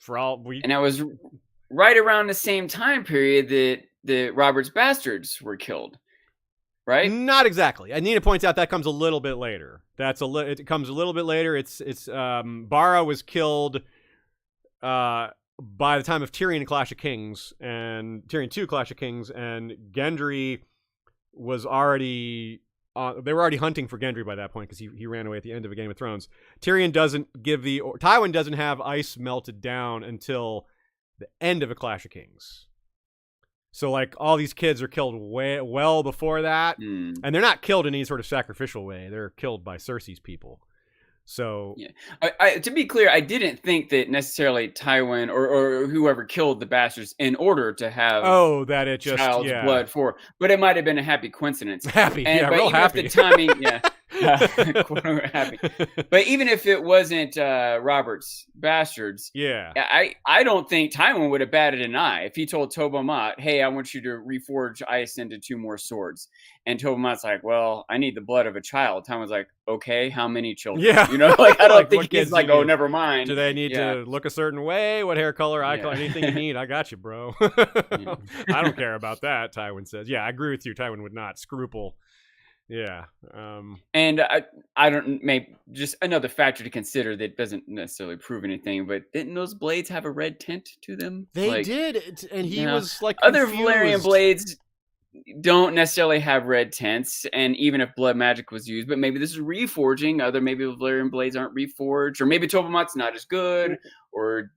and that was right around the same time period that Robert's bastards were killed, right? Not exactly. Anina points out that comes a little bit later. It comes a little bit later. It's Bara was killed. by the time of Tyrion and Clash of Kings and Tyrion 2 Clash of Kings, and Gendry was already they were already hunting for Gendry by that point because he ran away at the end of a Game of Thrones. Tywin doesn't have ice melted down until the end of a Clash of Kings. So like all these kids are killed well before that, and they're not killed in any sort of sacrificial way. They're killed by Cersei's people. So yeah, I to be clear, I didn't think that necessarily Tywin or whoever killed the bastards in order to have that it just child's blood for, but it might have been a happy coincidence. Happy, and, yeah, but real even happy. If the timing, happy. But even if it wasn't Robert's bastards, yeah, I don't think Tywin would have batted an eye if he told Toba Mott, "Hey, I want you to reforge ice into 2 more swords." And Toba Mott's like, "Well, I need the blood of a child." Tywin's like, "Okay, how many children?" Yeah, you know, like I don't like, think he's like, "Oh, never mind." Do they need to look a certain way? What hair color, eye color, anything you need? I got you, bro. I don't care about that. Tywin says, "Yeah, I agree with you." Tywin would not scruple. Yeah. And I don't, maybe just another factor to consider that doesn't necessarily prove anything, but didn't those blades have a red tint to them? They did, and he was like other confused. Valyrian blades don't necessarily have red tints, and even if blood magic was used, but maybe this is reforging. Maybe Valyrian blades aren't reforged, or maybe Toba Mott's not as good, or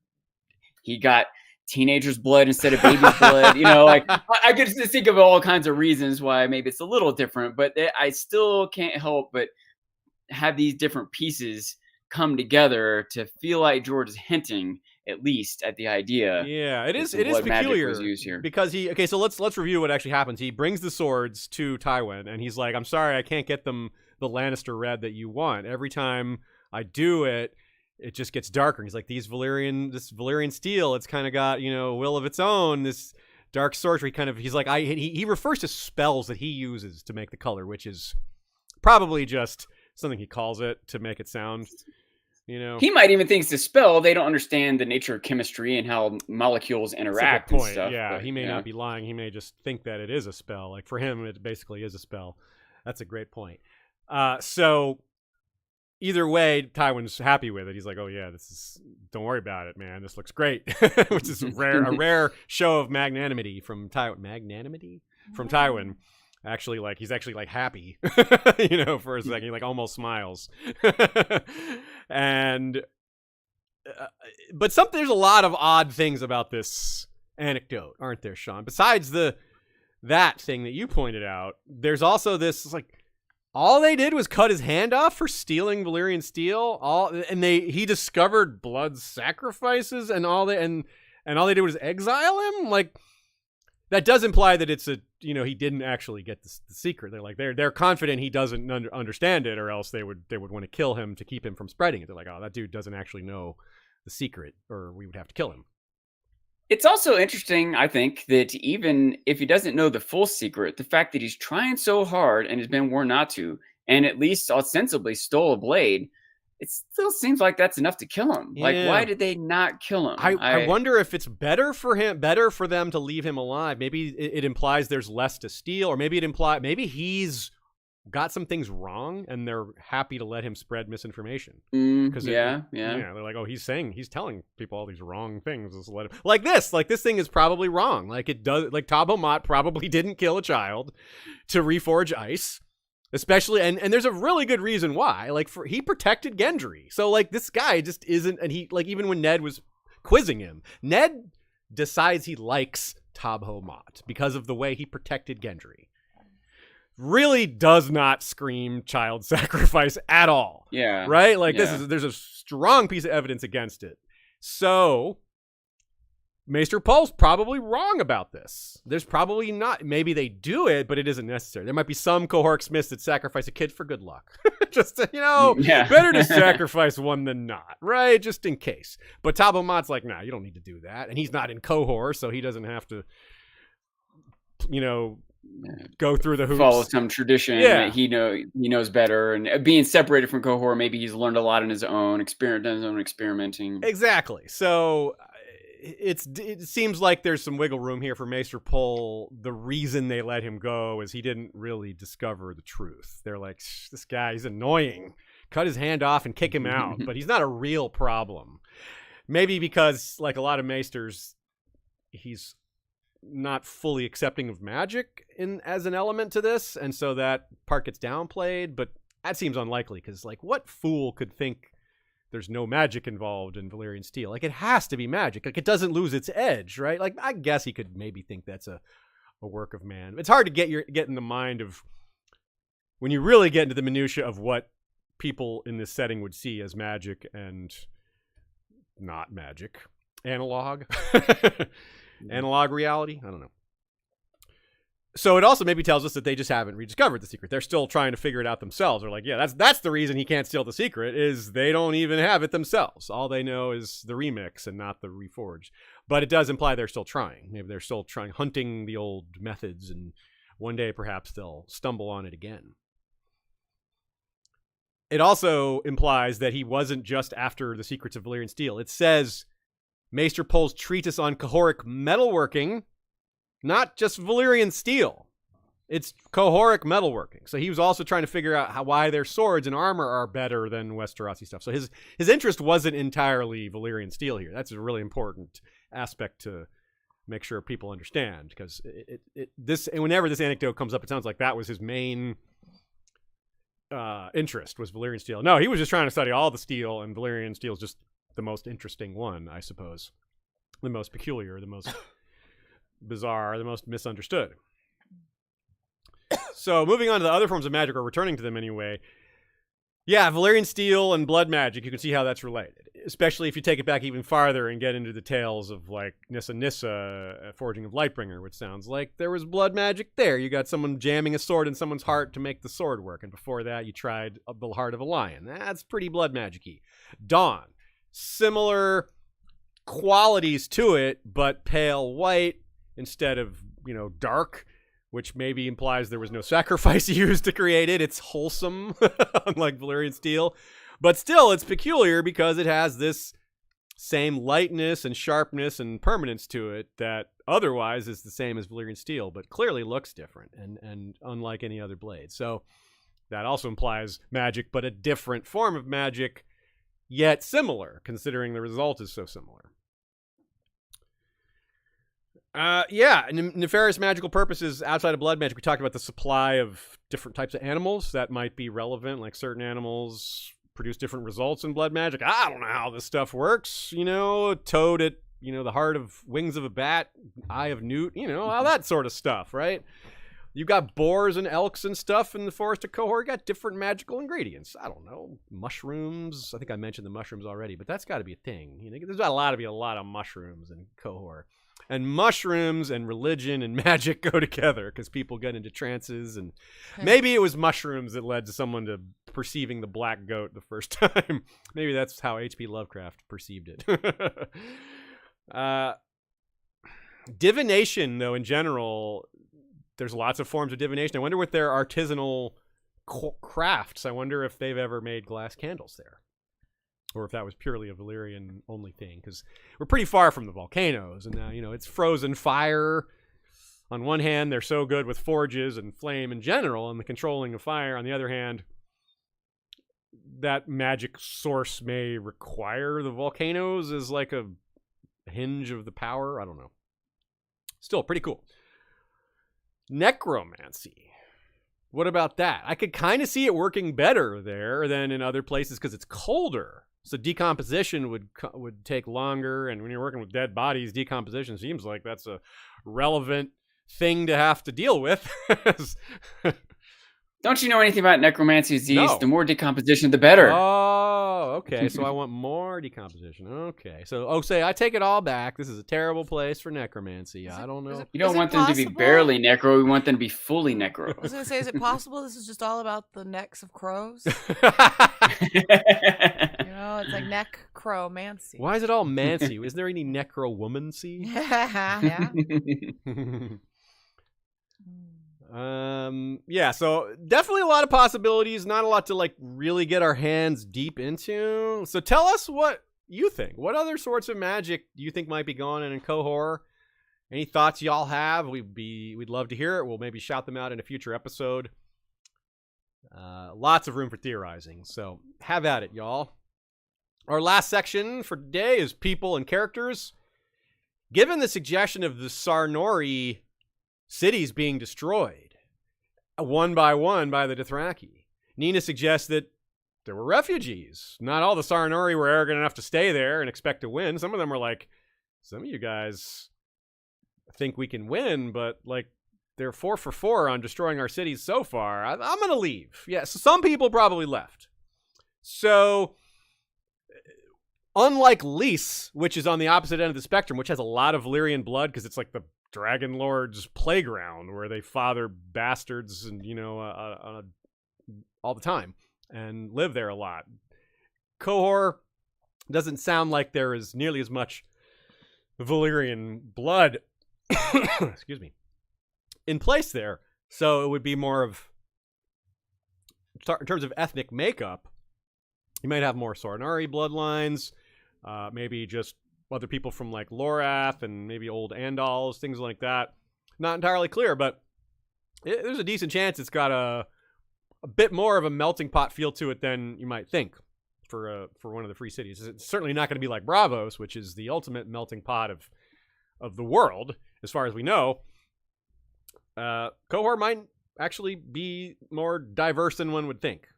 he got teenager's blood instead of baby's blood. You know, like I could just think of all kinds of reasons why maybe it's a little different, but I still can't help but have these different pieces come together to feel like George is hinting at least at the idea. Yeah, it is peculiar was used here. because so let's review what actually happens. He brings the swords to Tywin and he's like, "I'm sorry, I can't get them the Lannister red that you want. Every time I do it, it just gets darker." And he's like, this Valyrian steel, it's kind of got, will of its own, this dark sorcery kind of, he's like, he refers to spells that he uses to make the color, which is probably just something he calls it to make it sound, He might even think it's a spell. They don't understand the nature of chemistry and how molecules interact and stuff. Yeah, but, he may not be lying. He may just think that it is a spell. Like for him, it basically is a spell. That's a great point. So either way, Tywin's happy with it. He's like, "Oh yeah, don't worry about it, man. This looks great," which is a rare show of magnanimity from Tywin. Actually, he's actually happy, for a second. He almost smiles. And, but there's a lot of odd things about this anecdote, aren't there, Sean? Besides that thing that you pointed out, there's also this, all they did was cut his hand off for stealing Valyrian steel. He discovered blood sacrifices, and all they did was exile him. That does imply that it's he didn't actually get the secret. They're confident he doesn't understand it, or else they would want to kill him to keep him from spreading it. They're like, "Oh, that dude doesn't actually know the secret, or we would have to kill him." It's also interesting, I think, that even if he doesn't know the full secret, the fact that he's trying so hard and has been warned not to, and at least ostensibly stole a blade, it still seems like that's enough to kill him. Yeah. Why did they not kill him? I wonder if it's better for them to leave him alive. Maybe it implies there's less to steal, or maybe he's got some things wrong and they're happy to let him spread misinformation. Yeah. They're like, "Oh, he's telling people all these wrong things. Let's let him." This thing is probably wrong. Toba Mott probably didn't kill a child to reforge ice. Especially, and there's a really good reason why. He protected Gendry. So, this guy just isn't, and he, even when Ned was quizzing him, Ned decides he likes Toba Mott because of the way he protected Gendry. Really does not scream child sacrifice at all. Yeah. Right? There's a strong piece of evidence against it. So, Maester Paul's probably wrong about this. There's probably not. Maybe they do it, but it isn't necessary. There might be some Cohor Smiths that sacrifice a kid for good luck. Just better to sacrifice one than not, right? Just in case. But Toba Mott's like, "Nah, you don't need to do that." And he's not in Cohor, so he doesn't have to, go through the hoops. Follow some tradition. Yeah. He knows better. And being separated from Cohor, maybe he's learned a lot on his own, experimenting. Exactly. So it seems like there's some wiggle room here for Maester Pole. The reason they let him go is he didn't really discover the truth. They're like, "This guy, he's annoying. Cut his hand off and kick him out." But he's not a real problem. maybe because, like a lot of maesters, he's not fully accepting of magic as an element to this, and so that part gets downplayed, but that seems unlikely, because, like, what fool could think there's no magic involved in Valyrian steel? Like, it has to be magic. Like, it doesn't lose its edge, right? Like, I guess he could maybe think that's a work of man. It's hard to get in the mind of when you really get into the minutia of what people in this setting would see as magic and not magic. Analog. Analog reality. I don't know. So it also maybe tells us that they just haven't rediscovered the secret. They're still trying to figure it out themselves. They're like, yeah, that's the reason he can't steal the secret, is they don't even have it themselves. All they know is the remix and not the reforged. But it does imply they're still trying. Maybe they're still trying, hunting the old methods, and one day perhaps they'll stumble on it again. It also implies that he wasn't just after the secrets of Valyrian steel. It says Maester Pole's treatise on Cohoric metalworking, not just Valyrian steel. It's Cohoric metalworking. So he was also trying to figure out why their swords and armor are better than Westerosi stuff. So his interest wasn't entirely Valyrian steel here. That's a really important aspect to make sure people understand, because whenever this anecdote comes up, it sounds like that was his main interest, was Valyrian steel. No, he was just trying to study all the steel, and Valyrian steel is just the most interesting one, I suppose. The most peculiar, the most bizarre, the most misunderstood. So moving on to the other forms of magic, or returning to them anyway. Yeah, Valyrian steel and blood magic, you can see how that's related. Especially if you take it back even farther and get into the tales of, like, Nissa, Forging of Lightbringer, which sounds like there was blood magic there. You got someone jamming a sword in someone's heart to make the sword work. And before that, you tried the heart of a lion. That's pretty blood magic-y. Dawn. Similar qualities to it, but pale white instead of, dark, which maybe implies there was no sacrifice used to create it. It's wholesome, unlike Valyrian steel. But still, it's peculiar because it has this same lightness and sharpness and permanence to it that otherwise is the same as Valyrian steel, but clearly looks different and unlike any other blade. So that also implies magic, but a different form of magic, yet similar, considering the result is so similar. Nefarious magical purposes outside of blood magic. We talked about the supply of different types of animals that might be relevant, like certain animals produce different results in blood magic. I don't know how this stuff works. A toad at, the heart of wings of a bat, eye of newt, all that sort of stuff, right? You've got boars and elks and stuff in the forest of Cohor. You got different magical ingredients. I don't know, mushrooms. I think I mentioned the mushrooms already, but that's got to be a thing. There's got to be a lot of mushrooms in Cohor. And mushrooms and religion and magic go together because people get into trances, and maybe it was mushrooms that led to someone to perceiving the black goat the first time. Maybe that's how H.P. Lovecraft perceived it. Divination, though, in general, there's lots of forms of divination. I wonder what their artisanal crafts. I wonder if they've ever made glass candles there, or if that was purely a Valyrian only thing, because we're pretty far from the volcanoes, and now, it's frozen fire. On one hand, they're so good with forges and flame in general and the controlling of fire. On the other hand, that magic source may require the volcanoes as like a hinge of the power. I don't know. Still pretty cool. Necromancy. What about that? I could kind of see it working better there than in other places because it's colder. So decomposition would take longer, and when you're working with dead bodies, decomposition seems like that's a relevant thing to have to deal with. Don't you know anything about necromancy, Z's? No. The more decomposition, the better. Oh, okay. So I want more decomposition. Okay. So, say I take it all back. This is a terrible place for necromancy. I don't know. You don't want them to be barely necro. We want them to be fully necro. I was going to say, is it possible this is just all about the necks of crows? It's like necromancy. Why is it all mancy? Isn't there any necrowomancy? Yeah. So definitely a lot of possibilities, not a lot to like really get our hands deep into. So tell us what you think. What other sorts of magic do you think might be going on in Cohor? Any thoughts y'all have? We'd love to hear it. We'll maybe shout them out in a future episode. Lots of room for theorizing. So have at it, y'all. Our last section for today is people and characters. Given the suggestion of the Sarnori cities being destroyed, one by the Dothraki, Nina suggests that there were refugees. Not all the Sarnori were arrogant enough to stay there and expect to win. Some of them were like, some of you guys think we can win, but like they're 4 for 4 on destroying our cities so far. I'm going to leave. Yeah, so some people probably left. So, unlike Lys, which is on the opposite end of the spectrum, which has a lot of Valyrian blood because it's like the Dragon Lord's playground where they father bastards and, all the time and live there a lot. Cohor doesn't sound like there is nearly as much Valyrian blood, excuse me, in place there. So it would be more of, in terms of ethnic makeup, you might have more Sarnari bloodlines, maybe just other people from like Lorath and maybe old Andals, things like that. Not entirely clear, but there's a decent chance it's got a bit more of a melting pot feel to it than you might think for one of the free cities. It's certainly not going to be like Braavos, which is the ultimate melting pot of the world, as far as we know. Cohor might actually be more diverse than one would think.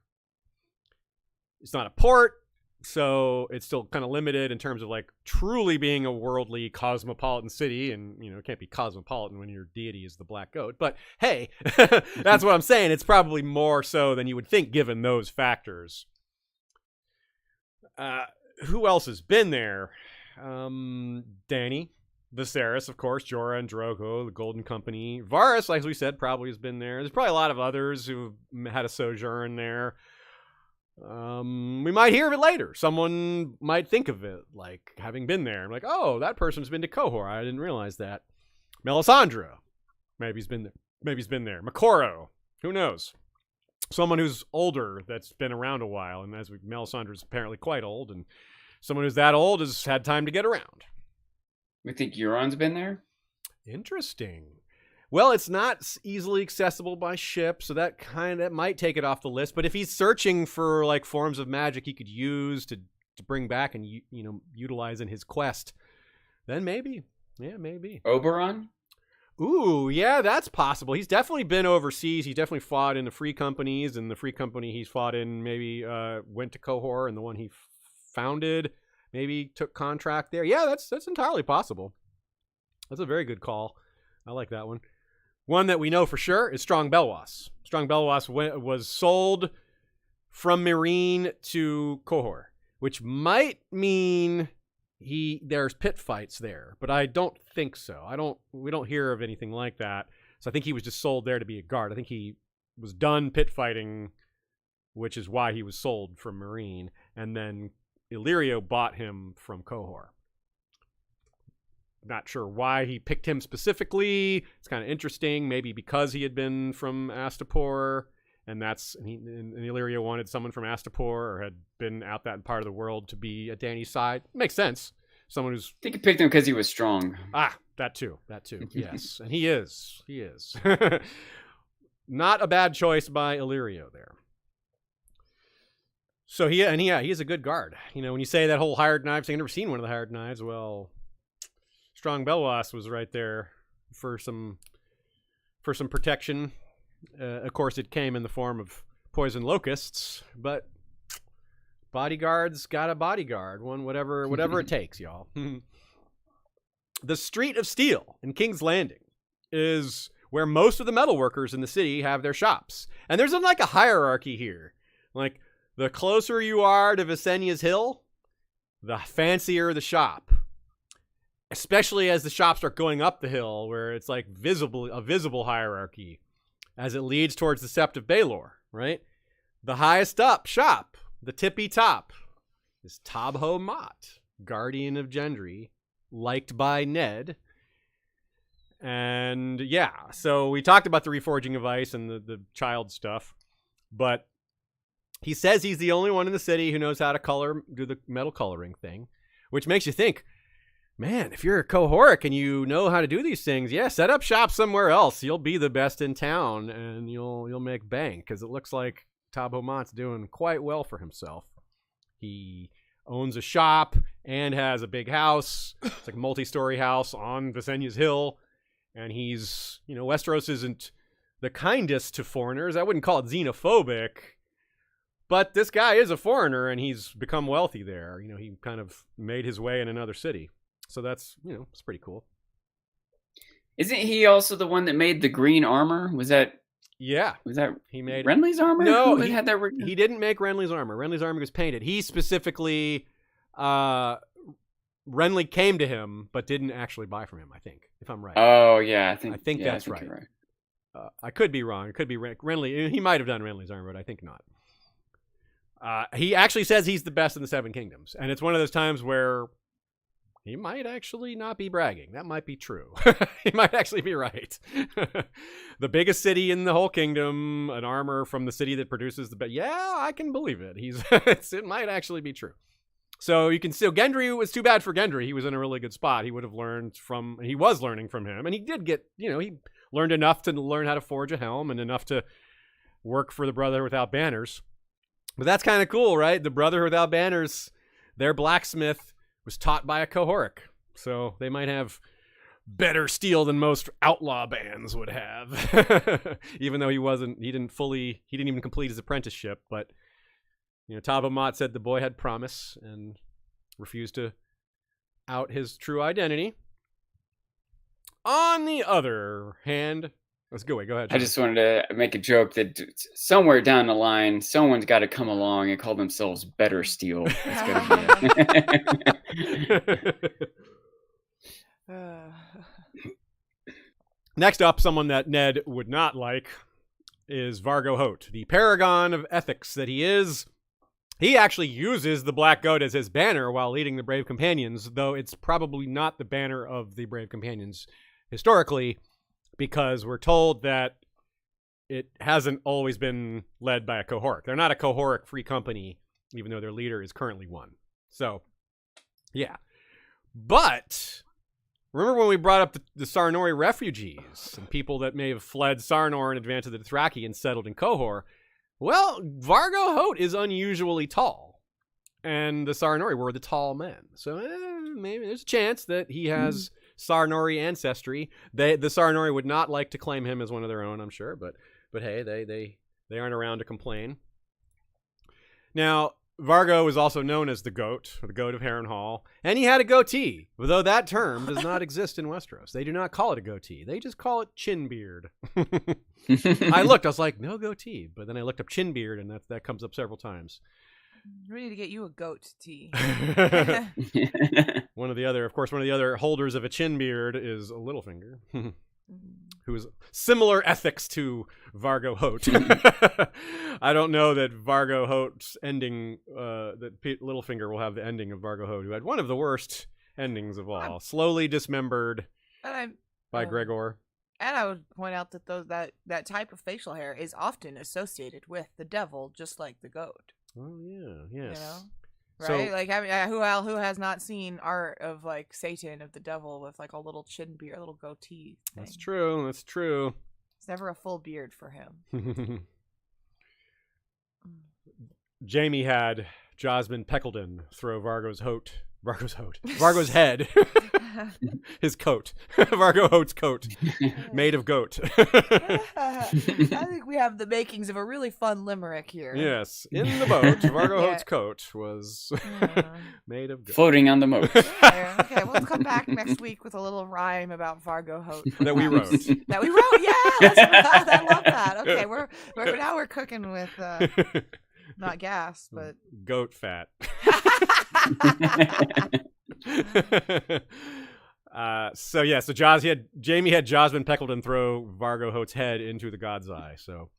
It's not a port, so it's still kind of limited in terms of like truly being a worldly cosmopolitan city, and it can't be cosmopolitan when your deity is the black goat. But hey, that's what I'm saying. It's probably more so than you would think given those factors. Who else has been there? Dany, Viserys, of course, Jorah and Drogo, the Golden Company. Varys, like we said, probably has been there. There's probably a lot of others who've had a sojourn there. We might hear of it later. Someone might think of it like having been there. I'm like, oh, that person's been to Cohor. I didn't realize that. Melisandre, maybe he's been there. Maybe he's been there. Makoro, who knows? Someone who's older that's been around a while, and Melisandre's apparently quite old, and someone who's that old has had time to get around. We think Euron's been there? Interesting. Well, it's not easily accessible by ship, so that might take it off the list. But if he's searching for like forms of magic he could use to bring back and utilize in his quest, then maybe. Yeah, maybe. Oberon? Ooh, yeah, that's possible. He's definitely been overseas. He's definitely fought in the free companies, and the free company he's fought in maybe went to Cohor, and the one he founded maybe took contract there. Yeah, that's entirely possible. That's a very good call. I like that one. One that we know for sure is Strong Belwas. Strong Belwas was sold from Meereen to Cohor, which might mean there's pit fights there, but I don't think so. We don't hear of anything like that. So I think he was just sold there to be a guard. I think he was done pit fighting, which is why he was sold from Meereen, and then Illyrio bought him from Cohor. Not sure why he picked him specifically. It's kind of interesting. Maybe because he had been from Astapor, and Illyrio wanted someone from Astapor or had been out that part of the world to be at Dany's side. Makes sense. Someone who's... I think he picked him because he was strong. That too. Yes, and he is. Not a bad choice by Illyrio there. So he is a good guard. When you say that whole hired knives, I've never seen one of the hired knives. Well, Strong Belwas was right there for some protection. Of course, it came in the form of poison locusts, but bodyguards got a bodyguard. One, whatever it takes, y'all. The Street of Steel in King's Landing is where most of the metalworkers in the city have their shops. And there's like a hierarchy here. Like, the closer you are to Visenya's Hill, the fancier the shop. Especially as the shops start going up the hill, where it's like a visible hierarchy as it leads towards the Sept of Baelor, right? The highest up shop, the tippy top, is Tabho Mott, Guardian of Gendry, liked by Ned. And yeah, so we talked about the reforging of ice and the child stuff, but he says he's the only one in the city who knows how to do the metal coloring thing, which makes you think, man, if you're a Cohoric and you know how to do these things, yeah, set up shop somewhere else. You'll be the best in town, and you'll make bank, because it looks like Tabho Mott's doing quite well for himself. He owns a shop and has a big house. It's like a multi-story house on Visenya's Hill. And he's, Westeros isn't the kindest to foreigners. I wouldn't call it xenophobic, but this guy is a foreigner and he's become wealthy there. He kind of made his way in another city. So that's, it's pretty cool. Isn't he also the one that made the green armor? Was that he made Renly's armor? No, he had that. He didn't make Renly's armor. Renly's armor was painted. He specifically, Renly came to him, but didn't actually buy from him. I think, if I'm right. Oh yeah, I think that's right. I could be wrong. It could be Renly. He might have done Renly's armor, but I think not. He actually says he's the best in the Seven Kingdoms, and it's one of those times where he might actually not be bragging. That might be true. He might actually be right. The biggest city in the whole kingdom, an armor from the city that produces the best. Yeah, I can believe it. It might actually be true. So you can still, Gendry, it was too bad for Gendry. He was in a really good spot. He was learning from him. And he did get, he learned enough to learn how to forge a helm and enough to work for the Brother Without Banners. But that's kind of cool, right? The Brother Without Banners, their blacksmith was taught by a Cohoric, so they might have better steel than most outlaw bands would have. Even though he didn't even complete his apprenticeship. But Taba Mott said the boy had promise and refused to out his true identity. On the other hand, let's go ahead. John. I just wanted to make a joke that somewhere down the line, someone's got to come along and call themselves Better Steel. That's gotta be Next up, someone that Ned would not like is Vargo Hoat, the paragon of ethics that he is. He actually uses the Black Goat as his banner while leading the Brave Companions, though it's probably not the banner of the Brave Companions historically, because we're told that it hasn't always been led by a Cohoric. They're not a Cohoric free company, even though their leader is currently one. So, yeah. But remember when we brought up the Sarnori refugees and people that may have fled Sarnor in advance of the Dothraki and settled in Cohor? Well, Vargo Hoat is unusually tall, and the Sarnori were the tall men. So maybe there's a chance that he has Sarnori ancestry. The Sarnori would not like to claim him as one of their own, I'm sure, but hey, they aren't around to complain. Now, Vargo is also known as the Goat, or the Goat of Harrenhal, and he had a goatee, though that term does not exist in Westeros. They do not call it a goatee. They just call it chin beard. I was like, no goatee, but then I looked up chin beard, and that comes up several times. We need to get you a goat tea. One of the other holders of a chin beard is Littlefinger, who is similar ethics to Vargo Hoat. I don't know that Vargo Hoat's ending, that Littlefinger will have the ending of Vargo Hoat, who had one of the worst endings of all. Slowly dismembered by Gregor. And I would point out that that type of facial hair is often associated with the devil, just like the goat. Oh yeah, yes. Right? So, who has not seen art of like Satan, of the devil, with like a little chin beard, a little goatee thing? That's true. It's never a full beard for him. Jaime had Jasmine Peckledon throw Vargo's head, his coat, Vargo Hoat's coat, made of goat. I think we have the makings of a really fun limerick here. Yes, in the boat, Vargo Hoat's coat was made of goat. Floating on the moat. Okay, we'll come back next week with a little rhyme about Vargo Hoat. That we wrote. Yeah, I love that. Okay, we're cooking with not gas, but goat fat. So Jaime had Jasmine Peckledon throw Vargo Hoat's head into the God's Eye. So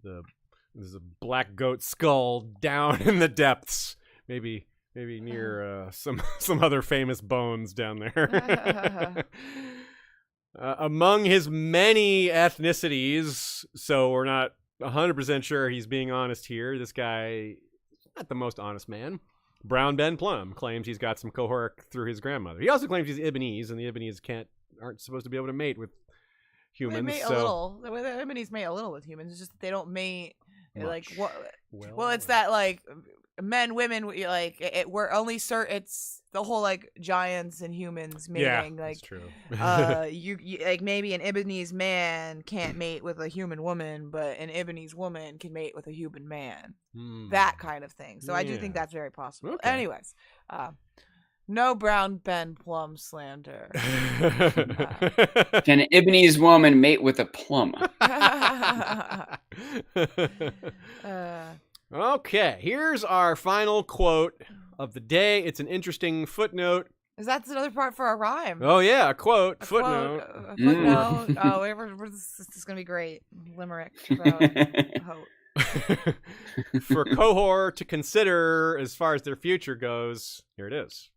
there's a black goat skull down in the depths, maybe near some other famous bones down there. Among his many ethnicities, so we're not 100% sure he's being honest here. This guy, not the most honest man. Brown Ben Plum claims he's got some Cohoric through his grandmother. He also claims he's Ibonese, and the Ibonese aren't supposed to be able to mate with humans. They mate a little. The Ibonese mate a little with humans. It's just that they don't mate. Much. Like what? Well, it's that like men, women, we're only certain. It's the whole like giants and humans mating. Yeah, like, that's true. you like maybe an Ibonese man can't mate with a human woman, but an Ibonese woman can mate with a human man. That kind of thing. So I do think Yeah. that's very possible. Okay. Anyways, no Brown Ben Plum slander. Can an Ibonese woman mate with a plum? Okay, here's our final quote of the day. It's an interesting footnote. That's another part for our rhyme. Oh yeah, a quote, A footnote. quote, a footnote. This is gonna be great. Limerick about hope. For Cohor to consider as far as their future goes. Here it is.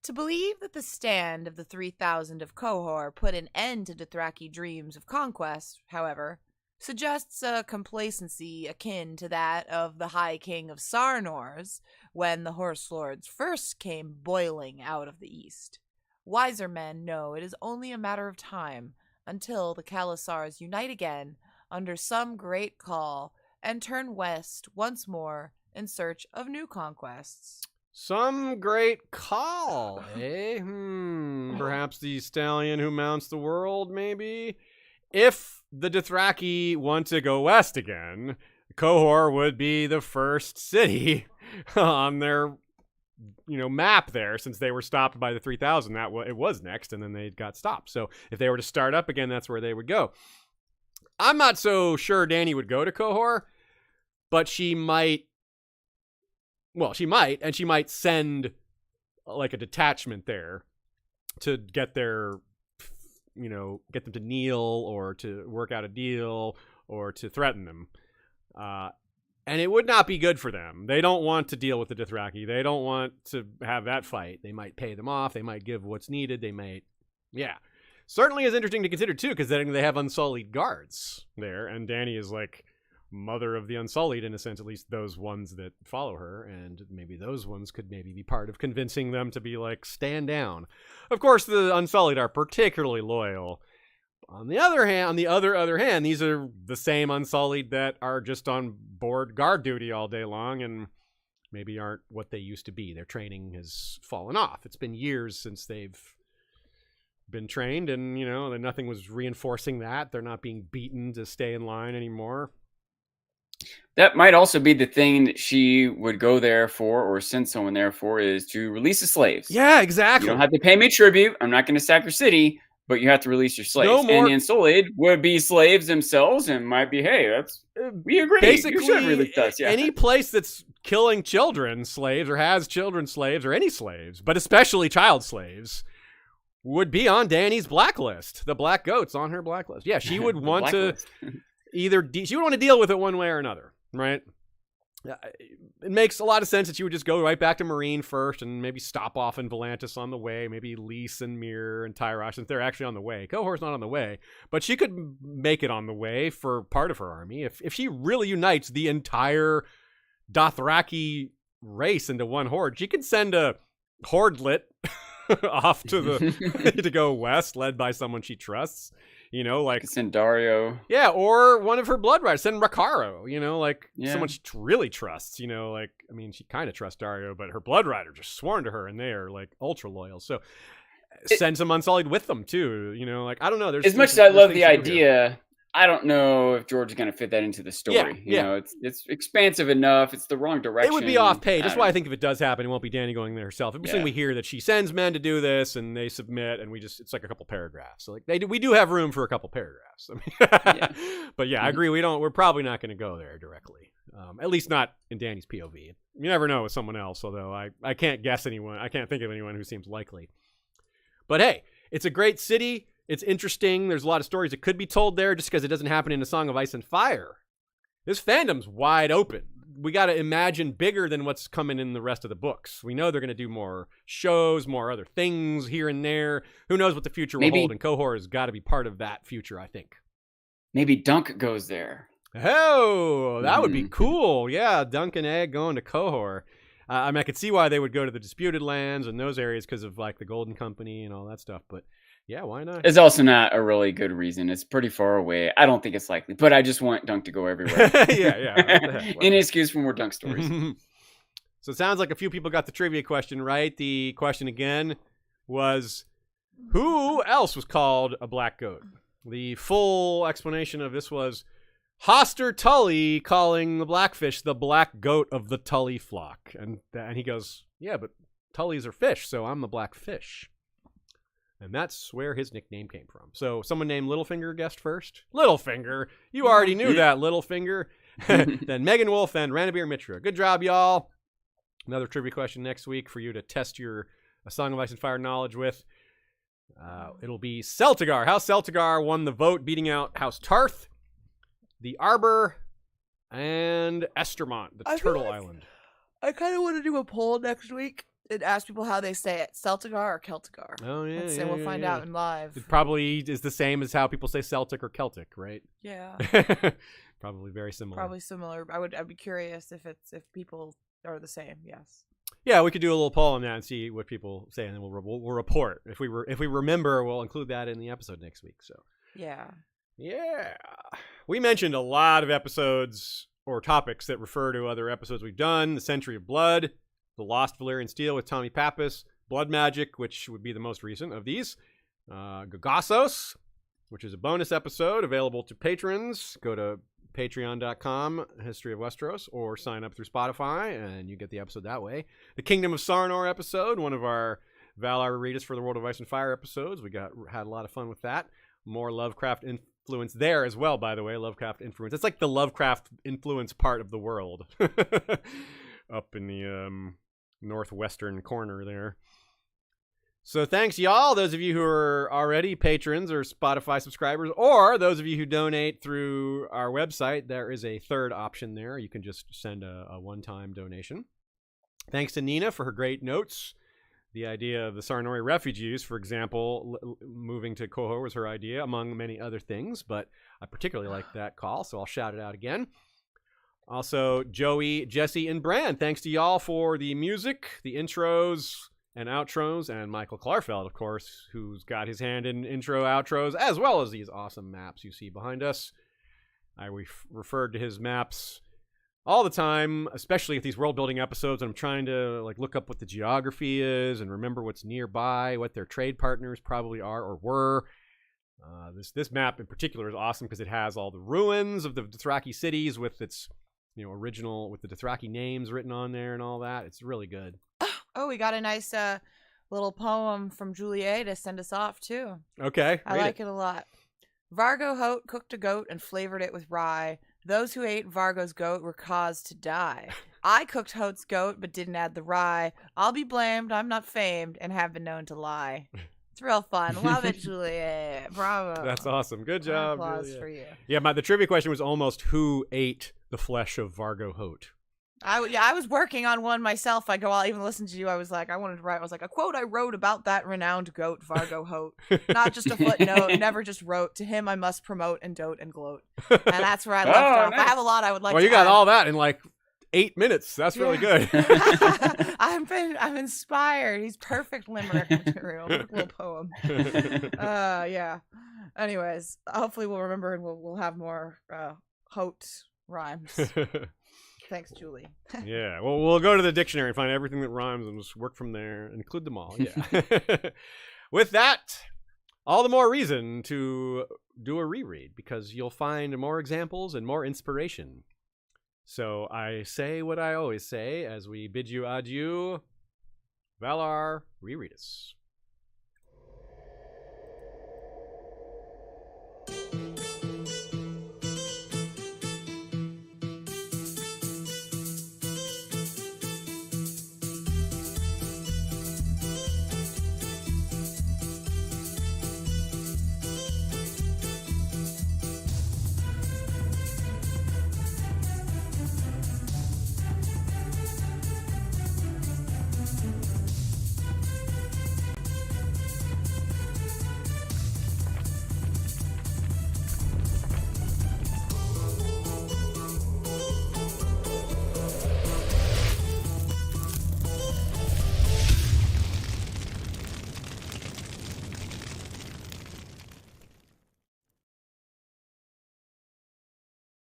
To believe that the stand of the 3,000 of Cohor put an end to Dothraki dreams of conquest, however, suggests a complacency akin to that of the High King of Sarnor's when the Horse Lords first came boiling out of the east. Wiser men know it is only a matter of time until the Khalasars unite again under some great call and turn west once more in search of new conquests. Some great call, eh? Perhaps the stallion who mounts the world, maybe? If the Dothraki want to go west again, Cohor would be the first city on their map there, since they were stopped by the 3,000. It was next, and then they got stopped. So if they were to start up again, that's where they would go. I'm not so sure Dany would go to Cohor, but she might. Well, she might send like a detachment there to get their, get them to kneel or to work out a deal or to threaten them. And it would not be good for them. They don't want to deal with the Dothraki. They don't want to have that fight. They might pay them off. They might give what's needed. They might, Certainly is interesting to consider, too, because then they have Unsullied guards there, and Dany is like mother of the Unsullied, in a sense, at least those ones that follow her, and maybe those ones could maybe be part of convincing them to be like, stand down. Of course, the Unsullied are particularly loyal. On the other hand, these are the same Unsullied that are just on board guard duty all day long and maybe aren't what they used to be. Their training has fallen off. It's been years since they've been trained, and nothing was reinforcing that. They're not being beaten to stay in line anymore. That might also be the thing that she would go there for, or send someone there for, is to release the slaves. Yeah, exactly. You don't have to pay me tribute. I'm not going to sack your city, but you have to release your slaves. No more... And the Unsullied would be slaves themselves and might be, hey, we agree. Basically, you should release us. Yeah. Any place that's killing children slaves or has children slaves or any slaves, but especially child slaves, would be on Dany's blacklist. The Black Goat's on her blacklist. Yeah, she would want to she would want to deal with it one way or another, right? It makes a lot of sense that she would just go right back to Meereen first and maybe stop off in Volantis on the way, maybe Lys and Myr and Tyrosh, since they're actually on the way. Cohor's not on the way, but she could make it on the way for part of her army. If she really unites the entire Dothraki race into one horde, she could send a hordelet off to go west, led by someone she trusts. Like send Dario. Yeah, or one of her blood riders. Send Rakaro, someone she really trusts. She kind of trusts Dario, but her blood riders are sworn to her, and they are like ultra loyal. So send some Unsullied with them too. I don't know. As much as I love the idea, I don't know if George is going to fit that into the story. It's expansive enough. It's the wrong direction. It would be off page. That's why I think if it does happen, it won't be Dany going there herself. It'd be something we hear that she sends men to do this, and they submit, and it's like a couple paragraphs. So we do have room for a couple paragraphs. But I agree. We're probably not going to go there directly. At least not in Dany's POV. You never know with someone else. Although I can't guess anyone. I can't think of anyone who seems likely. But hey, it's a great city. It's interesting. There's a lot of stories that could be told there just because it doesn't happen in A Song of Ice and Fire. This fandom's wide open. We got to imagine bigger than what's coming in the rest of the books. We know they're going to do more shows, more other things here and there. Who knows what the future will hold, and Cohor has got to be part of that future, I think. Maybe Dunk goes there. Oh, that would be cool. Yeah, Dunk and Egg going to Cohor. I could see why they would go to the Disputed Lands and those areas because of like the Golden Company and all that stuff, but yeah, why not? It's also not a really good reason. It's pretty far away. I don't think it's likely, but I just want Dunk to go everywhere. yeah. Any excuse for more Dunk stories. So it sounds like a few people got the trivia question right. The question again was, who else was called a black goat? The full explanation of this was Hoster Tully calling the blackfish the black goat of the Tully flock. And he goes, yeah, but Tullys are fish, so I'm the black fish. And that's where his nickname came from. So someone named Littlefinger guessed first. Littlefinger. You already knew that, Littlefinger. Then Megan Wolf and Ranabir Mitra. Good job, y'all. Another trivia question next week for you to test your A Song of Ice and Fire knowledge with. It'll be Celtigar. House Celtigar won the vote, beating out House Tarth, the Arbor, and Estermont, the Turtle Island. I kind of want to do a poll next week and ask people how they say it, Celtigar or Celtigar. Oh, yeah, and we'll find out in live. It probably is the same as how people say Celtic or Celtic, right? Yeah. Probably very similar. Probably similar. I'd be curious if people are the same. Yes. Yeah, we could do a little poll on that and see what people say, and then we'll report. If we remember, we'll include that in the episode next week. So yeah, we mentioned a lot of episodes or topics that refer to other episodes we've done: the Century of Blood, the Lost Valyrian Steel with Tommy Pappas, Blood Magic, which would be the most recent of these, Gagassos, which is a bonus episode available to patrons. Go to patreon.com, History of Westeros, or sign up through Spotify, and you get the episode that way. The Kingdom of Sarnor episode, one of our Valar Readers for the World of Ice and Fire episodes. We had a lot of fun with that. More Lovecraft influence there as well, by the way. Lovecraft influence. It's like the Lovecraft influence part of the world. Up in the northwestern corner there. So thanks, y'all, those of you who are already patrons or Spotify subscribers, or those of you who donate through our website. There is a third option there. You can just send a one-time donation. Thanks to Nina for her great notes. The idea of the Sarnori refugees, for example, moving to Cohor was her idea, among many other things, but I particularly like that call, so I'll shout it out again. Also, Joey, Jesse, and Bran, thanks to y'all for the music, the intros, and outros, and Michael Klarfeld, of course, who's got his hand in intro, outros, as well as these awesome maps you see behind us. I referred to his maps all the time, especially at these world-building episodes, and I'm trying to look up what the geography is and remember what's nearby, what their trade partners probably are or were. This map in particular is awesome because it has all the ruins of the Dothraki cities with its original, with the Dothraki names written on there and all that. It's really good. Oh, we got a nice little poem from Juliet to send us off, too. Okay. I like it a lot. Vargo Hoat cooked a goat and flavored it with rye. Those who ate Vargo's goat were caused to die. I cooked Hoat's goat but didn't add the rye. I'll be blamed, I'm not famed, and have been known to lie. It's real fun. Love it, Juliet. Bravo. That's awesome. Good job. Applause Juliet. for you. Yeah, the trivia question was almost who ate the flesh of Vargo Hoat. I was working on one myself. I'll even listen to you. I was like, I wanted to write. I was like, a quote I wrote about that renowned goat, Vargo Hoat. Not just a footnote. Never just wrote. To him I must promote and dote and gloat. And that's where I left off. Nice. I have a lot I would like Well, to you got add. all that in 8 minutes. That's really good. I'm inspired. He's perfect limerick material. Perfect little poem. Yeah. Anyways, hopefully we'll remember and we'll have more Hoat rhymes. Thanks, Julie. Yeah, well, we'll go to the dictionary and find everything that rhymes and just work from there and include them all. Yeah. With that, all the more reason to do a reread because you'll find more examples and more inspiration. So I say what I always say as we bid you adieu. Valar, reread us.